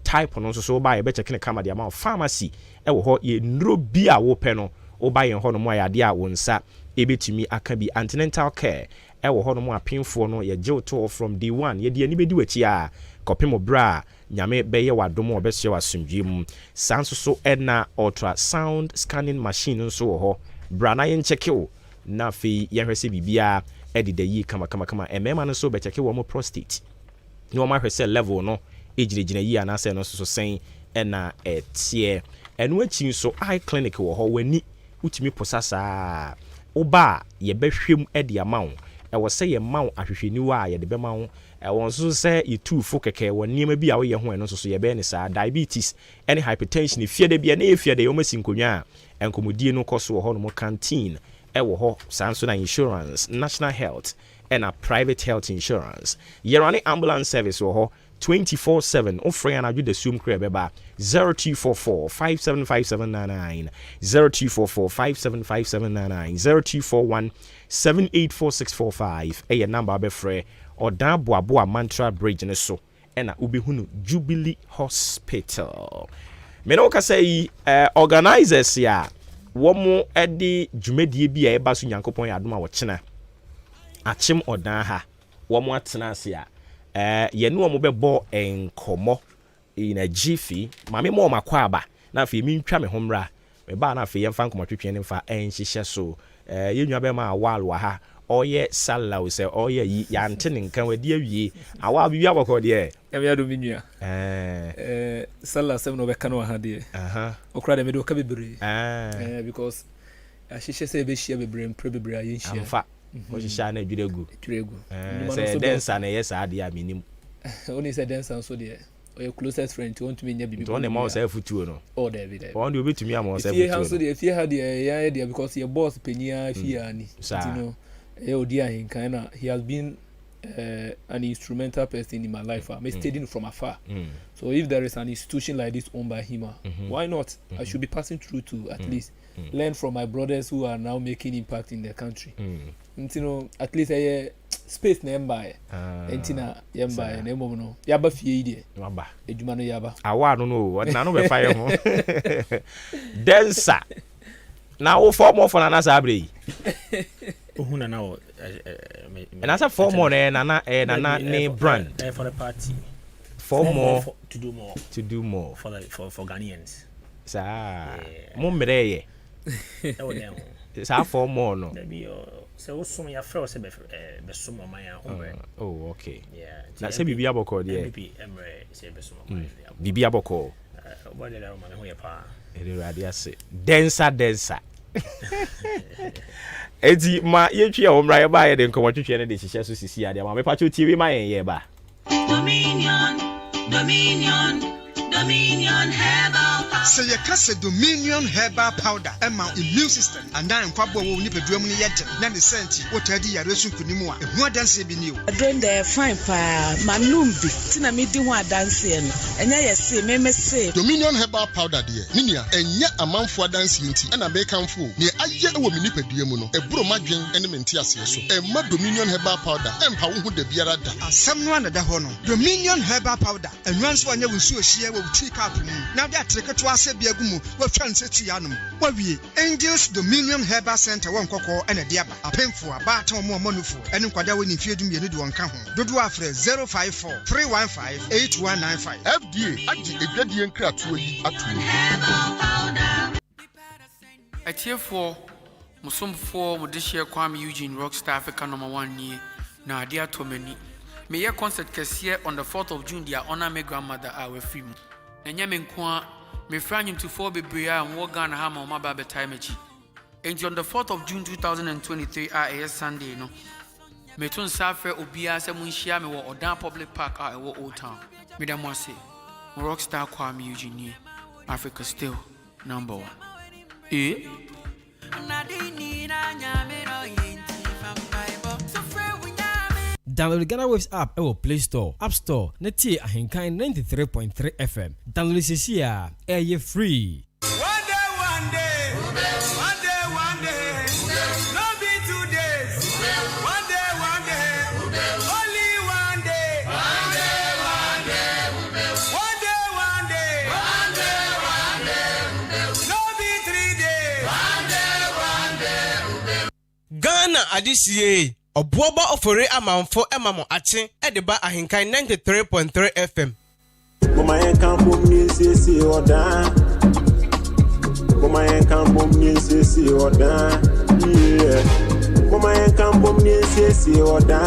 type no nso so woba yɛbɛkyɛke ne kama de ama wo pharmacy ɛwɔ hɔ yɛ nnuro bi a wopɛ no woba yɛn hɔ no mu a yɛadeɛ a wo nsa ɛbɛtumi aka bi antenatal care ɛwɔ hɔ no mu apemfoɔ no yɛgye wo to from day one yɛde ani bɛdi w'akyi a kɔpem berɛ a nyame bɛyɛ w'adom a ɔbɛhyɛ w'asomdwe mu saa nso so ɛna ultrasound scanning machine nso wɔ hɔ bra na yɛnkyɛke wo na afei yɛhwɛ sɛ biribiaa ɛdeda yie kamakamakamaa mmarima no nso bɛkyɛke wɔ mo prostate na wɔn ahwɛ sɛ level no ɛgyinagyina yie anaasɛ no nso so sɛn ɛna ɛteɛ ɛno akyi nso eye clinic wɔ hɔ w'ani wotumi posa saa woba a yɛbɛhwɛ mu ɛde ama wo ɛwɔ sɛ yɛma wo ahwehwɛniwa a yɛde bɛma wo ɛwɔ nso sɛ yɛtuufo kɛkɛ wɔ nneɛma bi a woyɛ ho ɛno nso so yɛbɛyɛ ne saa diabetes ɛne hypertension fiada bi a na yɛfiada yɛwɔma si nkonnwa a nkɔmmɔdie no kɔ so wɔ hɔ no mu canteen ɛwɔ hɔ saa nso na insurance national health ɛna private health insurance yɛrane ambulance service wɔ hɔ 24/7 ofrɛ anadwo da suom kra bɛba 0244 575799 0244 575799 0241 784645 ɛyɛ number abɛfrɛ ɔdan boaboa mantra bridge ne so ɛna wobɛhunu Jubilee Hospital mene wo kasa yi organizers ya wɔn ɛde dwumadie bi a ɛba so Nyankopɔn yɛ adom a wɔkyena akyem ɔdan ha wɔn atena ase a yɛne wɔn bɛbɔ nkɔmmɔ na jifi maame mo makɔ aba na afei mentwa me ho mmra me ba na afei yɛmfa nkɔmmɔtwetwe ne mfa nhyehyɛ so yɛnwa bɛma awal wa ha oye sala we say oye yi ya ntene nkan we de awie awa bibia boko de ya do minua sala 7 no be kan wa ha de okra de me do ka bebre because ahihye say be hia bebre mpre bebre aye hia amfa o hihya na adwiregu say dancer na yes ade a minim only say dancer so de your closest friend to want to be near bibi don't know say futuo no oh there want you to me am say futuo if you had the because your boss penia fiani you know odi Ahenkan na he has been an instrumental person in my life. I'm studying from afar. So if there is an institution like this owned by him, why not? I should be passing through to at least learn from my brothers who are now making impact in the country. And you know, at least a space name by entina yamba na emo no yaba fie ide yaba eduma no yaba awa no no what na no be fire ho dancer na wo form of na sa abre ohuna na wo and as a form on na ne brand for the party for more to do more for Ghanaians mo mreye sa for more no so some ya fro se be sumo man ya oh okay na se bibia boko de emre se be sumo man bibia boko what the man ho ya pa radi ase densa edi ma yetwi a omra ye ba ye de nkomo twetwe ne de hihye so sisi ade ma me pa cho TV ma ye ba Dominion Herbal Powder. Say you cast Dominion Herbal Powder. Emma immune system. And then kwabo wo ni pedrum ni yet. Na the senti. What edi ya resu kunimu a. Ehua dance bi ni o. Don the fine pa manum bi. Tina me di ho dance no. Enya ye say me say Dominion Herbal Powder de. Ninia enya amanfo dance nti. Na be kanfo. Ne aye wo mi ni pedrum no. Eburo madwen ene menti ase so. Emma Dominion Herbal Powder. Empa wo hu de biara da. Asem no na da ho no. Dominion Herbal Powder. Enwanso anya wo su ohie wo tea cup mu. Na de atreke to ase bia gumu. Wo twa nse tia no. Wa wie Angels Dominion Herbal Center won kokko ene de aba. Apemfo aba ta mo manufo. Ene nkwada woni fiedum ye ne de won ka ho. Dodo afre 054 315 8195. FDA agi edwadie nkratoa yi atu. Atiefo musomfo modehye Kwame Eugene Rockstar Africa #1 nie na ade atomani. Me ye concert kese on the 4th of June dia honor my grandmother our film. Enya me nko me franyum to 4 bebrea and wo Ghana ha ma ma ba time echi. And on the 4th of June 2023 a Sunday no. Me tun safe obia se munhia me wo Odan Public Park a wo Old Town. Me da mo say Rockstar Kwame Eugene Africa still #1. Download the Ghana Waves app at Play Store, App Store, Neti Ahenkan 93.3 FM. Download this year, air free. One day, no be 2 days. One day, only one day. One day, no be 3 days. Ghana adisiye. Obuoba ofore amanfo emamo ache edeba Ahenkan 93.3 FM. Mama Ahenkan bomni sisi oda. Mama Ahenkan bomni sisi oda. Yeah. Mama Ahenkan bomni sisi oda.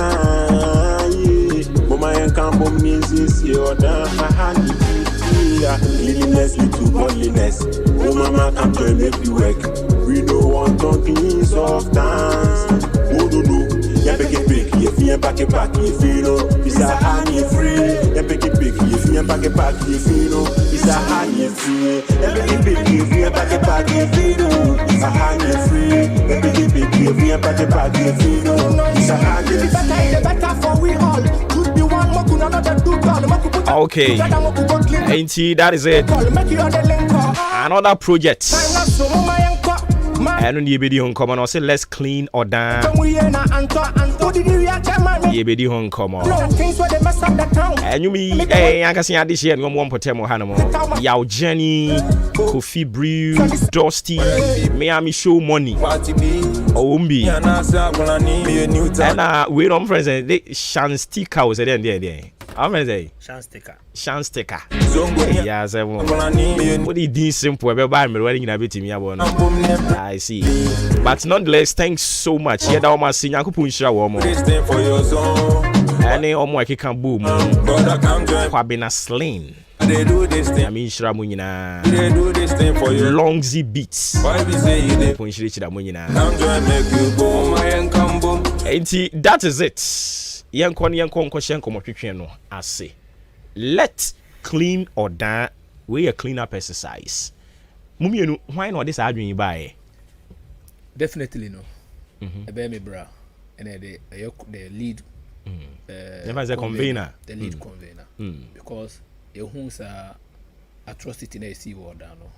Yeah. Mama Ahenkan bomni sisi oda. Yeah. Cleanliness lead to godliness. Oh mama come to make you work. We don't want talking soft dance. Oh no. Ya pick it big, if you pack it back, if you know, it's a honey free. Ya pick it big, if you pack it back, if you know, it's a honey free. Ya pick it big, if you pack it back, if you know, it's a honey free. Ya pick it big, if you pack it back, if you know, it's a honey free. Better for we all. Could be one more, could another do God. Okay, ain't that is it? Another project. And you be home come on, say let's clean or down. You be home come on. And you me, I can see this year, no one potemo hanamo. Yao Jenny, Kofi Brew, Dusty, Miami Show Money, Ombi. And we don't friends, they shan stick house at the end there. How many say? Chance taker. Chance taker. Yeah, say what do you simple about me wedding a bit me about. I see. But nonetheless, thanks so much. Yeah, that was senior Kupun Womo. Any omo can boom. Kwabena Slain. They do this thing. I mean, Shramunina. They do this thing for you. Long Z beats. Why we say you did? Point Shramunina. I'm trying to make you go. My income boom. That is it. Yankon question no. I say. Let clean or down. We a clean up exercise. Mummy, why not this arguing by? Definitely no. Ebe me bra. And the lead. Never say convener. The lead convener. Because you a atrocity na see word no.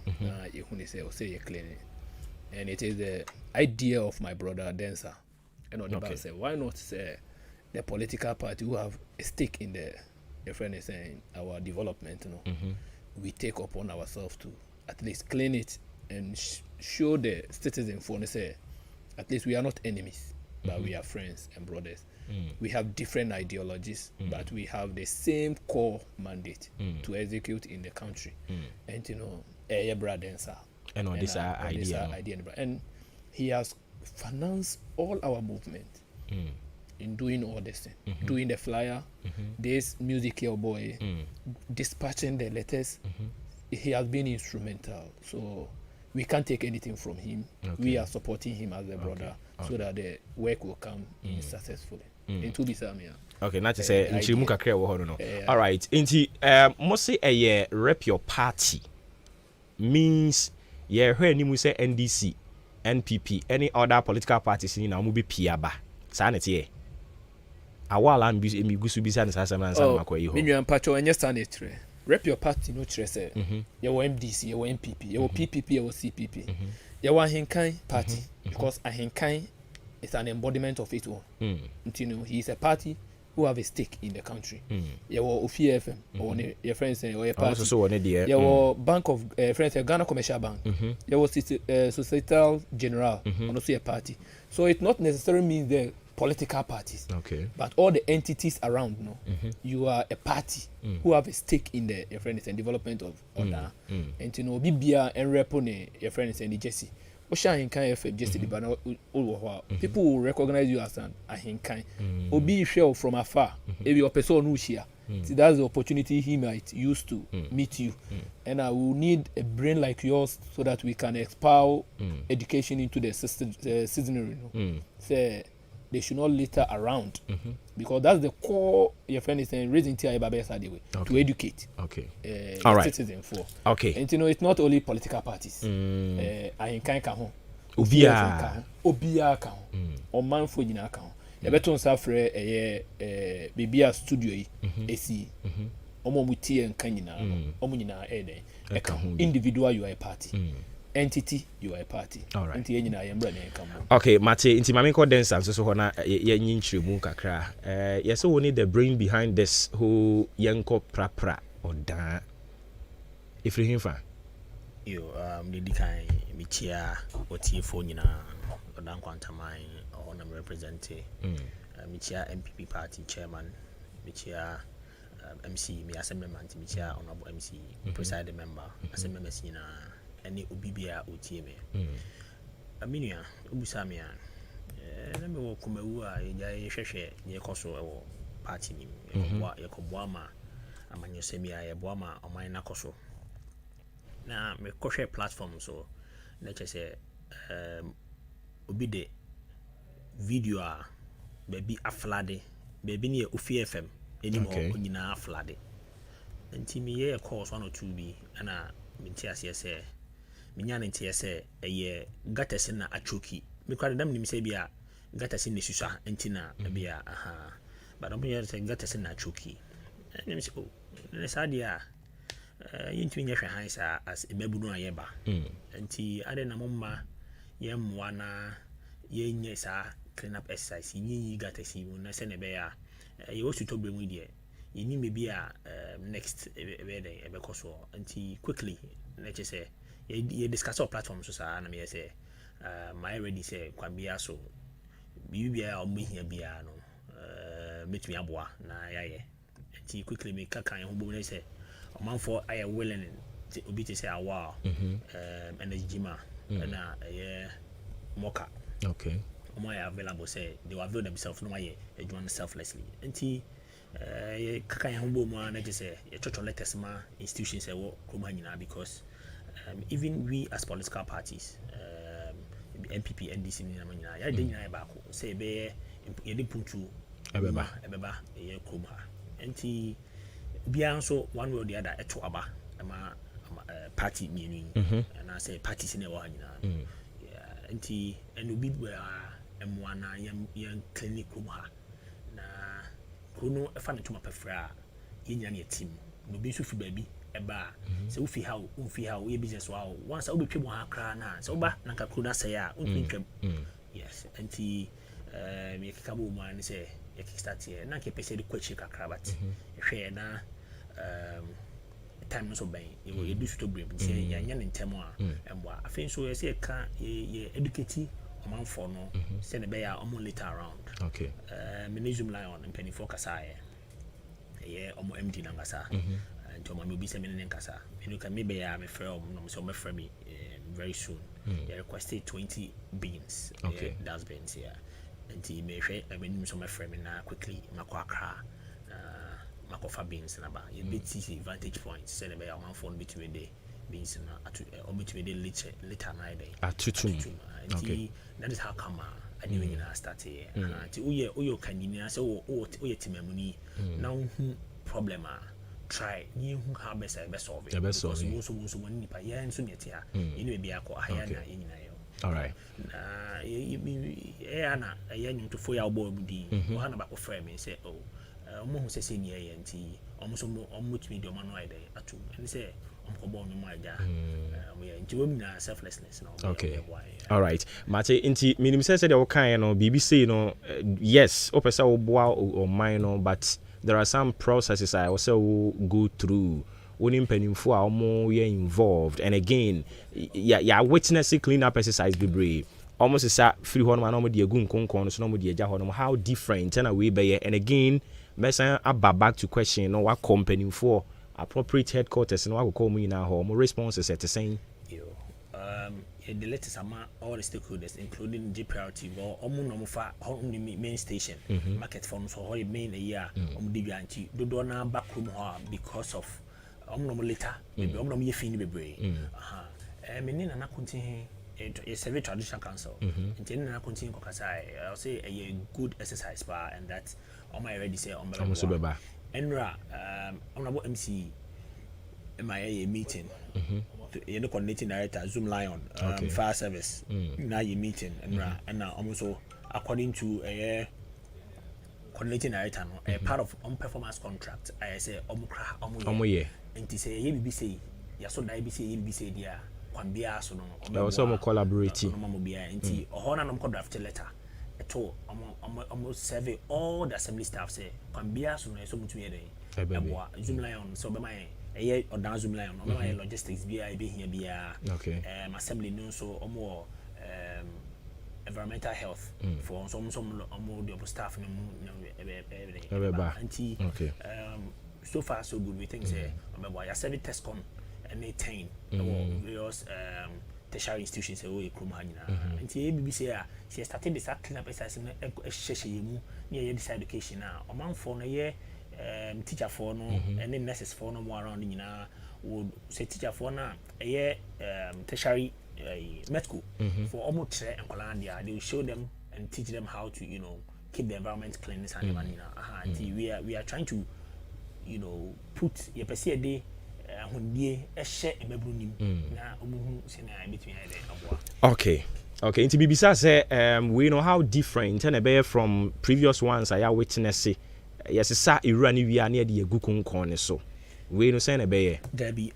You say you clean it. And it is the idea of my brother Densa. And on the say why not say the political party who have a stake in the friend is saying our development, we take upon ourselves to at least clean it and show the citizens for say at least we are not enemies, but we are friends and brothers. We have different ideologies, but we have the same core mandate to execute in the country. And brother Densa. And on this idea. And he has financed all our movement in doing all this thing. Doing the flyer, this music here boy, dispatching the letters. He has been instrumental. So we can't take anything from him. We are supporting him as a brother so that the work will come in successfully. Into this okay, not to say Nchimuka Krea no. All right. Inti must say a rep your party means hear ni mu say NDC, NPP, any other political parties in na mu be piaba. Sa na tie. Awala mi gusu bi sa na sa na makoyi ho. Minwan pacho enya sanitary. Rep your party no chere say. You MDC, you NPP, you PPP, you CPP. You Ahenkan party because Ahenkan is an embodiment of it all. He is a party who have a stake in the country. You Ofi FM or your friends say or your party. You Bank of friends Ghana Commercial Bank. You Societal General and also a party. So it not necessarily means the political parties. But all the entities around, you are a party who have a stake in the your friends and development of order. And Bibia and repone your friends and the Jesse. Ahenkan FM just the banner people will recognize you as an Ahenkan. Obi share from afar. If your person who share, see that's the opportunity he might use to meet you. And I will need a brain like yours so that we can expel education into the citizenry. Say they should not litter around because that's the core your friend is saying raising TI Babesa the way to educate all right citizen for and it's not only political parties Ahenkan ka ho obia ka ho omanfo nyina ka ho e beto nsa frɛ bibia studio yi esi omo mutie nka nyina omo nyina den e ka ho individual you are a party entity you are a party. All right. Okay, Mate, inti mami ko dance so ho na ye nyinchiremu kakra. Yes, we need the brain behind this who yanko prapra or da. If you fa. Yo the kind michia otifo nyina odan kwantamai or na represent michia MPP party chairman michia MC me assemblyman michia honorable MC presiding member assemblyman nyina any obibia otie me aminua obusa me na me wo kumawu a ya hwehwe ye koso e party ni ye koboa ma amanyosemi a ye boa ma oman na koso na me kohwe platform so na chese obi de video a baby aflade baby ni Ofi FM enimo onyina aflade enti me ye course 1 or 2 bi ana minti asese minyane ntie se eye gatese na achoki me kwade dam nim se bia gatese ne susa enti na bia but am bia se gatese na achoki nim se o ne sadia yintu nya hwe han sa as emabunu ayeba enti ade na momma ye mwa na ye nye sa clean up exercise yin gatese mu na se ne be ya ye wosuto be mu die yini me bia next be den e be koso enti quickly na che se you discuss our platforms so sa na me say my ready say kwabia so bibia o me hia bia no metumi aboa na yaye nti quickly me kaka ho bo say omanfo aye willing obi to say wow energy gym na moka okay omo are available say they will avail themselves no why they join selflessly nti kaka ho bo mu na je say ye church letters ma institutions e wo kroma nyina because even we as political parties MPP NDC ni na nyina ya de nyina e ba ko say be ye de puntu ebeba ye kroma nti bia so one way or the other eto aba ama party meaning and I say parties in the one nti enu bi bwa emwana yan clinic room ha na kuno e fa ne tuma pefra yenya ne team no bi so fi baabi eba se wo fi ha wo fi ha wo ye business wa once wo betwe mo ha kra na se wo ba na ka kuno say ya wo twem yes nti me kika bo man say e kickstart here na ke pese de kwachi kakra bat hwe na time so ben you do to bring say ya nya ne ntem a emboa afen so ye say ka ye educate omanfo no say ne be ya omo later around okay Zoom lion mpani for kasa ye omo MD na ngasa nto ma me obi se me ne nkasa me ka me be ya me frɛ omo no so me frɛ me very soon they requested 20 beans okay that's beans here nti me hwɛ me so me frɛ me na quickly makɔ akra makofa beans na ba ye beti vantage points say ne be ya man phone between the beans na atu or between the later na day atutum okay that is how come I knew when I started here nti uye kandini say o ye timamuni na hu problem try ni hu how best I best solve it because so money pa ya nso ne tia you know be akọ ahia na yina yo all right na ya nyum to fo ya obo budi o ha na ba ko frame me say oh omo hu say ni ye nti omo so omo timi de omo no ide atum and say omo bo no ma ja we nti we na selflessness no okay all right mate nti minim say de wo kan no BBC no yes opesa wo boa o mine no but there are some processes I also go through when penimfo a omo ye involved and again ya witnessing clean up exercise be brave almost is free one man omo de agu nkonkon so no de agya hono how different and we be and again mesan aba back to question no what company for appropriate headquarters no what call me na ho mo responses at the same the latest ama all the stakeholders including GPRT or omo fa main station market form so how main year di gwanti do na back room ho because of omo later maybe omo ye fin bebre me ni na continue a service traditional council and na continue ko kasa I'll say a good exercise bar and that omo already say omo enra omo MC my meeting you know coordinating director Zoom Lion fire service now you meeting and now also according to a coordinating director a part of performance contract I say omo ye and to say BBC ya so da BBC dia kwambia so no omo collaborate omo bia nti ho na no draft letter eto omo survey all the assembly staff say kwambia so no so mutu ye den Zoom Lion so be my or down Zoom Lion or my logistics be here be assembly no so environmental health for some the staff so far so good we think say I said test con and 18 various tertiary institutions we nti BBC she started this clean up exercise mu near this education now man for no year teacher for no and then nurses for no more around nyina would say teacher for na tertiary medical for almost tre and Colombia they will show them and teach them how to keep the environment clean and we are trying to put your per day hundie ehye emebrunim na omuhu sina between okay into BBC say we know how different and be from previous ones I witness yes sa irani wi ane de agu konkon so we no say na be there be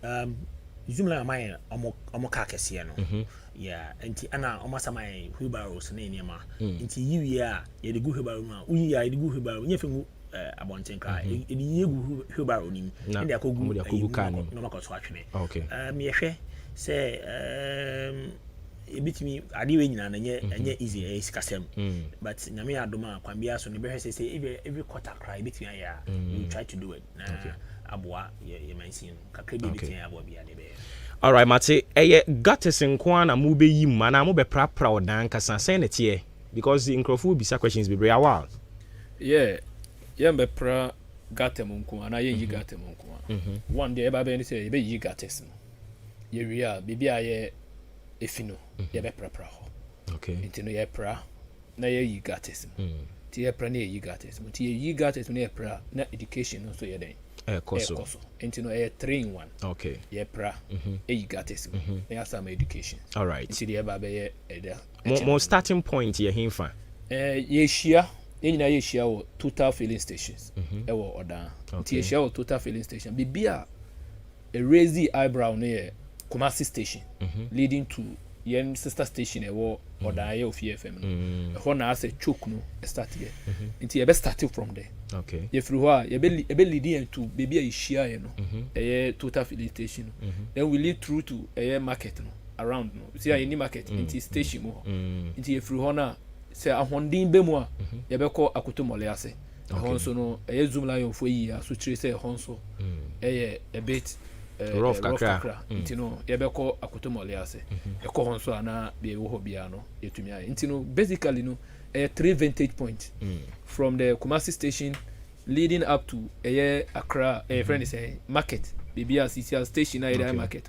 Zoom la my omo ka kese no yeah enti ana omo samai wheelbarrows na enema enti yiwi a ye de gu wheelbarrow no uyi ya de gu wheelbarrow nye fengu abonten ka e de yegu wheelbarrow nim ende akogu ka no no makoso atwene okay me hwe say a bit me adiwin and easy is casem. But Namia Doma, Quambia, so the say every quarter cry between you try to do it. Abwa, you may see Kakribi between Abobia. All right, Mate, gutters and Kwana mube yim, and I'm proud than Cassan it here because the incrofu be questions be very wild. Yeah, be pra gatemunku, and I ye gatemunku. One day, Baby say, be ye gates. Ye real, baby, I efino, ye be pra. Okay, into ye pra, na ye gates. Tia prane ye gates, but ye gates near pra, na education also ye day. Koso. Into no 3 in 1. Okay. Ye pra. You got it. They some education. All right. Into the baby more starting point ye hinfa. Ye share. Ye share total filling stations. Ewo order. Ye share total filling station. Bibia a raised eyebrow near Kumasi station leading to yen sister station ewo order ye of FM. A hona as a choke no start here. Into ye best starting from there. Okay. If you are a leading to baby a share, you know, a total filling station. Then we lead through to a market around. See any market into station more. Into a free honor say a hondin bemwa, Yabeko Akuto Molease. A honso no a zoom lion for ye, so trace a honso a bit rough kakra. Intino Yabeko Akuto Molease. A cohonso ana be Wohobiano, Yetumia. Intino basically no. 3 vantage points from the Kumasi station leading up to Accra, friend is a market, BBR CCR station, market,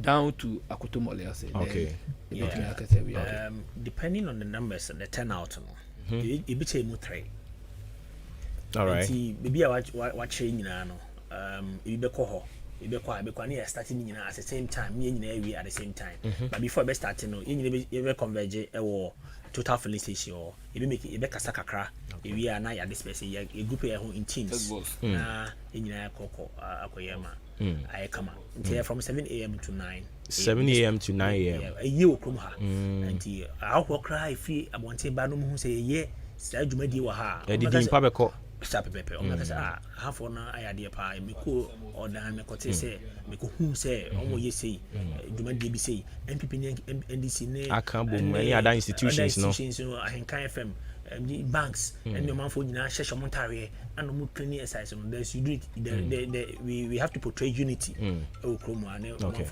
down to Akuto Molease. Okay. Depending on the numbers and the turnout, it became 3. All right. Maybe I watch you know, starting at the same time, me at the same time. But before I starting, you converge a total filling station or you make it a sakakra. We are now at this space, a group in teams. In Coco, Akoyama. I come out from 7 a.m. to 9. 7 a.m. to 9 a.m. A year come her. And I'll cry free. I want to Banum who say, yeah, Sir Jumedi Waha. I didn't Pabeco. Stop pepe. Half on I idea pie, Miko or Dan Mecote say, Miko who say, almost ye say, Jumedi say, MPP NDC, I can't boom any other institutions, no. Ahenkan FM, banks, and your man for Shasha Montari, and more cleaning exercise. There's you do it. We have to portray unity. Oh, Chroma, okay.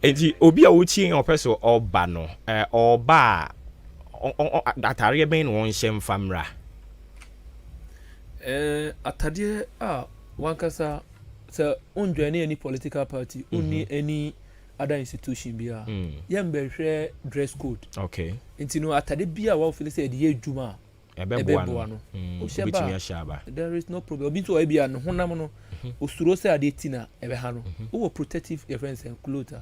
And the Obia Uchi or Peso or Bano, or Bar, that are being one shame famra. Atadie one kasa so unjoin any political party only any other institution bia yembe hwe dress code okay intino atade bia wa feel say de adwuma ebeboa no there is no problem obi to bia no honam no osuro say ade tina ebe ha no wo protective defense and clothes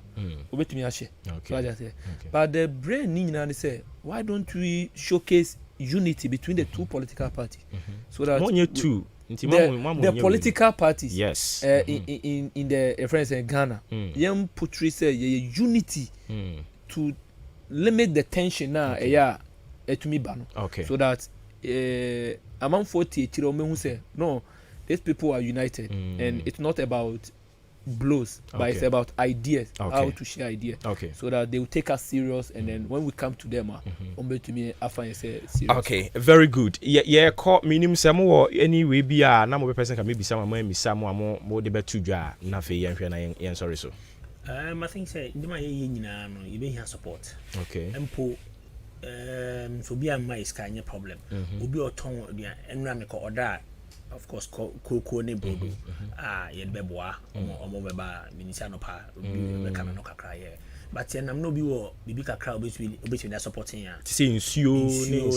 obetumi ahye so but the brain ni nyina say why don't we showcase unity between the two political parties so that the political parties yes in the reference in Ghana yam portray say unity to limit the tension now to me ban so that among 40 who say no these people are united and it's not about blows but it's about ideas how to share ideas so that they will take us serious and then when we come to them to me I find say serious. Okay, very good. Call minimum some or anyway be a number of person can maybe some more the better to na fe yen sorry so I think say the man you be here support empo so be am my sky problem obi oton enra me ko order of course ko ne bodo ye beboa omo beba minisa no pa be kana no kakra ye but yen am no bi wo bibi kakra obetwi na supporting ya say nsuo ne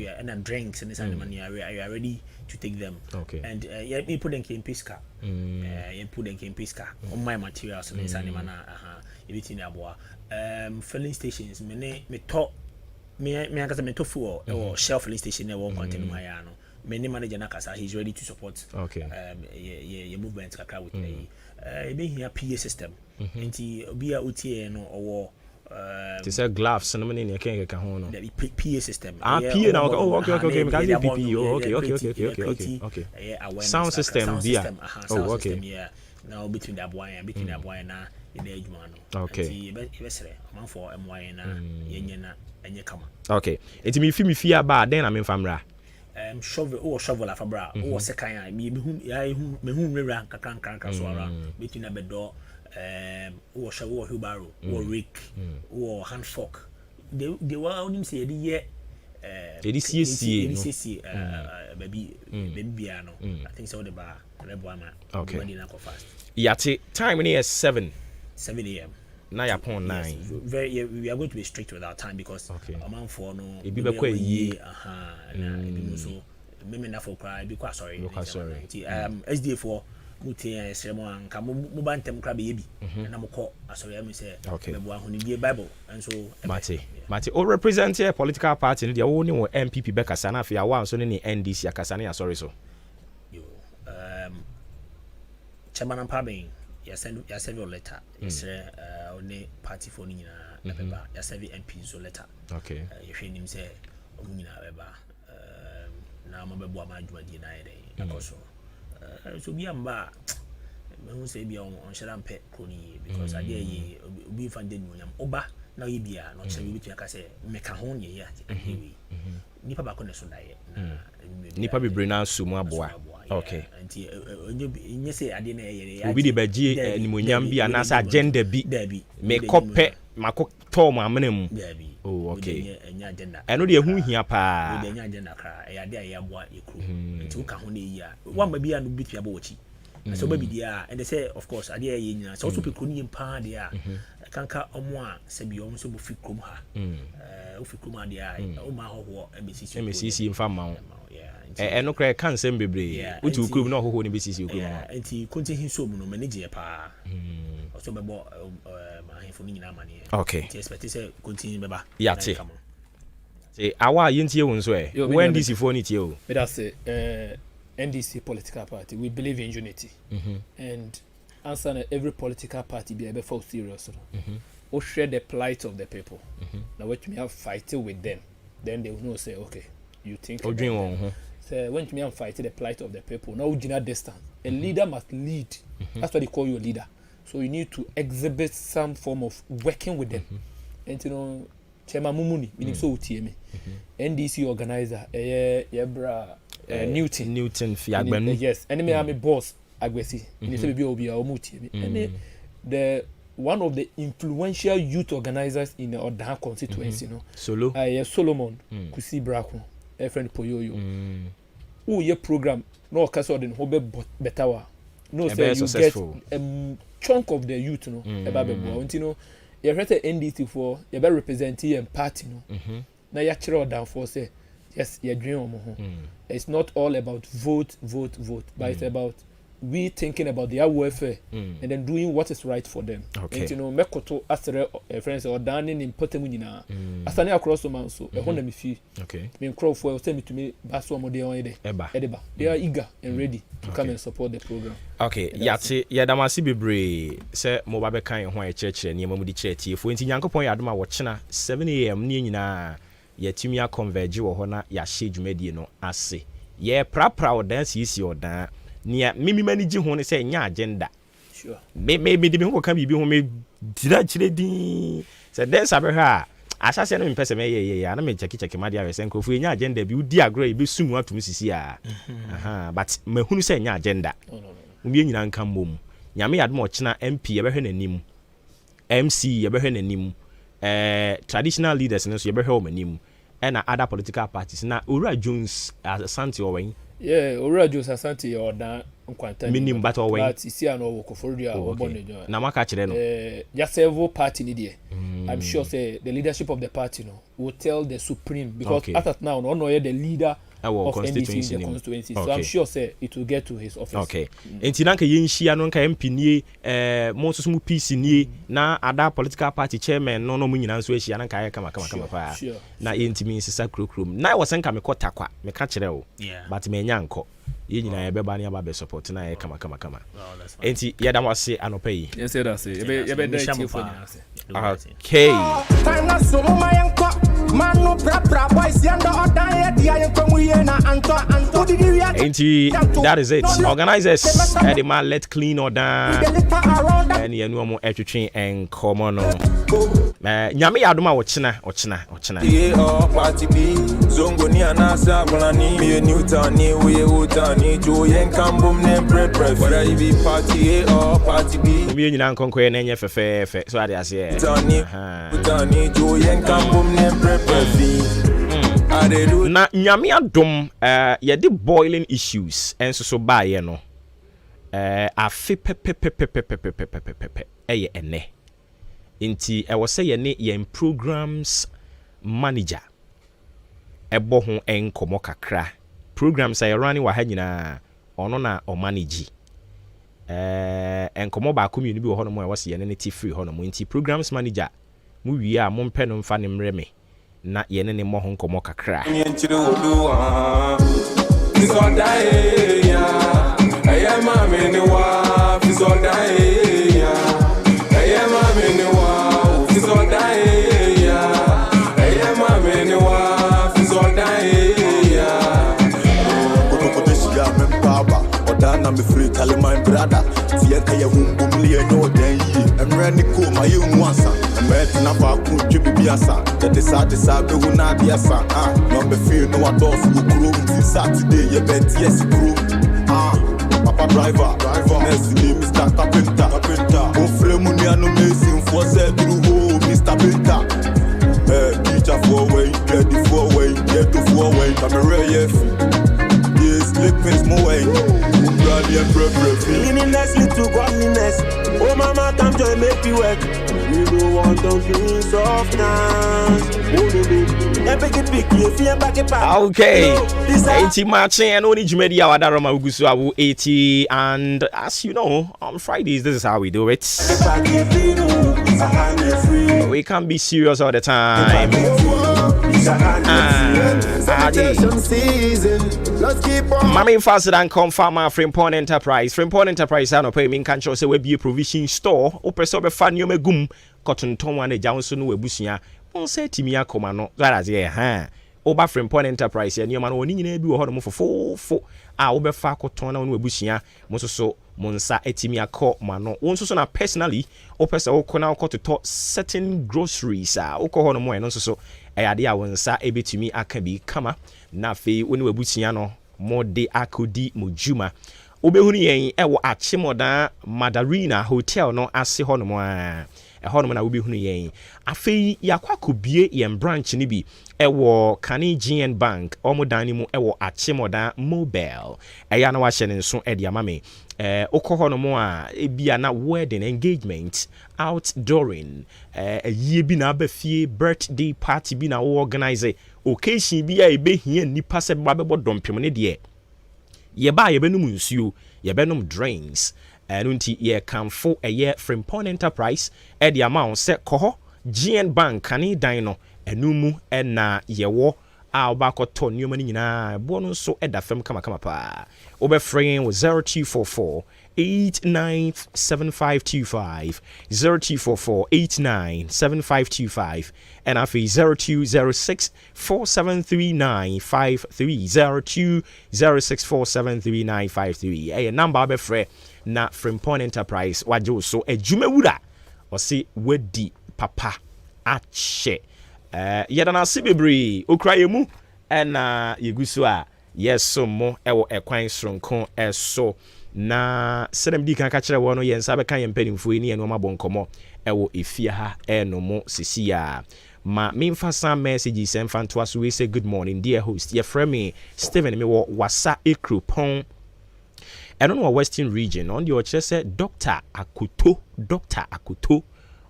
ya and drinks and this money are ready to take them and you put them in pisca you put them in pisca on my materials and this animal everything aboa filling stations me talk me aka say me to fuel or shelf filling station e won contain my ya no many manager nakasa he's ready to support your movement kakra with be here PA system nti obi a otie no owo to say gloves no money can ho no the PA system PA now okay because the PP okay sound system yeah now between the boy and na yɛde adwuma no okay yɛbɛsrɛ ɔmanfoɔ mmoa na yɛnyɛ na ɛnyɛ kama okay enti me fi aba den na me famra shovel afabra o sekan a mehu nwura kakranka so ara between abedo o shovel wheelbarrow o rake o hand fork they were onim say ye CC baby bia no I think so the bar rebo ama okay fast yate time ni is 7 a.m. now you're upon 9 yes, we are going to be strict with our time because a man for no it be ye so maybe not for cry because sorry SDA for muti sermon and come mubantem crab baby and I'm call sorry I say okay Bible and so Mate o represent a political party the only MPP Becca Sana for one so any NDC akasane sorry so Chairman and Pabing ya send your letter yes only party for ni na beba ya send MP so letter okay you hwe nim say omu na beba na mo bebo ama adwuma di na yede because so bi amba me say bi on shara mpe kroni because ade yi obi fan de nyonyam oba na yi bia no chere bi tia ka say meka ho ne ya nipa ba ko ne so dae nipa bebre na sumu aboa okay anti enye say ade na yere obi de bagie animonyam bi anasa agenda bi me kope mako tom amenem oh okay enya agenda eno de hu hia pa de enya agenda kra e ade ya aboa ekru nti wo ka ho na yi a wa ma bia no bitua ba wachi so ba bi dia and they say of course ade ya nyina so so pekru ni mpa de a kanka omo a se bi omo so bo fikrom ha o fikrom ade a o ma hoho MCC mfa ma eno kra kan sem bebre uti ukrum na hoho ni BCC ukrum enti konti hinso mu no manage pa so bebo ma hinfo ni nyina mane okay enti expect say konti beba yate awa yintie won so when NDC for ni tie o but say NDC political party we believe in unity and answer every political party be able for serious or share the plight of the people now what me have fighting with them then they will know say okay you think so when me have fighting the plight of the people now you not distance a leader must lead that's why they call you a leader so you need to exhibit some form of working with them and you know Chairman Mumuni meaning so TM NDC organizer bra Newton Fiagbenu yes and me am a boss Agwesi and so be obi omuti and the one of the influential youth organizers in the Odan constituency Solo Solomon Kusi Brako a friend Poyoyo who your program no kaso den hobe betawa no say you successful. Get a chunk of the youth about you know you have NDC for you be representing and party na ya chiro down for say yes you dream on it's not all about vote but it's about we thinking about their welfare and then doing what is right for them. Okay. And you know, mekoto asere friends or dining in potemu nyina. Asane across the man so e ho na me fi. Okay. Me crowd for tell me to me baso mo dey on ede. Edeba. They are eager and ready to come and support the program. Okay. Yate yadamasi bebre say mo ba be kan ho a church ni mamu di church tie fo nti Nyankopon yadoma wo chena 7 am ni nyina yatumi a converge wo ho na ya hye dwumadie no ase. Ye prapra o dance isi o dan nia mimi manage ho ne say nya agenda sure me de me ho kan bibi ho me dira chire din say dance abehwa asase no mpese me ye na me check ma dia we say nkofu nya agenda bi udi agro e be sumu atum sisi a but mahunu say nya agenda umi nyina nka mom nyame yadom o chena MP ye behwe nanim MC ye behwe nanim traditional leaders no so ye behwe o manim and other political parties na Ora Jones Asante Owen yeah Ora Jones Asante Oda nkwanta minim but Owen but isi an owo koforu a wo bonne jo na maka kire no ya several party ni there I'm sure say the leadership of the party will tell the supreme because at now no the leader of NDC in the constituency so I'm sure say it will get to his office okay enti nanka yenhia no nka MP nie mo so mu PC nie na other political party chairman no mu nyina nso ahia nanka ya kama pa na yentimi nsisa krokrom na wo senka me kota kwa me ka kire o but me nya nko ye nyina ya beba na ya ba be support na ya kama enti ya dam wase anopa yi yes say that say ye be dai tie for nyina say okay time na so mo mayenko manu pra boys yanda odan ye dia yenkwamu ye na anto didi wi ati That is it. Organizers, the man let clean or down. And you know more etching and common. Nyami Aduma ochina. Yeah, party B. Zongoni anasa bulani. Me Newton ni we utani. Joyen kambum ne pre. Whether you be party A or party B. Me you nan konko enye fefe. So I say. Utani joyen kambum ne pre. Na nyame adom ye boiling issues enso so ba ye no afi pepepepepepepepepepe eye ene nti e wo se ye ne ye programs manager ebo ho enkomo kakra programs ay running wa ha nyina ono na o manage enkomo ba community bi wo ho no mo e wo se ye ne ti free ho no mo nti programs manager mu wi a mo mpe no mfa ne mre me na yene ne mo ho nkomo kakra na me free tell my brother tie kaya humbum le no den yi emre ni ko ma ye nwansa emre na fa ku twi biasa the sa be hu na biasa no be feel no adolf go kro until Saturday ye bet yes kro papa driver next name Mr. Carpenter o fremu ni anu mesin for say through ho Mr. Painter teacher for way get the for way get to for way come re yes liquid more way cleanliness lead to godliness. Oh mama, come join make you work. We don't want to feel softness. Okay, 80 matching and only Jumedia Wadarama Ugusu 80, and as you know, on Fridays this is how we do it. We can't be serious all the time. Mami faster than confirm Frimpon Enterprise. Frimpon Enterprise I no pay me can show say we be a provision store. O person be fan you me gum cotton ton one Johnson we busia. On say timi akoma no. That as here Oba Frimpon Enterprise and your man oni nyina bi wo ho no fo a wo be fa cotton na we busia mo so monsa etimi akoma no. Won so na personally o person o kona ko to certain groceries o ko ho no mo no so ayade a wonsa ebetumi aka bi kama na fe woni webusia no mode akodi mojuma obehunu yen ewo achimoda Madarina Hotel no ase ho no mo ho no na obehunu yen afei yakwakobie yen branch ni bi ewo Canadian Bank omodani mu ewo achimoda Mobile eya na wa hye ne nso ede amame okoho no mo a ebia na wedding engagement outdooring yie bi na abafie birthday party bi na wo organize occasion bi a ebehia nipa se ba bebo dompem ne de ye ba ye benum nsuo ye benum drinks nunti ye kanfo eye Frimpon Enterprise e de amount se koho GN Bank kani dan no enumu na yewo a obakoto nneoma ni nyina bo no so eda fam kama pa obeframe with 0244 897525 0244 897525 and afi 0206 473953 0206 473953 number obefre na Frimpon Enterprise wajo so ejumewura osi wedi papa ache yedana sibebri okrayemu na yegusu a yeso mo ewo ekwan sronko eso na sedem di kan ka kire wo no yensa be kan yempanimfo ni eno mabonkomo ewo efia ha eno mo sisia ma memfa some messages and fan to us we say good morning dear host your friend me Steven me wo wasa ekrupon eno no western region on the oche say Dr. Akuto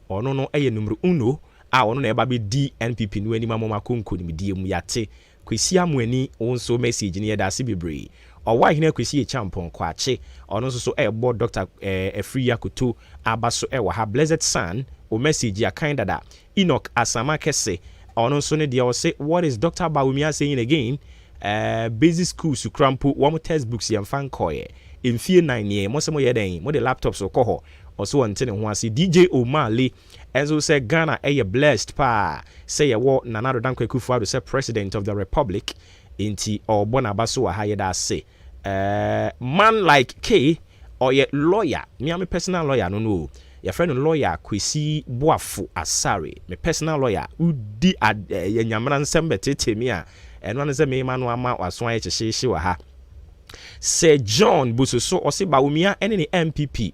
ono no eye numero 1 a ono na eba be DNPP no ani mamoma konko ni medie mu yate kwesi amwani onso message ni yeda se bebre owa hina kwesi e champon kwache ono so ebo Dr. Efri Akuto abaso ewa ha blessed son o message ya kinda da Enoch Asama kese ono so ne dia o say what is Dr. Bawumia saying again basic school su crampo one textbooks yam fan koye emfie 9 ye mo se mo yeden mo de laptops so koho also wante ne ho ase DJ Omale enzo say Ghana eye blessed pa say ye wo Nana Dankwa Akufo-Addo say president of the republic inti obona baso wa ha ye da say man like K or your lawyer, me am a personal lawyer, no. Your friend lawyer Kwesi Boafo Asare, my personal lawyer, who di at Yamaran Sembe Temia, and one is a man who was why to say she ha. Sir John Bususo or say Baumia and any MPP,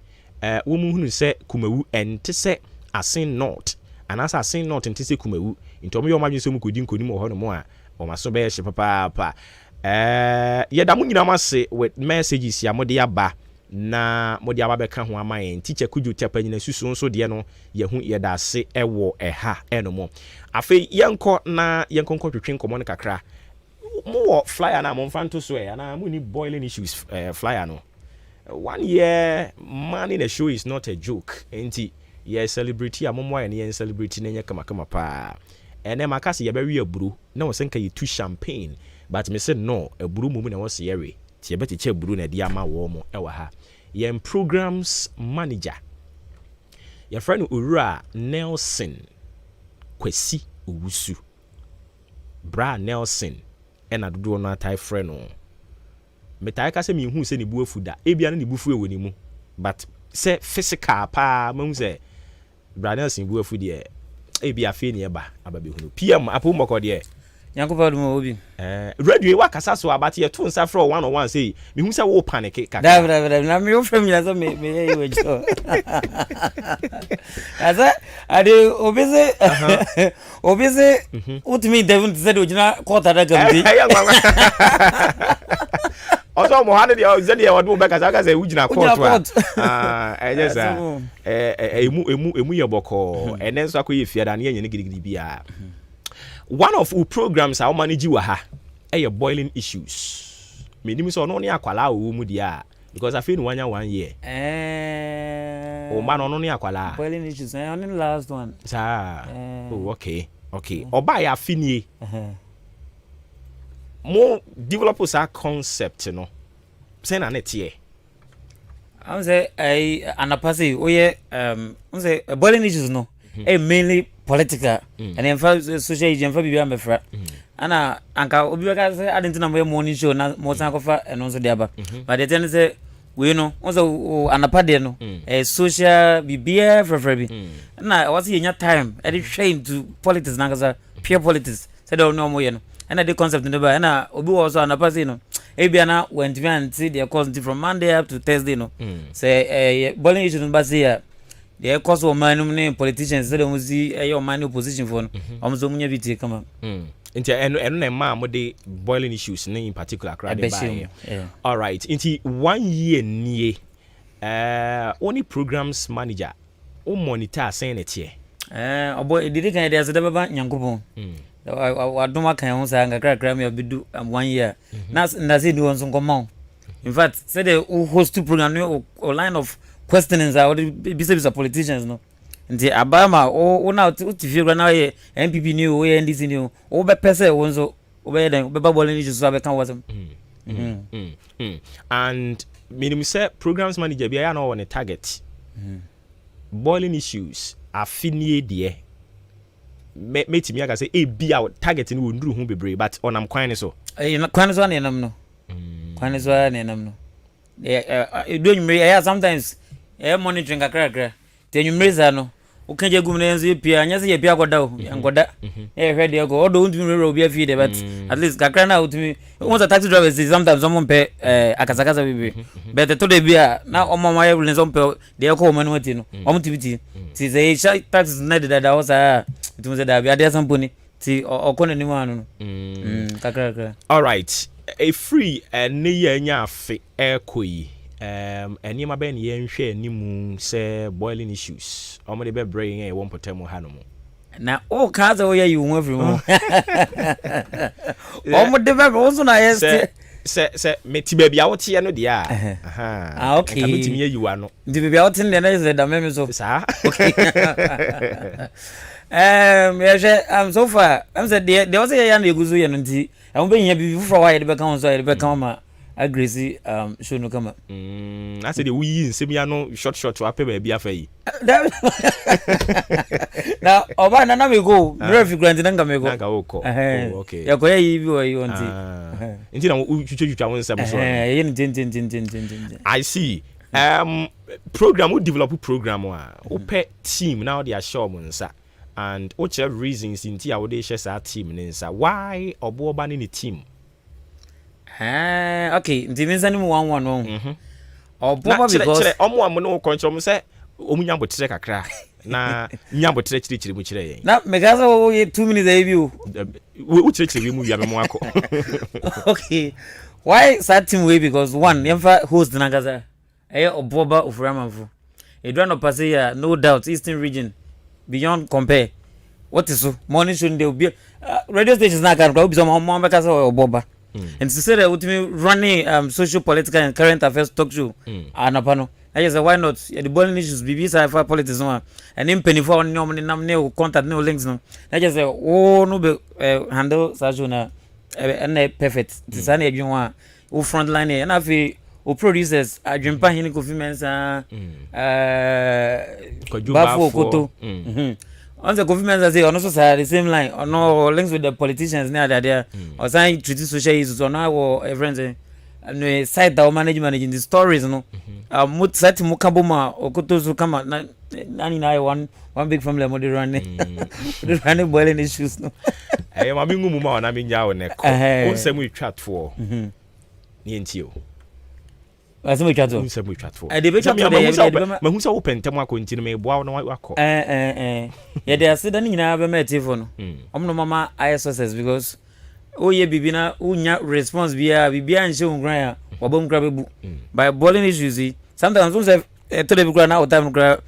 woman who say Kumewu and to say I sing not, and as I sing not and to say Kumewu, into me or my so could or more, or my so bear papa. Yet I must say with messages Yamodia ba. Na modi ababeka ho amayen teacher kuju tepa nyina susu so de no ye hu ye da se ewo eha enomo afi yenko na yenko twetwe nkomo ne kakra mo flyer na mo mfanto so na mo ni boiling issues flyer no 1 year man in the show is not a joke enti ye celebrity amomo ya ne celebrity ne nyaka makama pa ene makase ye bewe aburu na wo senka ye tu champagne but me say no aburu mumu na wo se yere ti ye betiche aburu na dia ma wo mo ewa ha ye programs manager your friend Ura Nelson Kwesi Owusu Bra Nelson ena dodo na tai friend no metai ka se me hu se ni bu afuda ebia na ni bufu ewo ni mu but se physical pa mahu se Bra Nelson bu afu de ebia fe ni eba ababe hu PM apo moko de Yankopa dum obi radio wa kasa so abate ye to nsa fro 101 say me hu se wo panic kaka da na me wo frem ya so me ye we jo asa ade obese utimi devon said ojina quarter da gambi also mo hane dia zedi e wadu be kasa say ujina court ejesa emu ye boko enen so akoye fiada na ye gidigidi bia. One of our programs our manage ha your boiling issues. Meaning so no near akwala o mu dia because I feel 1 year. Oh man no near akwala. Boiling issues only the last one. Oh okay. Oba ya finie. More developers our concept no. Say na net here. I say anapase oye say boiling issues no. Mainly political and in fact social agent for bibia mefra ana anka obi beka say adentina mo morning show na mo san kofa eno so dia ba but the thing say we know also anapade no social bibia frefra bi na was yenya time e dey train to politics na kasa pure politics say don't know mo ye no and the concept no ba na obi was anapase no e bia na went me and see the course from Monday up to Thursday no say bowling issue no ba say the cause of man politicians say dem see your man opposition for am so munya biti kama nti eno na ma mo de boiling issues in particular crowd by all right nti 1 year nie only programs manager o monitor saying it here obo didi kan dey say da baba nyankopon wadoma kan ho sa ngakra me obidu 1 year na say ni won so komon in fact say the host program no line of questionings are bisa politicians no nti abama o na utifira na ye MPP ni o ye NDC ni o be pese wonzo o be den be babole ni so be kan wasem and minimum say programs manager bia ya na on a target boiling issues afinie de metimi aka say e bia target ni wo nduru hu bebre but onam kwan ni so kwan so na enam no kwan so na enam no do you sometimes monitoring kakra tenyumreza no ukenje gum na enzo pia anya se ye pia goda o ngoda hwede go odo ntumi rero obi afide but at least kakra na utumi almost taxi drivers sometimes some pe akasakasa bibi but to de bia na omama ye rule some pe de ko manu ati no omtibiti ti ze taxi na de da o sa utumi ze da bia de samponi ti okona ni manu no kakra all right a free ne ye nya afi ekoyi any ma ben yen hwe animu say boiling issues omo de be brain e won potem ha no mo na o kaza o ye yu every mo omo de be won na yes se meti ba bia wote ye no de okay ka meti me yu ano de bia wote ne na is da me so sa okay yeah, so far I'm said there was a yan eguzu ye no nti am be nya bi fufro wa ye de be kan so ye de be kan ma agree show no come. I said we in semiano short to a paper be afei. Now oba na we go. Brevi grant nanga me go. Nanga oko. Okay. Ya ko yi bi o yi onti. Nti na twitwa won sam so. I see. Program we develop program we pay team now they are sure nsa and whichever reasons inti a we share team nsa why oboba ni team. Okay, nti menza ni mu 1-1 no. Oboba because omo am no control say omunya botre kakra na nya botre chiri mu chire yen. Na megaza wo 2 minutes e bi o. We chiri mu ya me mo akọ. Okay. Why that team way because one yemfa host na gaza. Oboba of Ramanfo. A drone of Passia, no doubt, Eastern region, beyond compare. What is so? Morning should they be radio stations now can be some more because of Oboba. And to say that with me running social, political, and current affairs talk show, Anapano. I just say, why not? The bowling issues, BBC, for politics, and then penny for no contact, no links. No, I just say, oh, no, handle Sajuna, and perfect. This is anyone who frontline, and I feel. O producers adwempa hini Kofi Mensa Bafo Koto on the Kofi Mensa say also the same line or no links with the politicians near there or saying treating social issues or now or friends and site that managing the stories no mut site mukabuma Okoto so come nani one big family mo dey running boiling issues no eh ma bingu mu ma na binja wo ne ko nsem we chat for ni ntio Asemi chato. Nsemu chato. De be chato de ma hu se wo pentem akonti no me boa no wakọ. Ye de aseda ni nyina be metifo no. Omno mama ISSS because oye bibina unya response bia nche ungran ya wabom kra bebu. By bowling issues sometimes we say tele bi kra na time kra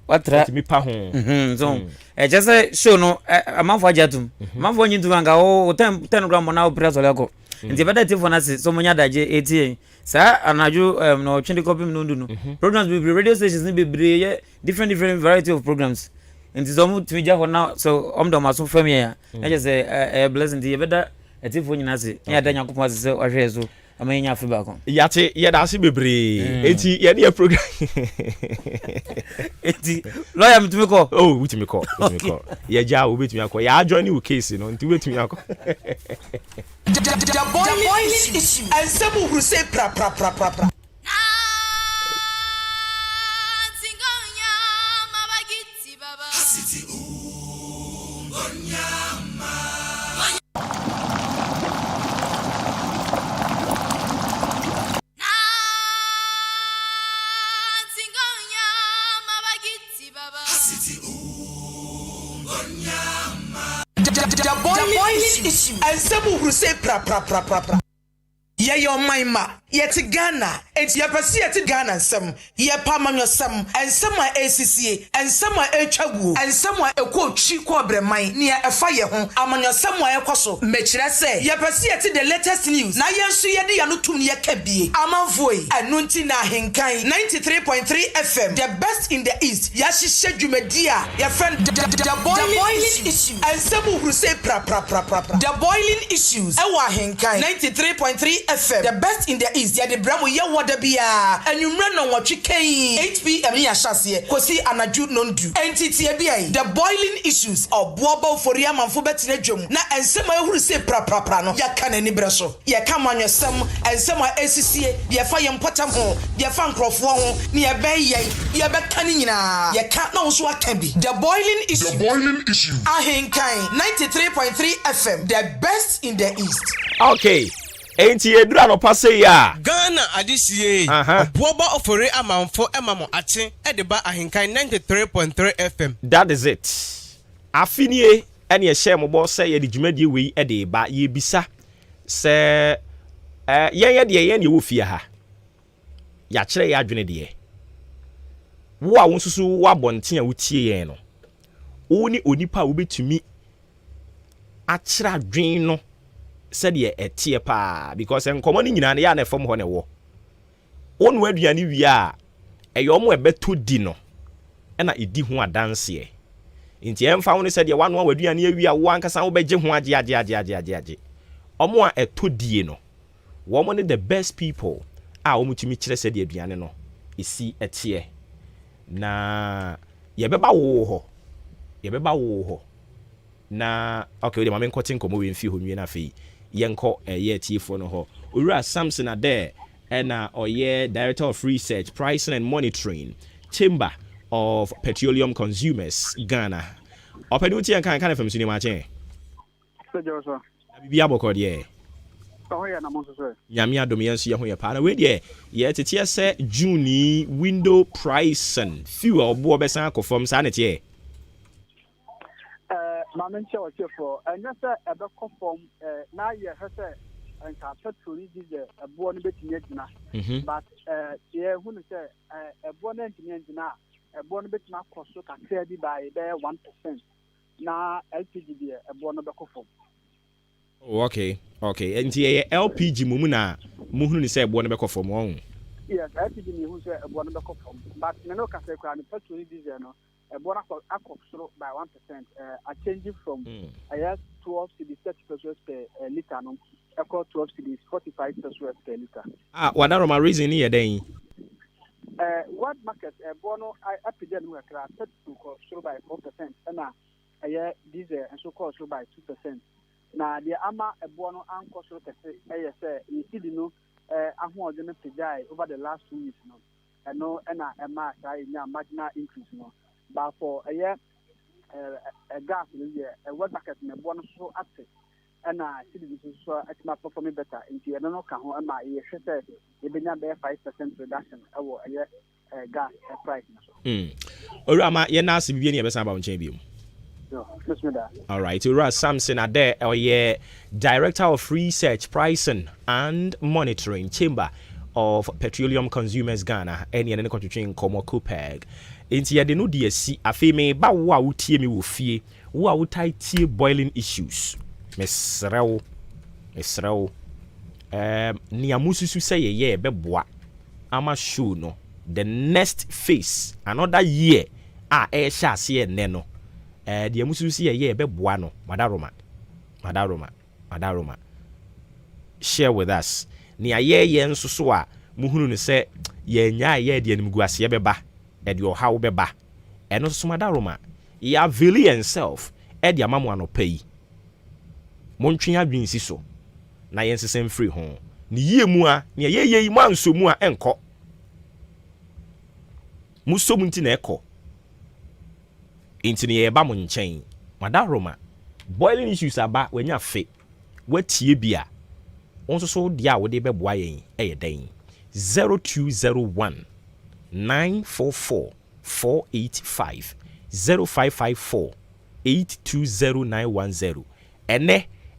watra mi pa ho. So just say show no amanfo ajatum. Amanfo nyintu anga o time 10 gram na o press oleko. Nti beda tifo na se so monya daje 80 sa anaju no twende copy no ndu no programs be radio stations ni be different variety of programs nti so mu timi ja ho na so omdo maso fam ya na je say blessing di beda tifo nyina se ya da nyakopo se ohwe so amanya afi ba kon yate ye da se bebre enti ye de program enti lawyer mtumi ko wutimi ko ye ja obetumi akọ ya join you case no nti wetumi akọ The boiling issue and some who say pra. The boiling issue and some who say pra. Yeah, your mind, yet Ghana, it's your pasi at Ghana, some, ye Pamano, some, and some are ACCA, and some are Chagu, and some are a quote Chicobre mine near a fire home, among your somewhere coso. Metra say, ye pasi at the latest news. Now, yes, you are the Anutunia Kebi, Amavoy, and Nuntina Henkai, 93.3 FM, the best in the East. Yashi Shejumedia, your friend, the boiling issue, and some who say pra. The boiling issues, Ewa Henkai, 93.3 FM, the best in the East. Ya de bramo ya wada bia. And you run on what you can 8 p.m. ya shasiye. Kosi anaju nondu. Entity bia. The boiling issues of Bobo for Yaman for better jum. Na and some who say pra no. Ya can any brasso. Ya come on your some and some are ACCA. Ya fire potam home. Ya fan croft one. Near bay ya back canina. Ya can't know so what can be. The boiling issue. Ahenkan 93.3 FM. The best in the East. Okay. Enti edura no passe ya Ghana adisiye Boba ofore amanfo emamo ache edeba Ahenkan 93.3 FM. That is it. Afinie ene ye share mo bo say ye di dwumadie we ede ba ye bisa se ye de wo fie ha ya kire ya adwene de wo a wonsusu wo abonten a wotie ye no wo ni onipa wo betumi a kire adwen no said ye etie pa because enkomo ni nyina na ya na fam ho ne wo wonu aduane wi a eyomo ebeto di no na edi ho adanse e nti emfa wonu said ye wanu aduane wi a wo ankasa wo beje ho age omo a eto die no Woman the best people. Omutumi kyerɛ sɛ de aduane no esi etie. Na yɛbɛba wo hɔ. Na okay, the mamen cutting komo we mfi ho nwie na afei. Yenko ye tiefo no hɔ. Owura Samson Ade na ɔyɛ Director of Research, Pricing and Monitoring, Chamber of Petroleum Consumers, Ghana. Opeduti and kan FM cinema chen. Sir Joshua. Bibi abokɔ de. Oh yeah, na mo so. Nyame adom yɛn so yɛ ho yɛ pa na we de yɛ tete sɛ June window pricing fuel ɔbo ɔbɛsan akɔ fam saa ne te. Ma men che o che for. Anya sɛ ɛbɛkɔ fam na yɛ hɛ sɛ nka petrol di de ɛbo no betumi agyina. But yɛ hu no sɛ ɛbo no ntumi agyina ɛbo no betumi akɔ so kakra bi by 1%. Na LPG de ɛbo no bɛkɔ fam. Oh, okay. Nti LPG mu na muhunu ni say ebo no bɛkɔ fam wɔn. Yes, LPG ni hu say ebo no bɛkɔ fam. But no ka say kwa ni petrol diesel no ebo na akɔ soro by 1%. A change from 12 cedis 30 pesos per liter no. Ɛkɔ 12 cedis 45 pesos per liter. What are my reason here then? What market ebo no apija no kakra petrol soro by 4% na diesel and so cost by 2%. Na the ama ebo no anko so kese say you see the no ahoɔden no pejai over the last 2 weeks no no na ema sai nya marginal increase no but for a gas no year what market na ebo no so ate na see the so atima perform better into no no ka ho ema ye hwete e benya be 5% reduction ewo gas price no so Orama ye na ase bibie ne ye be san ba nchen bi mu. All right, Ura Samson Ade, Director of Research, Pricing and Monitoring, Chamber of Petroleum Consumers Ghana, any and any country in Komo Kupeg. Inti ya denu DSC, afeme ba wa utie mi wufie, wa utai tie boiling issues. Mesrao, ni amususu say ye beboa, ama show no, the next phase, another year, sha siye neno. The amususi ye beboa no madaroma share with us ni aye nso so a muhunu ne se ye nya ye de animgu ase beba e de ohawo beba eno so madaroma ya vili himself e de amamu anopai montwe adwensi so na yensesem free ho ni yie mu a ni ye mu anso mu a enko muso munti na ekọ intini ye ba mo nchen madaroma boiling issues aba wanya fe watie bia onso so dia wo de beboa yen eye den 0201 944 485 0554 820910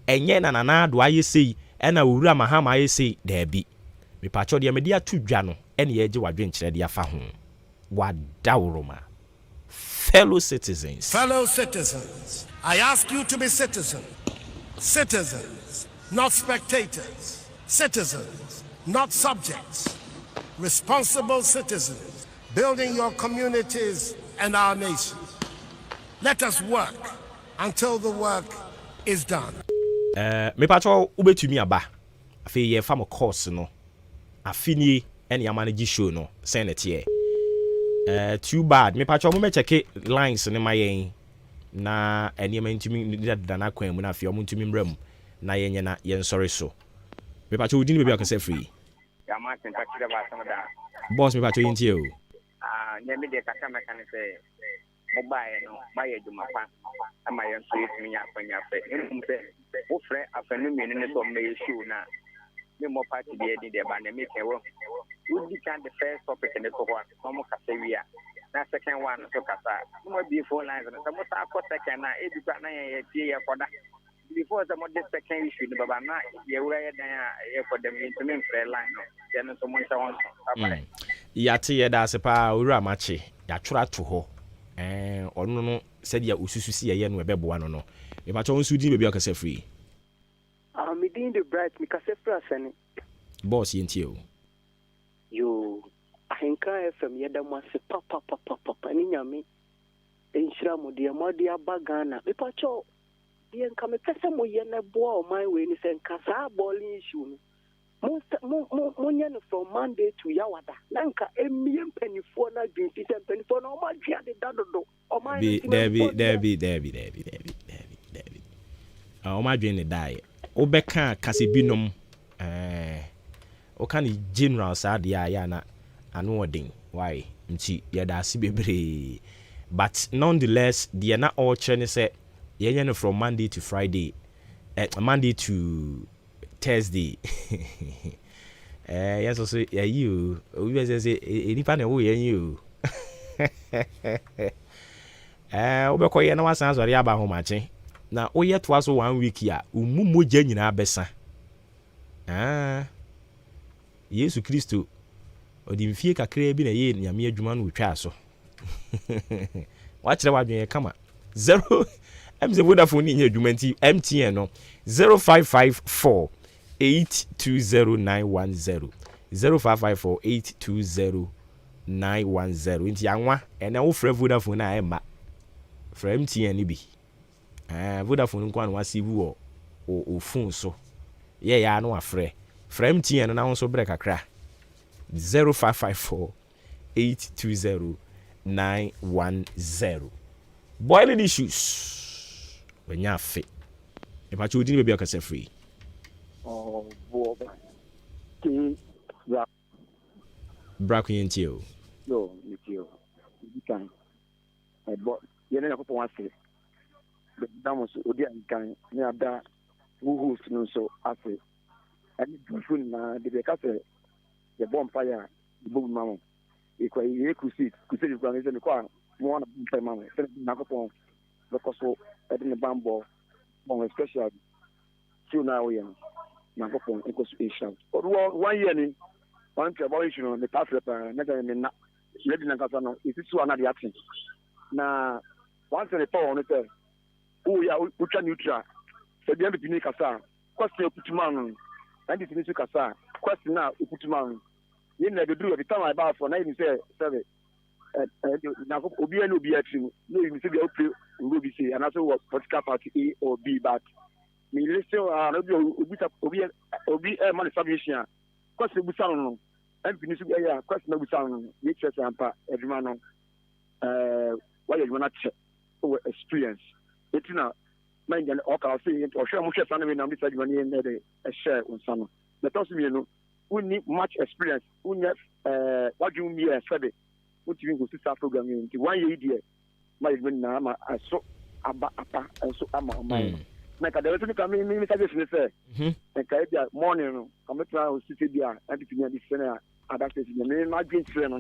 enye na nana do aye sei ena owura mahama aye sei da bi me pacho de me dia to dwa no ene ye je wadwen kire de afa ho wadawroma. Fellow citizens, I ask you to be citizens, not spectators, citizens, not subjects, responsible citizens, building your communities and our nation. Let us work until the work is done. Me pacho ubetumi aba afi ye fa mo course no afini ene ya manage show no senate too bad me pacho mo me check lines ne mayen na ene ma ntumi da na kwan mu na afi o ntumi mram na yenye na yen sorry so me pacho udi ni baby akase free ya ma tenta kire ba sama da boss me pacho yintie o nya me de kaka me kan se mo bae no bae juma pa ama yen so yitimi nya kwanya fe nse wo frɛ afanu mi ne so me issue na me mo party de ba na me kewo would become the first topic in the Kowa, Tomo Casavia. That second one, so Casa. No more before lines, and some more second, for that. Before the more second issue, the Babana, you were there for the maintenance line, then someone on. Yati, that's a power, Uramachi, Yatura to ho, and or no, said ya Ususi, a yen with Bebuano. No, if I told you, maybe I can say free. I'm meeting the bright Mikasefra, and boss, yintio. Yo, Ahenkan FM yada mwase papa ni nyame enshira mo de amade abagana me pacho de nka me pese mo ye na boa o man we ni se nka sa bowling issue no mo yɛn from Monday to Yawada nanka emiem penifo na green tea penifo na oma dua de dadodo oma Debi oma dua ne dai obeka kasebinom o kan general sa de ya na anu odin why nti yɛda ase bebre but nonetheless the na all chene say yɛn from Monday to Friday Monday to Thursday yes so you we say nipa na wo yɛn you obekɔ yɛ na wasan sɔre aba ho mache na oyɛ to aso 1 week ya umumogya nyina bɛsa Yesu Kristo odi mfie kakra bi na ye nyame adwuma no twa so wakyerɛ wadwen kama 0 mze Vodafone ni adwuma nti MTN no 0554 820910 0554 820910 nti anwa ena wo frɛ Vodafone na ema frɛ MTN ni bi Vodafone nko an wasibu o phone so ye ya no afrɛ MTN na won so brɛ kakra 0554 820910 boiling issues when you fit if I choose you be a free Brack you no you can but you know what I say but that was odi kan me ada who no so afi and phone na de ka say the bonfire the boom mama ikwa ye crusade kwa nze me kwa mo wana bonfire mama se na ko because so edin bambo bon special so now we na ko pon ko special or 1 year ni one collaboration on the past na na ready na kasa no it is one of the action na once the power on it oh ya ultra neutral so dem bi ni kasa question putuma no and it is kasa question na putuma no yin na bedru every time I buy for na you say service na ko obi and obi atrim no you say be okay we be say and also what political party A or B but me listen obi man submission question bu sound no and finish be ya question bu sound no we check ampa everyone no why you wanna check experience it na mind and okay say or share mo share sana we na be say money na dey share on sana but also me no we need much experience we need what you mean said what you go to program in 1 year there my even na ma so aba apa so ama o mai na ka dey to come me suggest say e ka dia morning no come try o city dia and to me this na adapt to me ma dream train no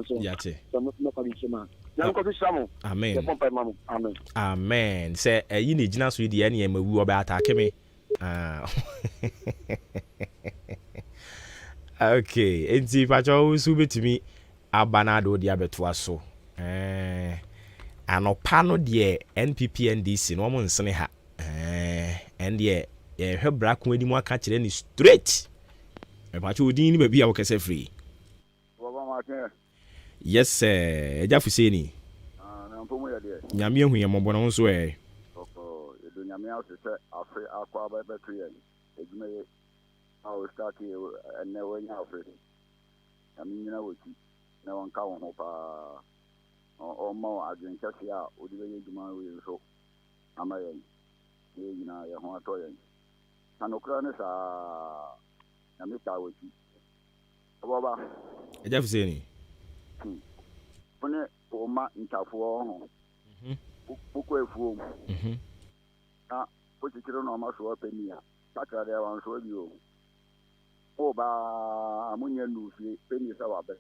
so yate so no ka bi chema na ko to samu amen amen say yi na gina so dia na e mawu oba attack me okay enti pacho so betimi abanado dia beto aso anopa no de NPP NDC no mo nsene ha and ye hwe Brack wani mu aka kire ni straight pacho odin ni ba bia wo kese free baba Maakye yes sir ejafu sei ni na mpomo ya de nyame ehu ye mobo no nso oko edo nyame awse se afi akwa ba beto ye edwuma ye awo start ye ene wonya afi nyame nyina woki na won ka won pa o ma adwen kase a odi be edwuma we so amaye ye nyina ye ho ato ye anokra ne sa nyame ta woki baba ejafu sei ni one o ma ntafo ho buko efuo na o tikiro no ma so apenia takra de wan so bi o ba amunya nufi peni sa wa be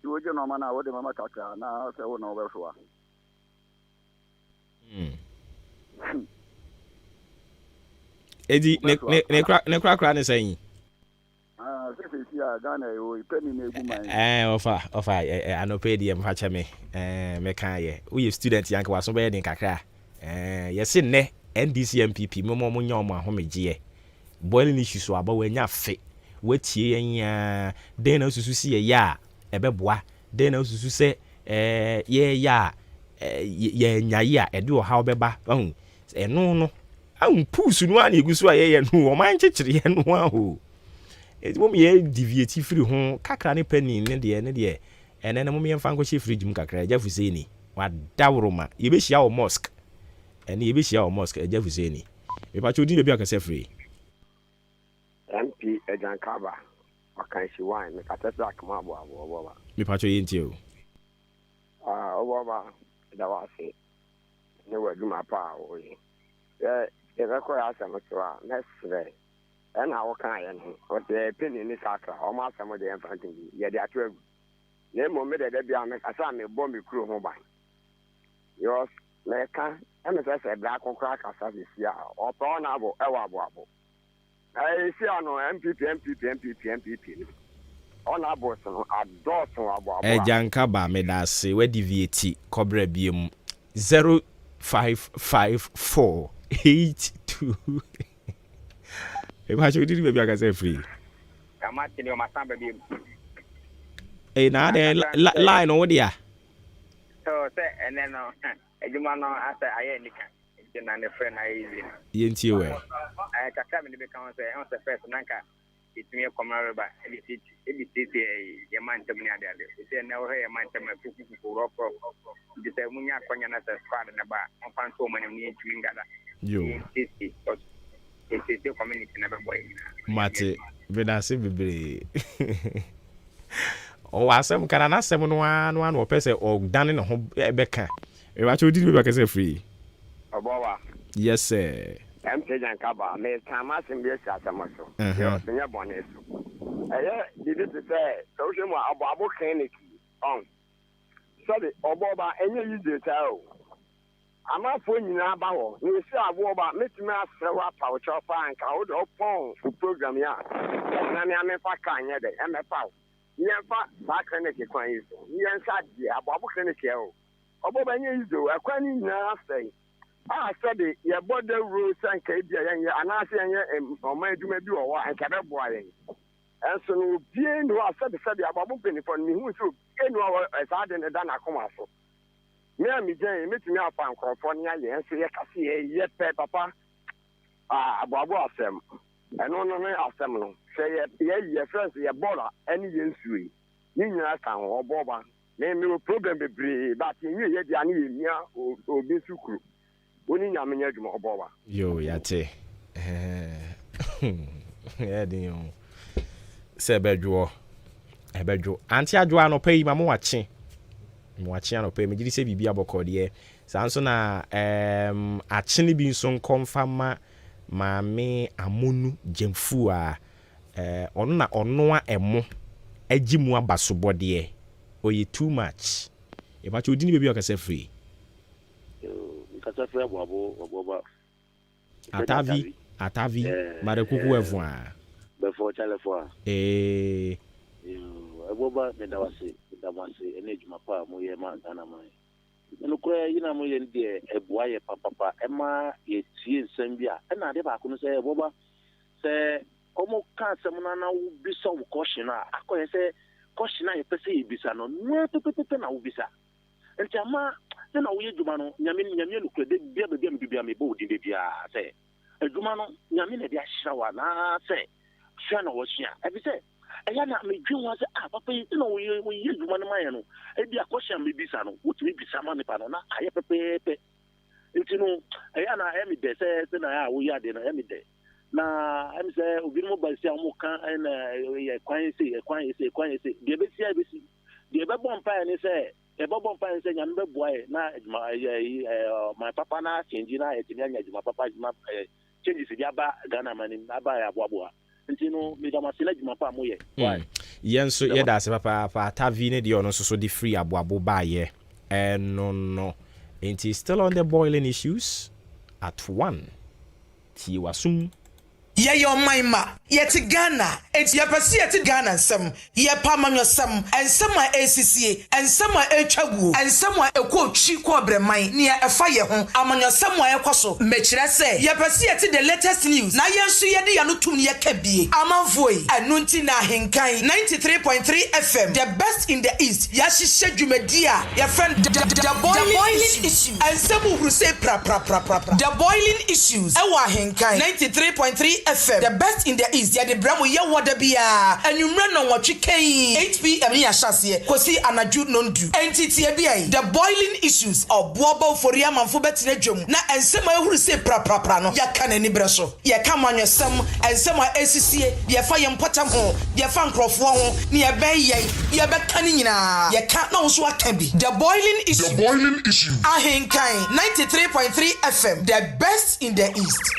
iwo je no ma na wo de mama takra na se wo na wo be so a edi ne kra ne sayin sisi a Ghana yo peni na egu man ofa anope die mfa cheme me kan ye we student yanka waso be den kakra yesi ne NDC MPP mo nya omo ahomegye boiling issues so aba wanya fe watie yan den na susu si ye ya ebeboa den na susu se ye ya ye nyaye a ede o ha obeba eno no an pusu no an egusu a ye no o man kyekire ye no a ho It won't be deviate free home, cacrani penny in the end, and then a moment fango she fridge mcacra, Jeff Husseini. What Dauroma, you wish your mosque, and you wish your mosque, Jeff Husseini. If I should do the say free. MP Ejan Kaba, what can she wine? Make a test like Mabo. Me patcho into you. Over that was it. Never do my power. Yeah, if I could ask them to necessary. And how can what the opinion is after almost some of the infantry. Yeah, they are 12. Name moment that they be a make a son, a bomb crew mobile. Yours, Mecca, MSS, a black or crack as this year, or Pronabo, Ewabo. I see I know MPP. On our boss, I don't know about Jankaba made us say where deviate Cobra Bium 055482. If I should do maybe I can say free. I'm asking you, my son, baby. Hey, now the line over there. So, say, and then, you man, I say, I ain't a friend. I ain't you. I can come in the become say, on the first Nanka. It's me a commander, but every city, a man to me. It's never a man to me for rock. The Munya Koyan as a father in a bar, and found so many needs to gather. You. It's still community never boy. Mate, Venasi Bibi. Oh, I said, can I 711 or person or done in a home Becca? If I should do it, I say free. Yes, sir. I'm taking Kaba, may time as in this as a muscle. You're bonnet. Did it say, social about clinic on. Sorry, Oboba, any you tell. I'm not putting in our bow. You see, I go about Miss Master Power Chopper and Cowd or Pong to program ya. And I'm a Pacan, I'm a pow. You're back clinic, you're inside the Abu clinic. Oboba, you do a quaning now say. I said it, your body rules and KBA, and I say, or may do maybe or what, and cannot boy. And so, being who I said about moving for me, who should anywhere as I didn't done a commercial. Me and me, meet me up on California, and say, I see yet, papa. About them. And no, ask them. Say, your friends, your border, any insui. You know, I can or Boba. Name you problem be but you hear the Ania or be sucru. Only Yamina Boba. Yo, yate. Yeah, dear. Say bedro. A bedro. Auntie Adwa no pay my watching. Watching no pay me. Did you say be about here? Sansona actually being some confirm maame amonu jemfua ono na ono emo agimu abasobode oye too much e ba chodini bebi akase free kasa free abo atavi mare kuku evua before telefone aboba medawase ene juma pa mo ye ma dana mai nukura yina mo ye ndie eboa ye papa ema ye tie nsambia na de ba ko no se eboba se omo ka semuna na wo bisa wo question a akoye se question a ye pese ye bisa no pepe na wo bisa enti ama se na wo ye juma no nyame nukura de bia me bo di de bia se juma no nyame na dia hirawa na se hwa na wo hia ebi se eya na me dwen wa se papa yi na wo ye juma no maye no e bia question me bisa no wo timi bisa ma me pa no na aye pepe enti no eya na emi de se na ya wo ya de na emi de na emi se obi no ba si amu kan na ye kwan se de be si abesi de be bon pa ni se e bo bon pa ni se nyame be boa na my papa na change na e timi anya juma papa juma change si dia ba Ghana mani aba ya boa ntino me da masela juma pa moye yenso ye da se papa tavi ne de ono so de free aboabo ba ye no enti still on the boiling issues at 1 ti wasum ye your maima yet Ghana et ye pasi yet Ghana some ye pamanyo some and some ACCA and some etwagu and some ekwo chi ko breman ne e fa ye ho amanyo some ekwoso mechire say ye pasi yet the latest news na ye nso ye de ya no tum ne ye kabie amanfoi anunti na ahenkan 93.3 FM the best in the east ya hihye dwumadi a ye friend the boiling issues and some who say pra the boiling issues e wa ahenkan 93.3 FM, the best in the East. Ya de bramo ye wada biya. And you run on what you can 8 p.m. ya shasiye. Kosi anaju nondu. Entity biya. The boiling issues of Bobo for Yaman for better jum. Na and some who say pra no. Ya can any breso. Ya come on your some and some ACCA. Ya fire potam home. Ya fan croft one. Near bay ya be canina. Ya can't know what can be. The boiling issue. The boiling issue. Ahenkan 93.3 FM. The best in the East.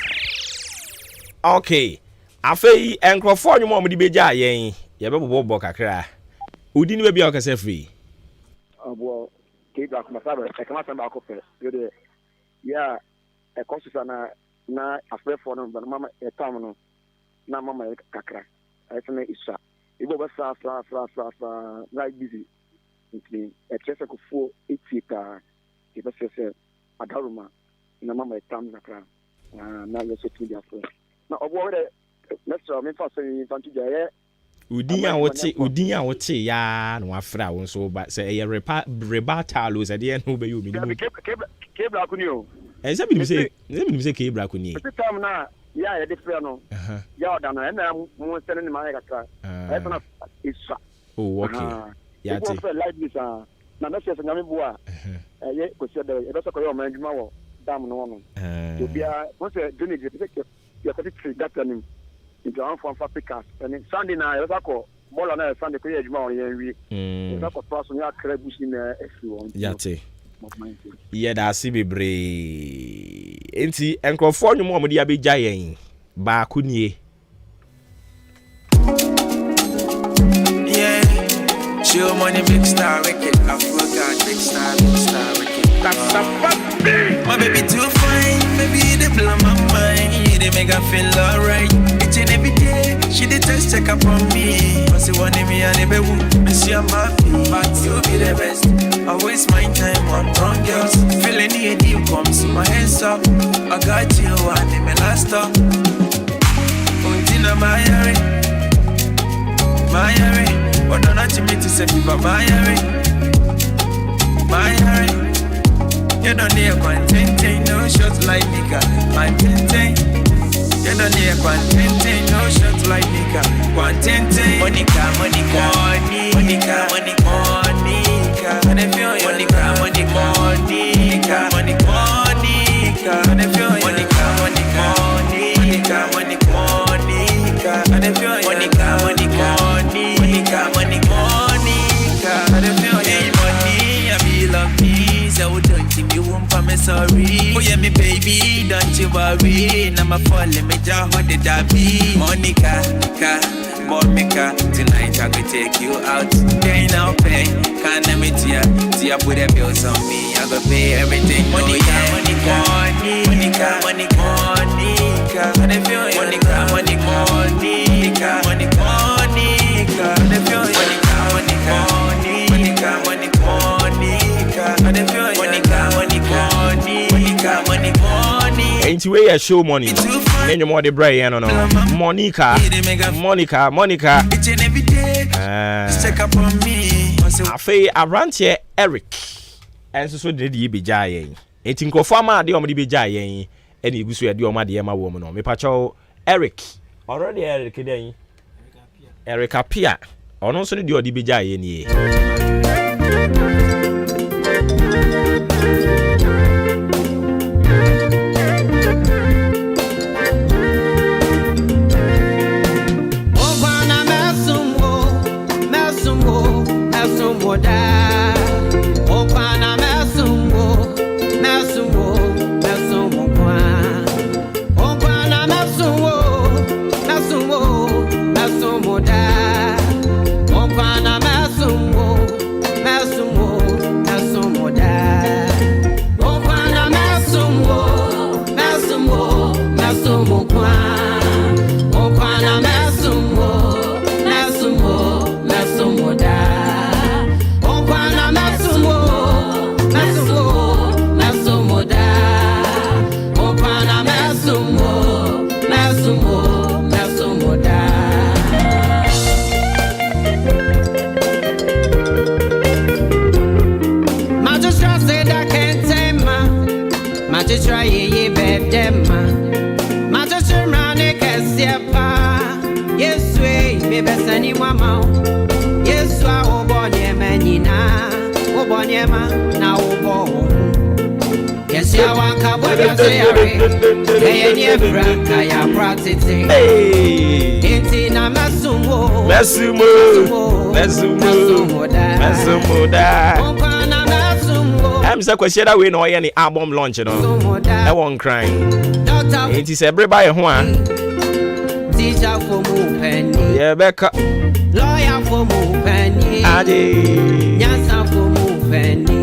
Okay. Afei enkrofo anwum mo di beja yen. Ye be bobo kakra. Udi ni be akase free. Abo ke bla kuma sabe. E kama samba akope. Yo de ya e konsusa na afre for no mama e tam no. Na mama e kakra. E tene isa. Ibo ba sa like busy. Nti e chese ko fo etika. Ke be se adaruma na mama e tam kakra. Na yo se tu dia fo. Na obo we let's me for say fanti jaye Udin a wote ya no afra won so ba say e rebata lo say de no be you mi ni kebla kuni o e say mi say kebla kuni e time na ya ye de frɛ no ya oda no na mo sene ni ma ya kaka e na isa oh okay ya te like this na na se nyame boa ye ko se de e be so ko yo ma adwuma wo dam no no to bia mo se do ni je ya ko ti data ni into one from Africa and Sunday na you go ball na Sunday ko ye adwuma on ye wi you go pass on ya krabushi na efi won ya te ye da si bebre enti enkrofo nwum mo de abegya yen ba kunie yeah show money big star wicked Afro God big star wicked that's a baby my baby too fine baby they blow my mind they make her feel alright each and every day she dey test check up on me once you want me and baby miss you my but you be the best always my time on wrong girls feeling need you come see my hands up I got you and me last stop untina my what don't you me to say for my you don't need a content, no shots like nigga. Content, you don't need a content, no shots like nigga. Content, Monica. And if you're Monica. And if you're Monica. And if you're you won't promise sorry. Oh yeah, me baby, don't you worry. Now my falling, me just hold it up. Monica, tonight I will take you out. Pay now, pay. Can't let me tear put the bills on me. I go pay everything. Monica. And if you're Monica. And if you're ain't we a show money any more the brain no Monica check up on me afei abrante Eric enso so de be jayen enti nkofo ama de omde be jayen ene igusu ya de omade ya ma wo mu no me pacho Eric already Eric den Eric apia ono so de odi be jayen ni Oh me besani mama Yesu a obonye menina obonye ma na obo Yes ya wanka boya so yare Eye ni efra ya practice Enti na masumo da I'm so question that we know any album launch no I won't cry it is everybody ho teacher for mu penny yeah Becca lawyer for mu penny ade nyasa for mu penny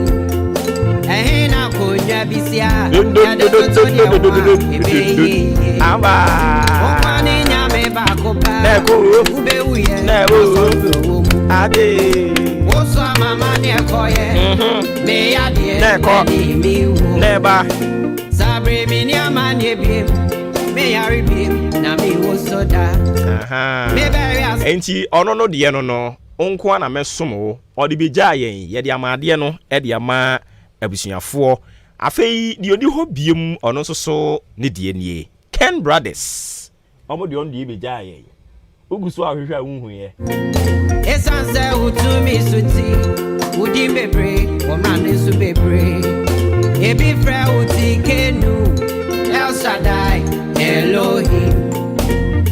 ehina ko nyabisia ya de to de wa aba okwane nyame ba ko ba ube uye nebo ade oso mama ne koye me ya de mi neba sabre mi ni amane biem me yari biem na mi wo soda me burial enti ono no de no onko na mesomo o de beja yen ye de amade no e de ama abusuafo afei de odi ho biem ono so ne de nie Ken Brothers omo de on de beja yen uguso ahwehwe ahunhu ye esanse utumi suti udi bebre o mane su bebre ebi fra uti kenu El Shaddai Elohim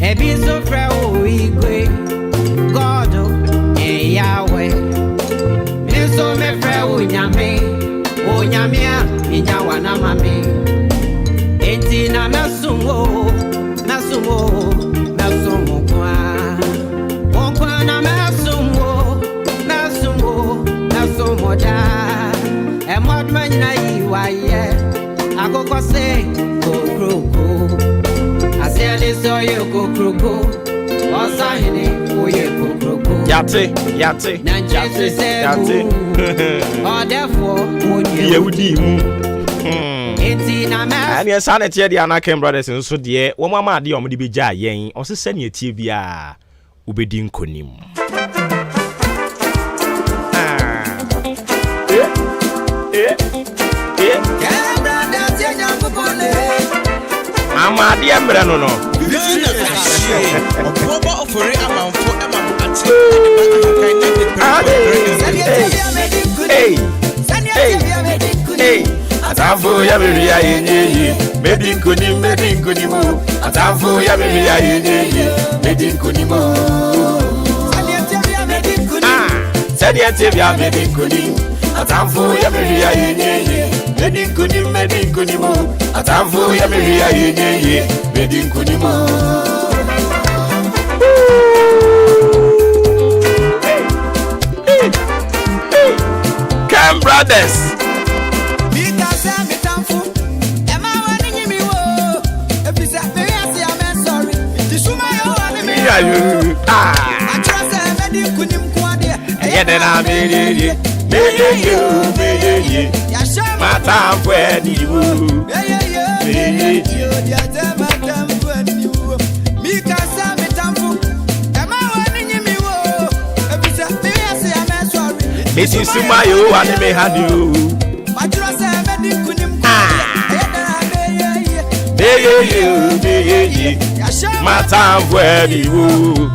ebi so fra o igwe God Yahweh meso me fra o nyame a minyawa na mame enti na nasumo kwa onkwa na nasumo da emodman na yiwaye akoko se kokroko aseli so yo kokroko osahini oye kokroko yate na Jesus se o therefore ye wudi mu enti na ma ani sanete de ana Ken Brothers nso de wo mama ade o mo de beja yen o se sane etie bia ubedi nkonim Mama de emre no no Oboba ofore amanfo ate hey Atafo ya bebi ya yenye medin mo Atafo ya bebi ya yenye medin konimo Sadi atebia medin konim Atafo ya bebi ya yenye medin konimo Atafo ya bebi ya yenye medin konimo Ken Brothers Yedena meyeye Matam fweni wu Missy Sumayo and me had you Matam fweni wu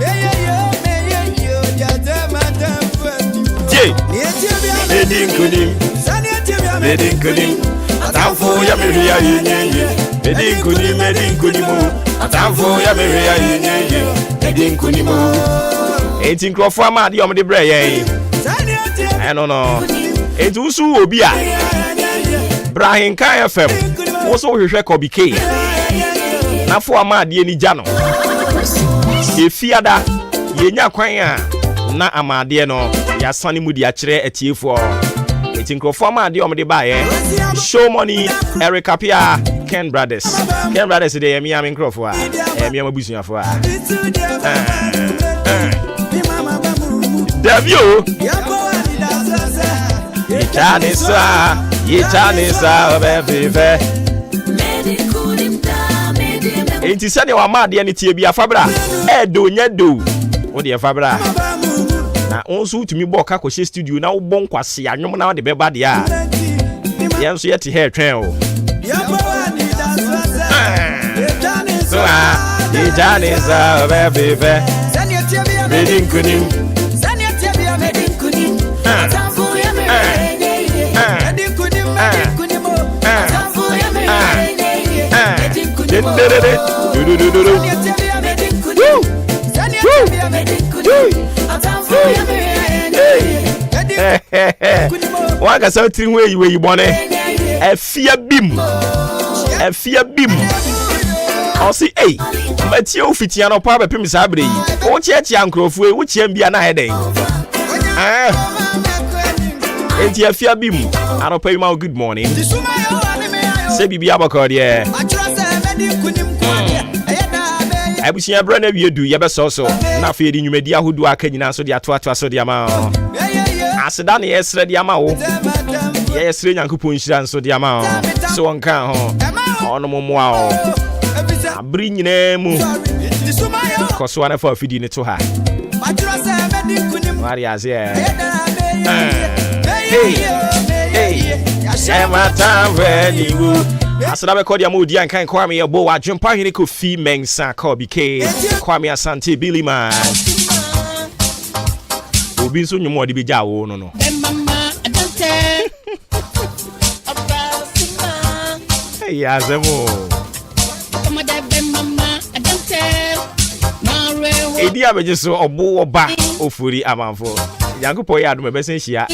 Medin kunim Atafo ya meri ya yenye Medin kunim Atafo ya meri ya yenye Medin kunim Enti nkrofo ama de omde bre yen no enti usu obi a Ahenkan FM wo so hwehwe ko bk na fo ama de ni gya no efiada yenya kwan a na amade no ya sane mu di a kire atiefo eti nkrofo ma de omde ba ye show money Eric Apia Ken Brothers de yemi am nkrofo a yemi am busuafo a Davio Yitanisa obefife enti sane wa ma de ne tie bia fabra edo nyado wo de fabra na onso tumi bo ka ko studio na wo bon kwase anwom na de beba de a yenso yete hair twen o so Yitanisa obefife Waka so tin we bone afia bim o si eh matie ofitia no pa bepem sa abre yi o cheche ankrofo e wo chiam bia na heden enti afia bim anopa ma good morning se bibia bakode e abusia bra na wiedu ye beso so na fa edi nwumadi ahodu aka nyina so de ato so de ama aseda na yesre de ama wo ye yesre nyankopon hira so de ama so wonka ho ono momoa o abri nyina mu koso ana fa fidi ne to ha mari azie Shema tamveni wu asada be kodia mo di ankan kwame ye bo adwempa hene ko fi mensa ko bike kwame asante Billy man obi so nyumo de beja wo no no hey azemo edi abeje so obo oba ofuri amanfo yankopɔ ye adom be sen hia